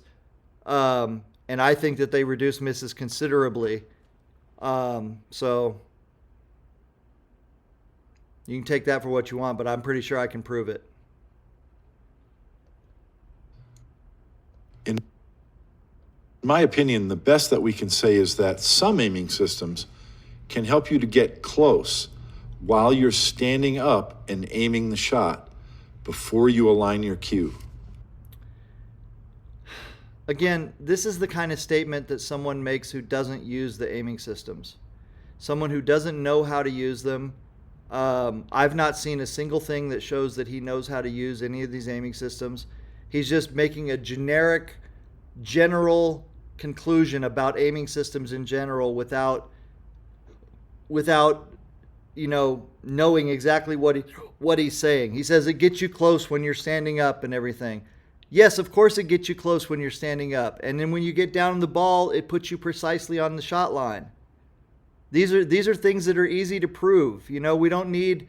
And I think that they reduce misses considerably. So you can take that for what you want, but I'm pretty sure I can prove it. In my opinion, the best that we can say is that some aiming systems can help you to get close while you're standing up and aiming the shot before you align your cue. Again, this is the kind of statement that someone makes who doesn't use the aiming systems. Someone who doesn't know how to use them. I've not seen a single thing that shows that he knows how to use any of these aiming systems. He's just making a general conclusion about aiming systems in general without you know, knowing exactly what he's saying. He says it gets you close when you're standing up and everything. Yes, of course it gets you close when you're standing up. And then when you get down on the ball, it puts you precisely on the shot line. These are things that are easy to prove. You know, we don't need...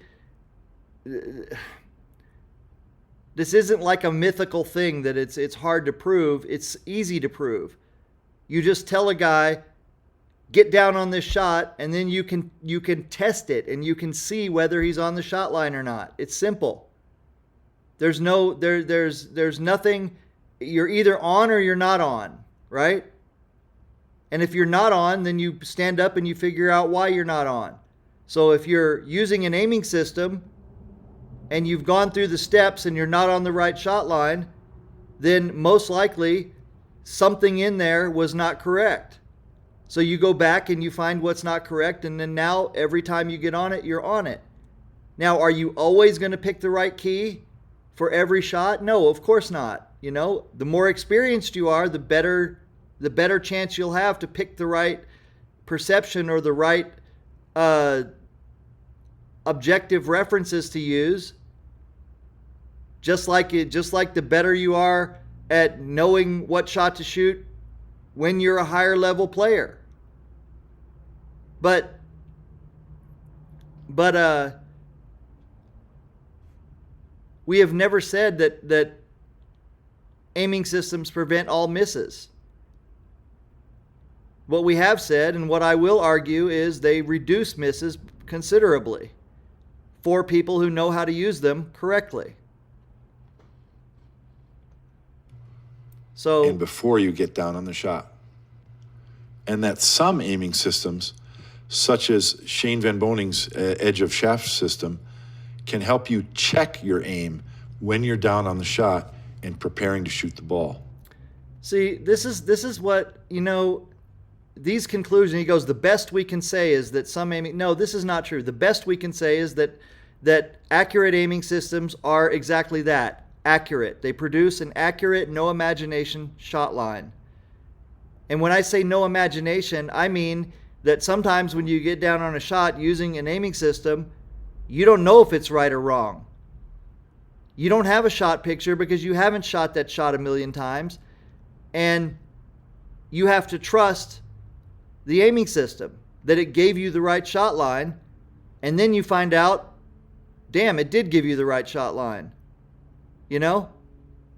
This isn't like a mythical thing that it's hard to prove. It's easy to prove. You just tell a guy, get down on this shot, and then you can test it and you can see whether he's on the shot line or not. It's simple. There's nothing. You're either on or you're not on, right? And if you're not on, then you stand up and you figure out why you're not on. So if you're using an aiming system and you've gone through the steps and you're not on the right shot line, then most likely something in there was not correct. So you go back and you find what's not correct, and then now every time you get on it, you're on it. Now, are you always going to pick the right key for every shot? No, of course not. You know, the more experienced you are, the better chance you'll have to pick the right perception or the right objective references to use. Just like the better you are at knowing what shot to shoot when you're a higher level player. But we have never said that aiming systems prevent all misses. What we have said, and what I will argue, is they reduce misses considerably for people who know how to use them correctly. So, and before you get down on the shot. And that some aiming systems, such as Shane Van Boning's edge of shaft system, can help you check your aim when you're down on the shot and preparing to shoot the ball. See, this is what, you know, these conclusions, he goes, the best we can say is that some aiming, no, this is not true. The best we can say is that accurate aiming systems are exactly that. Accurate. They produce an accurate, no imagination shot line. And when I say no imagination, I mean that sometimes when you get down on a shot using an aiming system, you don't know if it's right or wrong. You don't have a shot picture because you haven't shot that shot a million times. And you have to trust the aiming system that it gave you the right shot line. And then you find out, damn, it did give you the right shot line. You know?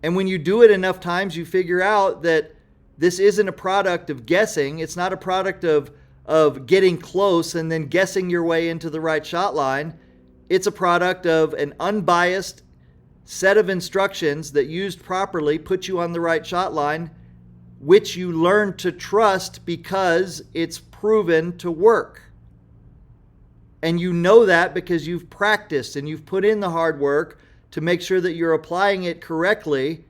And when you do it enough times, you figure out that this isn't a product of guessing. It's not a product of getting close and then guessing your way into the right shot line. It's a product of an unbiased set of instructions that used properly put you on the right shot line, which you learn to trust because it's proven to work. And you know that because you've practiced and you've put in the hard work to make sure that you're applying it correctly.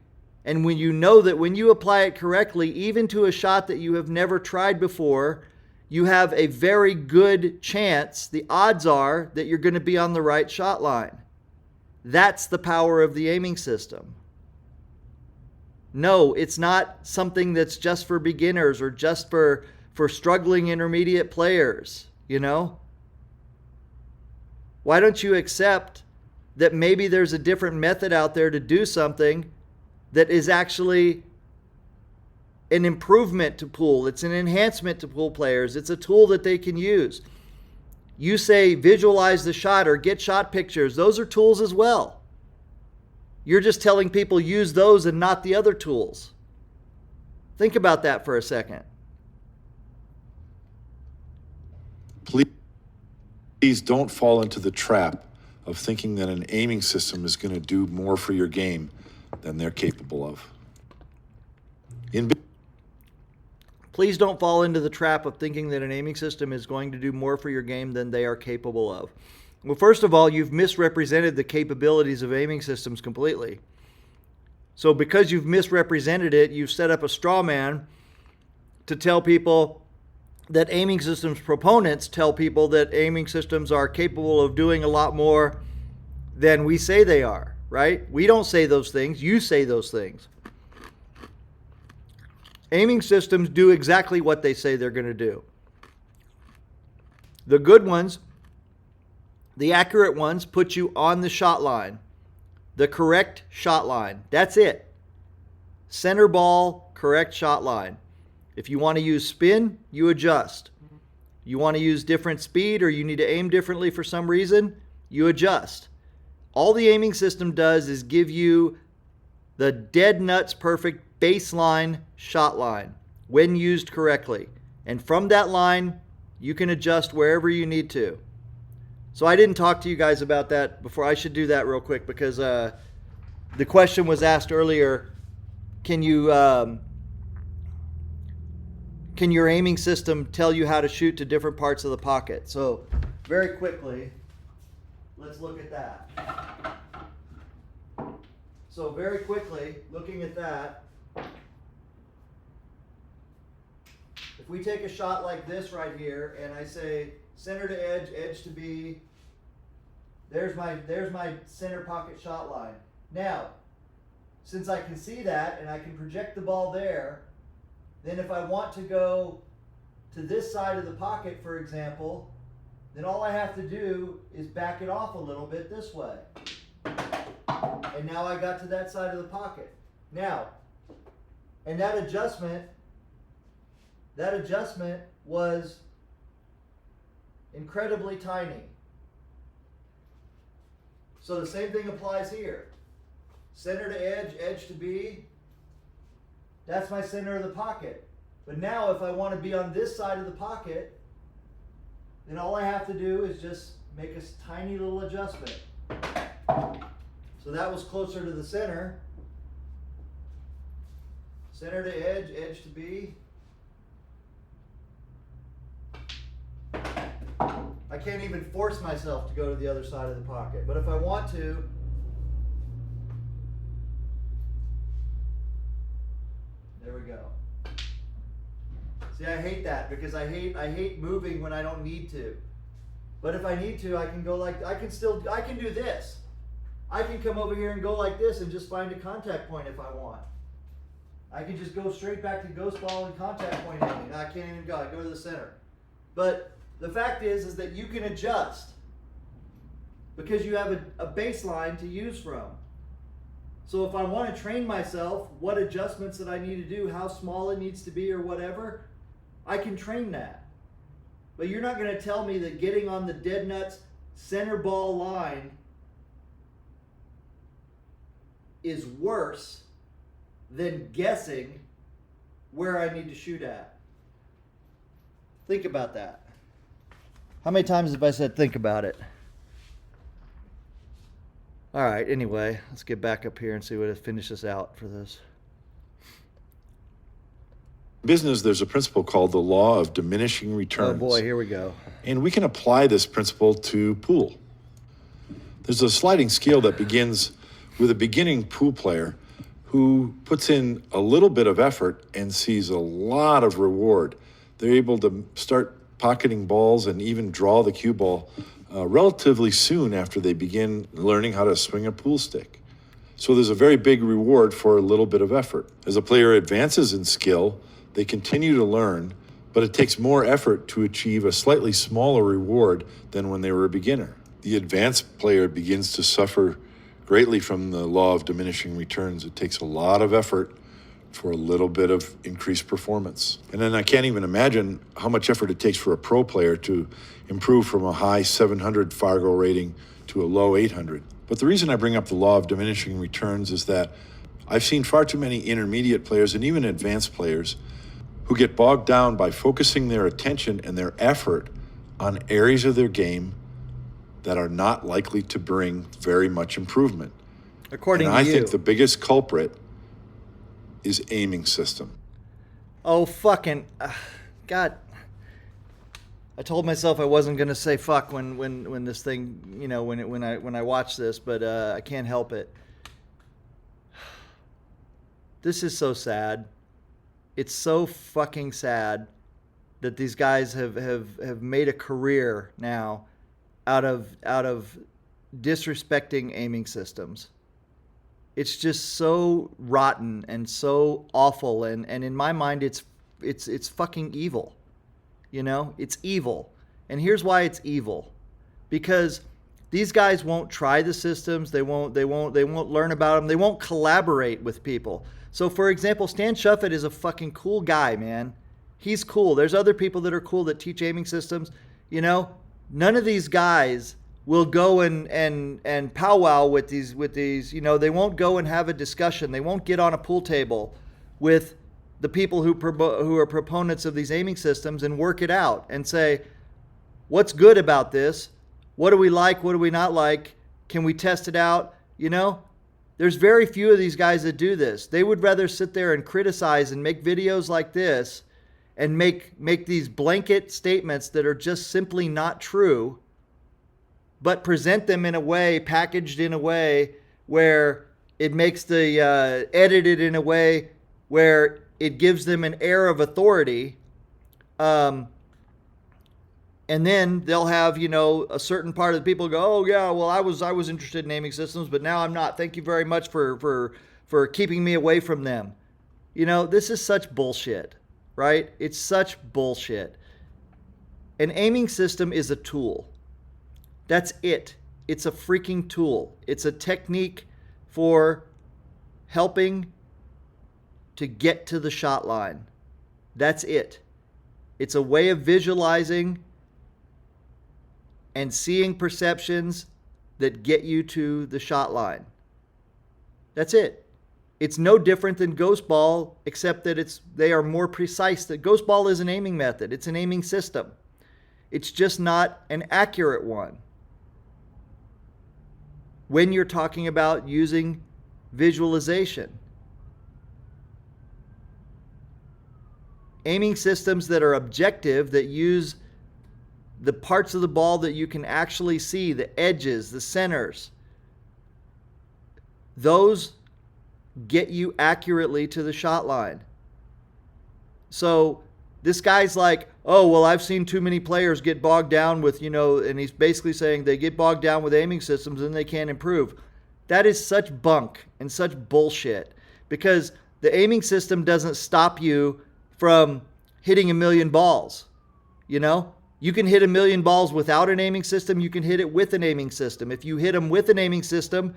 And when you know that when you apply it correctly, even to a shot that you have never tried before, you have a very good chance, the odds are, that you're going to be on the right shot line. That's the power of the aiming system. No, it's not something that's just for beginners or just for struggling intermediate players, you know? Why don't you accept that maybe there's a different method out there to do something that is actually an improvement to pool. It's an enhancement to pool players. It's a tool that they can use. You say visualize the shot or get shot pictures. Those are tools as well. You're just telling people use those and not the other tools. Think about that for a second. Please don't fall into the trap of thinking that an aiming system is going to do more for your game than they're capable of. Please don't fall into the trap of thinking that an aiming system is going to do more for your game than they are capable of. Well, first of all, you've misrepresented the capabilities of aiming systems completely. So because you've misrepresented it, you've set up a straw man to tell people that aiming systems proponents tell people that aiming systems are capable of doing a lot more than we say they are, right? We don't say those things. You say those things. Aiming systems do exactly what they say they're going to do. The good ones, the accurate ones, put you on the shot line. The correct shot line. That's it. Center ball, correct shot line. If you want to use spin, you adjust. You want to use different speed or you need to aim differently for some reason, you adjust. All the aiming system does is give you the dead nuts perfect baseline shot line when used correctly. And from that line, you can adjust wherever you need to. So I didn't talk to you guys about that before. I should do that real quick because the question was asked earlier, can your aiming system tell you how to shoot to different parts of the pocket? So very quickly, let's look at that. So very quickly, looking at that, if we take a shot like this right here, and I say center to edge, edge to B, there's my center pocket shot line. Now, since I can see that and I can project the ball there, then if I want to go to this side of the pocket, for example, then all I have to do is back it off a little bit this way. And now I got to that side of the pocket. Now, and that adjustment was incredibly tiny. So the same thing applies here. Center to edge, edge to B. That's my center of the pocket. But now if I want to be on this side of the pocket, then all I have to do is just make a tiny little adjustment. So that was closer to the center. Center to edge, edge to B. I can't even force myself to go to the other side of the pocket. But if I want to, there we go. See, I hate that because I hate moving when I don't need to. But if I need to, I can go like, I can do this. I can come over here and go like this and just find a contact point if I want. I can just go straight back to ghost ball and contact point aiming. I can't even go, I go to the center. But the fact is that you can adjust because you have a baseline to use from. So if I want to train myself what adjustments that I need to do, how small it needs to be or whatever, I can train that. But you're not going to tell me that getting on the dead nuts center ball line is worse than guessing where I need to shoot at. Think about that. How many times have I said think about it? All right, anyway, let's get back up here and see what it finishes out for this. Business, there's a principle called the law of diminishing returns. Oh boy, here we go. And we can apply this principle to pool. There's a sliding scale that begins with a beginning pool player who puts in a little bit of effort and sees a lot of reward. They're able to start pocketing balls and even draw the cue ball relatively soon after they begin learning how to swing a pool stick. So there's a very big reward for a little bit of effort. As a player advances in skill, they continue to learn, but it takes more effort to achieve a slightly smaller reward than when they were a beginner. The advanced player begins to suffer greatly from the law of diminishing returns. It takes a lot of effort for a little bit of increased performance. And then I can't even imagine how much effort it takes for a pro player to improve from a high 700 Fargo rating to a low 800. But the reason I bring up the law of diminishing returns is that I've seen far too many intermediate players and even advanced players who get bogged down by focusing their attention and their effort on areas of their game that are not likely to bring very much improvement. According and to I you. think the biggest culprit is aiming system. Oh, fucking... God. I told myself I wasn't going to say fuck when this thing, you know, when I watch this, but I can't help it. This is so sad. It's so fucking sad that these guys have made a career now out of disrespecting aiming systems. It's just so rotten and so awful, and in my mind it's fucking evil. You know, it's evil. And here's why it's evil. Because these guys won't try the systems, they won't learn about them, they won't collaborate with people. So for example, Stan Shuffett is a fucking cool guy, man. He's cool. There's other people that are cool that teach aiming systems. You know, none of these guys will go and powwow with these, you know, they won't go and have a discussion. They won't get on a pool table with the people who are proponents of these aiming systems and work it out and say, what's good about this? What do we like? What do we not like? Can we test it out? You know, there's very few of these guys that do this. They would rather sit there and criticize and make videos like this and make these blanket statements that are just simply not true, but present them in a way, packaged in a way where it makes the, edited in a way where it gives them an air of authority. And then they'll have, you know, a certain part of the people go, oh yeah, well I was interested in naming systems, but now I'm not. Thank you very much for keeping me away from them. You know, this is such bullshit, right? It's such bullshit. An aiming system is a tool. That's it. It's a freaking tool. It's a technique for helping to get to the shot line. That's it. It's a way of visualizing and seeing perceptions that get you to the shot line. That's it. It's no different than Ghost Ball, except that they are more precise. That Ghost Ball is an aiming method. It's an aiming system. It's just not an accurate one. When you're talking about using visualization. Aiming systems that are objective, that use the parts of the ball that you can actually see, the edges, the centers, those get you accurately to the shot line. So this guy's like, oh, well, I've seen too many players get bogged down with, you know, and he's basically saying they get bogged down with aiming systems and they can't improve. That is such bunk and such bullshit, because the aiming system doesn't stop you from hitting 1,000,000 balls. You know, you can hit 1,000,000 balls without an aiming system. You can hit it with an aiming system. If you hit them with an aiming system,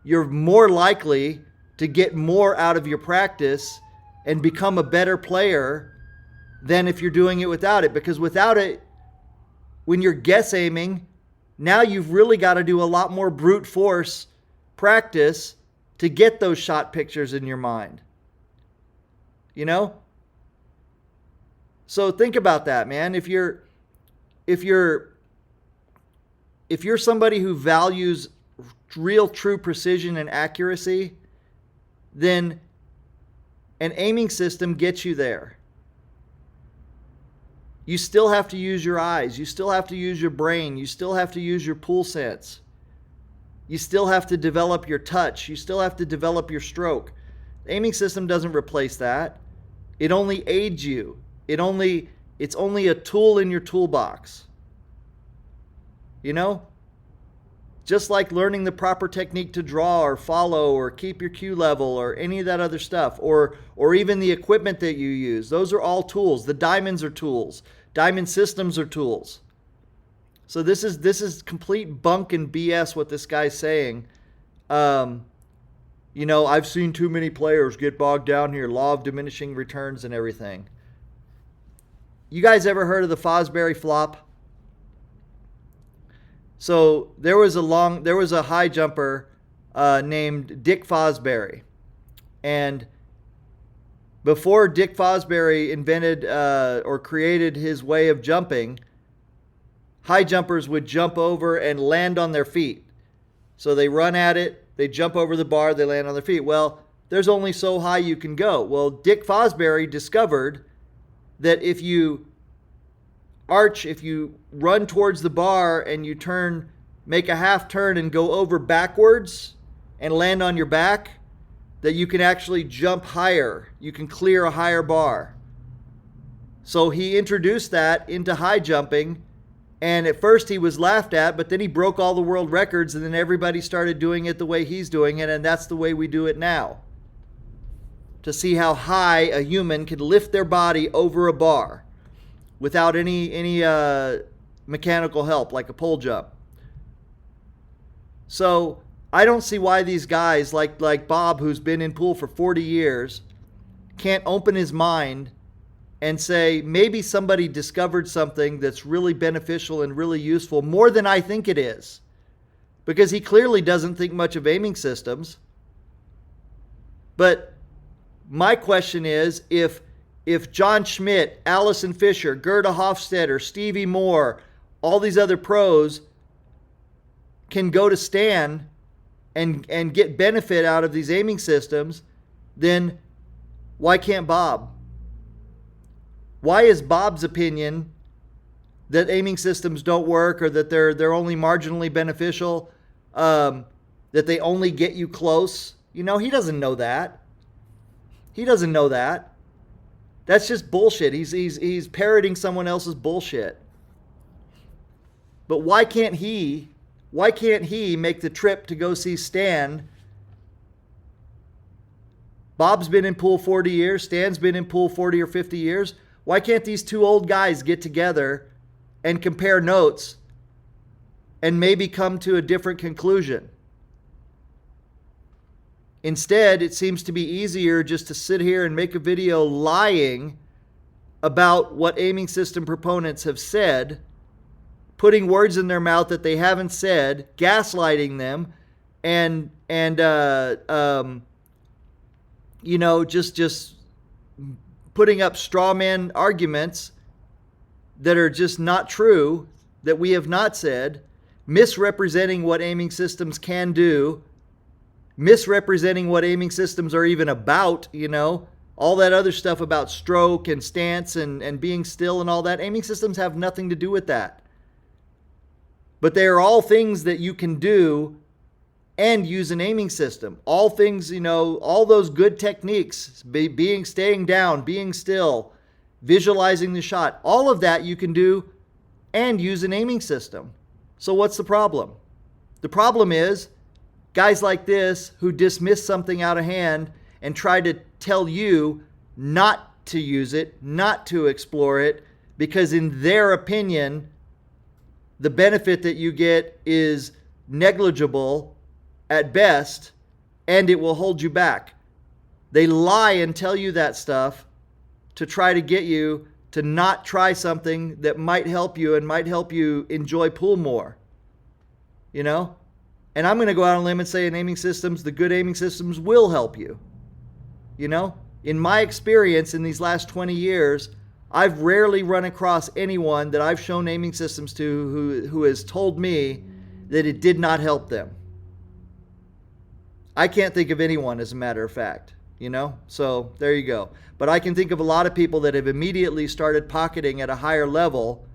you're more likely to get more out of your practice and become a better player than if you're doing it without it. Because without it, when you're guess aiming, now you've really got to do a lot more brute force practice to get those shot pictures in your mind. You know? So think about that, man. If you're somebody who values real true precision and accuracy, then an aiming system gets you there. You still have to use your eyes. You still have to use your brain. You still have to use your pool sense. You still have to develop your touch. You still have to develop your stroke. The aiming system doesn't replace that. It only aids you. It's only a tool in your toolbox. You know? Just like learning the proper technique to draw or follow or keep your cue level or any of that other stuff, or even the equipment that you use. Those are all tools. The diamonds are tools. Diamond systems are tools. So this is complete bunk and BS what this guy's saying. You know, I've seen too many players get bogged down here. Law of diminishing returns and everything. You guys ever heard of the Fosbury flop? So there was a high jumper named Dick Fosbury, and before Dick Fosbury invented or created his way of jumping, high jumpers would jump over and land on their feet. So they run at it, they jump over the bar, they land on their feet. Well, there's only so high you can go. Well, Dick Fosbury discovered that if you run towards the bar and you make a half turn and go over backwards and land on your back, that you can actually jump higher. You can clear a higher bar. So he introduced that into high jumping, and at first he was laughed at, but then he broke all the world records, and then everybody started doing it the way he's doing it, and that's the way we do it now. To see how high a human can lift their body over a bar without any mechanical help, like a pole jump. So I don't see why these guys like Bob, who's been in pool for 40 years, can't open his mind and say, maybe somebody discovered something that's really beneficial and really useful, more than I think it is. because he clearly doesn't think much of aiming systems. But my question is, if John Schmidt, Allison Fisher, Gerda Hofstetter, Stevie Moore, all these other pros can go to Stan and get benefit out of these aiming systems, then why can't Bob? Why is Bob's opinion that aiming systems don't work, or that they're only marginally beneficial, that they only get you close? You know, he doesn't know that. He doesn't know that. That's just bullshit. He's parroting someone else's bullshit. But why can't he make the trip to go see Stan? Bob's been in pool 40 years. Stan's been in pool 40 or 50 years. Why can't these two old guys get together and compare notes and maybe come to a different conclusion? Instead, it seems to be easier just to sit here and make a video lying about what aiming system proponents have said, putting words in their mouth that they haven't said, gaslighting them, and you know, just putting up straw man arguments that are just not true, that we have not said, misrepresenting what aiming systems can do, misrepresenting what aiming systems are even about, you know, all that other stuff about stroke and stance and being still and all that. Aiming systems have nothing to do with that. But they are all things that you can do and use an aiming system. All things, you know, all those good techniques, staying down, being still, visualizing the shot, all of that you can do and use an aiming system. So what's the problem? The problem is guys like this who dismiss something out of hand and try to tell you not to use it, not to explore it, because in their opinion, the benefit that you get is negligible at best, and it will hold you back. They lie and tell you that stuff to try to get you to not try something that might help you and might help you enjoy pool more. You know? And I'm going to go out on a limb and say in aiming systems, the good aiming systems will help you. You know? In my experience in these last 20 years, I've rarely run across anyone that I've shown aiming systems to who has told me that it did not help them. I can't think of anyone, as a matter of fact, you know? So there you go. But I can think of a lot of people that have immediately started pocketing at a higher level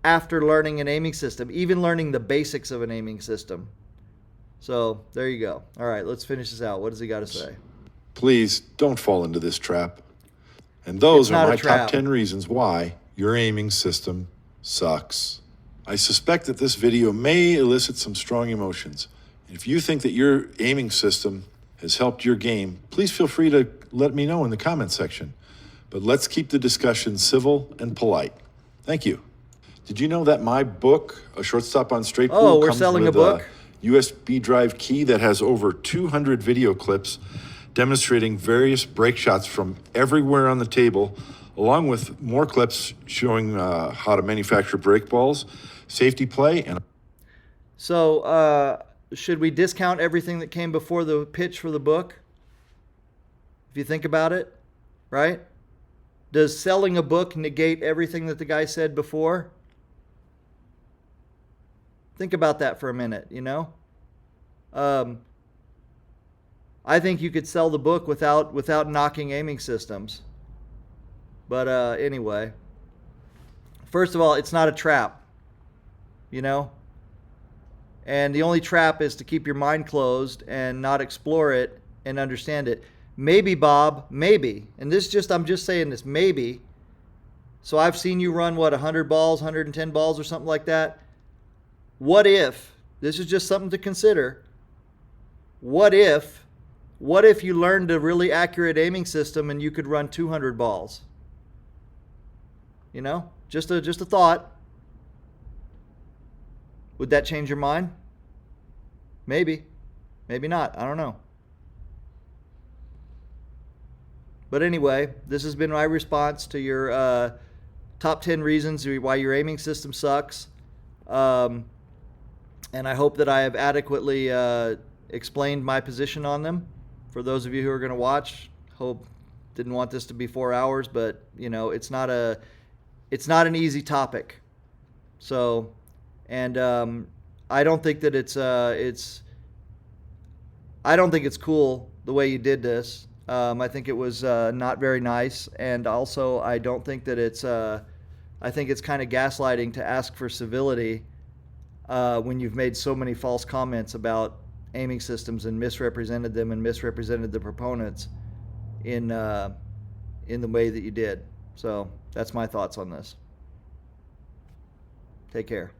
after learning an aiming system, even learning the basics of an aiming system. So there you go. All right, let's finish this out. What does he got to say? Please don't fall into this trap. And those It's are not my a trap. top 10 reasons why your aiming system sucks. I suspect that this video may elicit some strong emotions. If you think that your aiming system has helped your game, please feel free to let me know in the comment section. But let's keep the discussion civil and polite. Thank you. Did you know that my book, A Shortstop on Straight Pool, Oh, we're comes selling with a book? USB drive key that has over 200 video clips demonstrating various break shots from everywhere on the table, along with more clips showing how to manufacture break balls, safety play, and... So, should we discount everything that came before the pitch for the book? If you think about it, right? Does selling a book negate everything that the guy said before? Think about that for a minute, you know? I think you could sell the book without knocking aiming systems. But anyway, first of all, it's not a trap, you know? And the only trap is to keep your mind closed and not explore it and understand it. Maybe, Bob, maybe, and I'm just saying this, maybe. So I've seen you run, 100 balls, 110 balls or something like that. What if, this is just something to consider, what if you learned a really accurate aiming system and you could run 200 balls? You know, just a thought. Would that change your mind? Maybe. Maybe not. I don't know. But anyway, this has been my response to your top 10 reasons why your aiming system sucks. And I hope that I have adequately explained my position on them. For those of you who are going to watch, didn't want this to be 4 hours, but it's not an easy topic. So, and I don't think that I don't think it's cool the way you did this. I think it was not very nice, and also I don't think that I think it's kind of gaslighting to ask for civility when you've made so many false comments about aiming systems and misrepresented them and misrepresented the proponents in the way that you did. So that's my thoughts on this. Take care.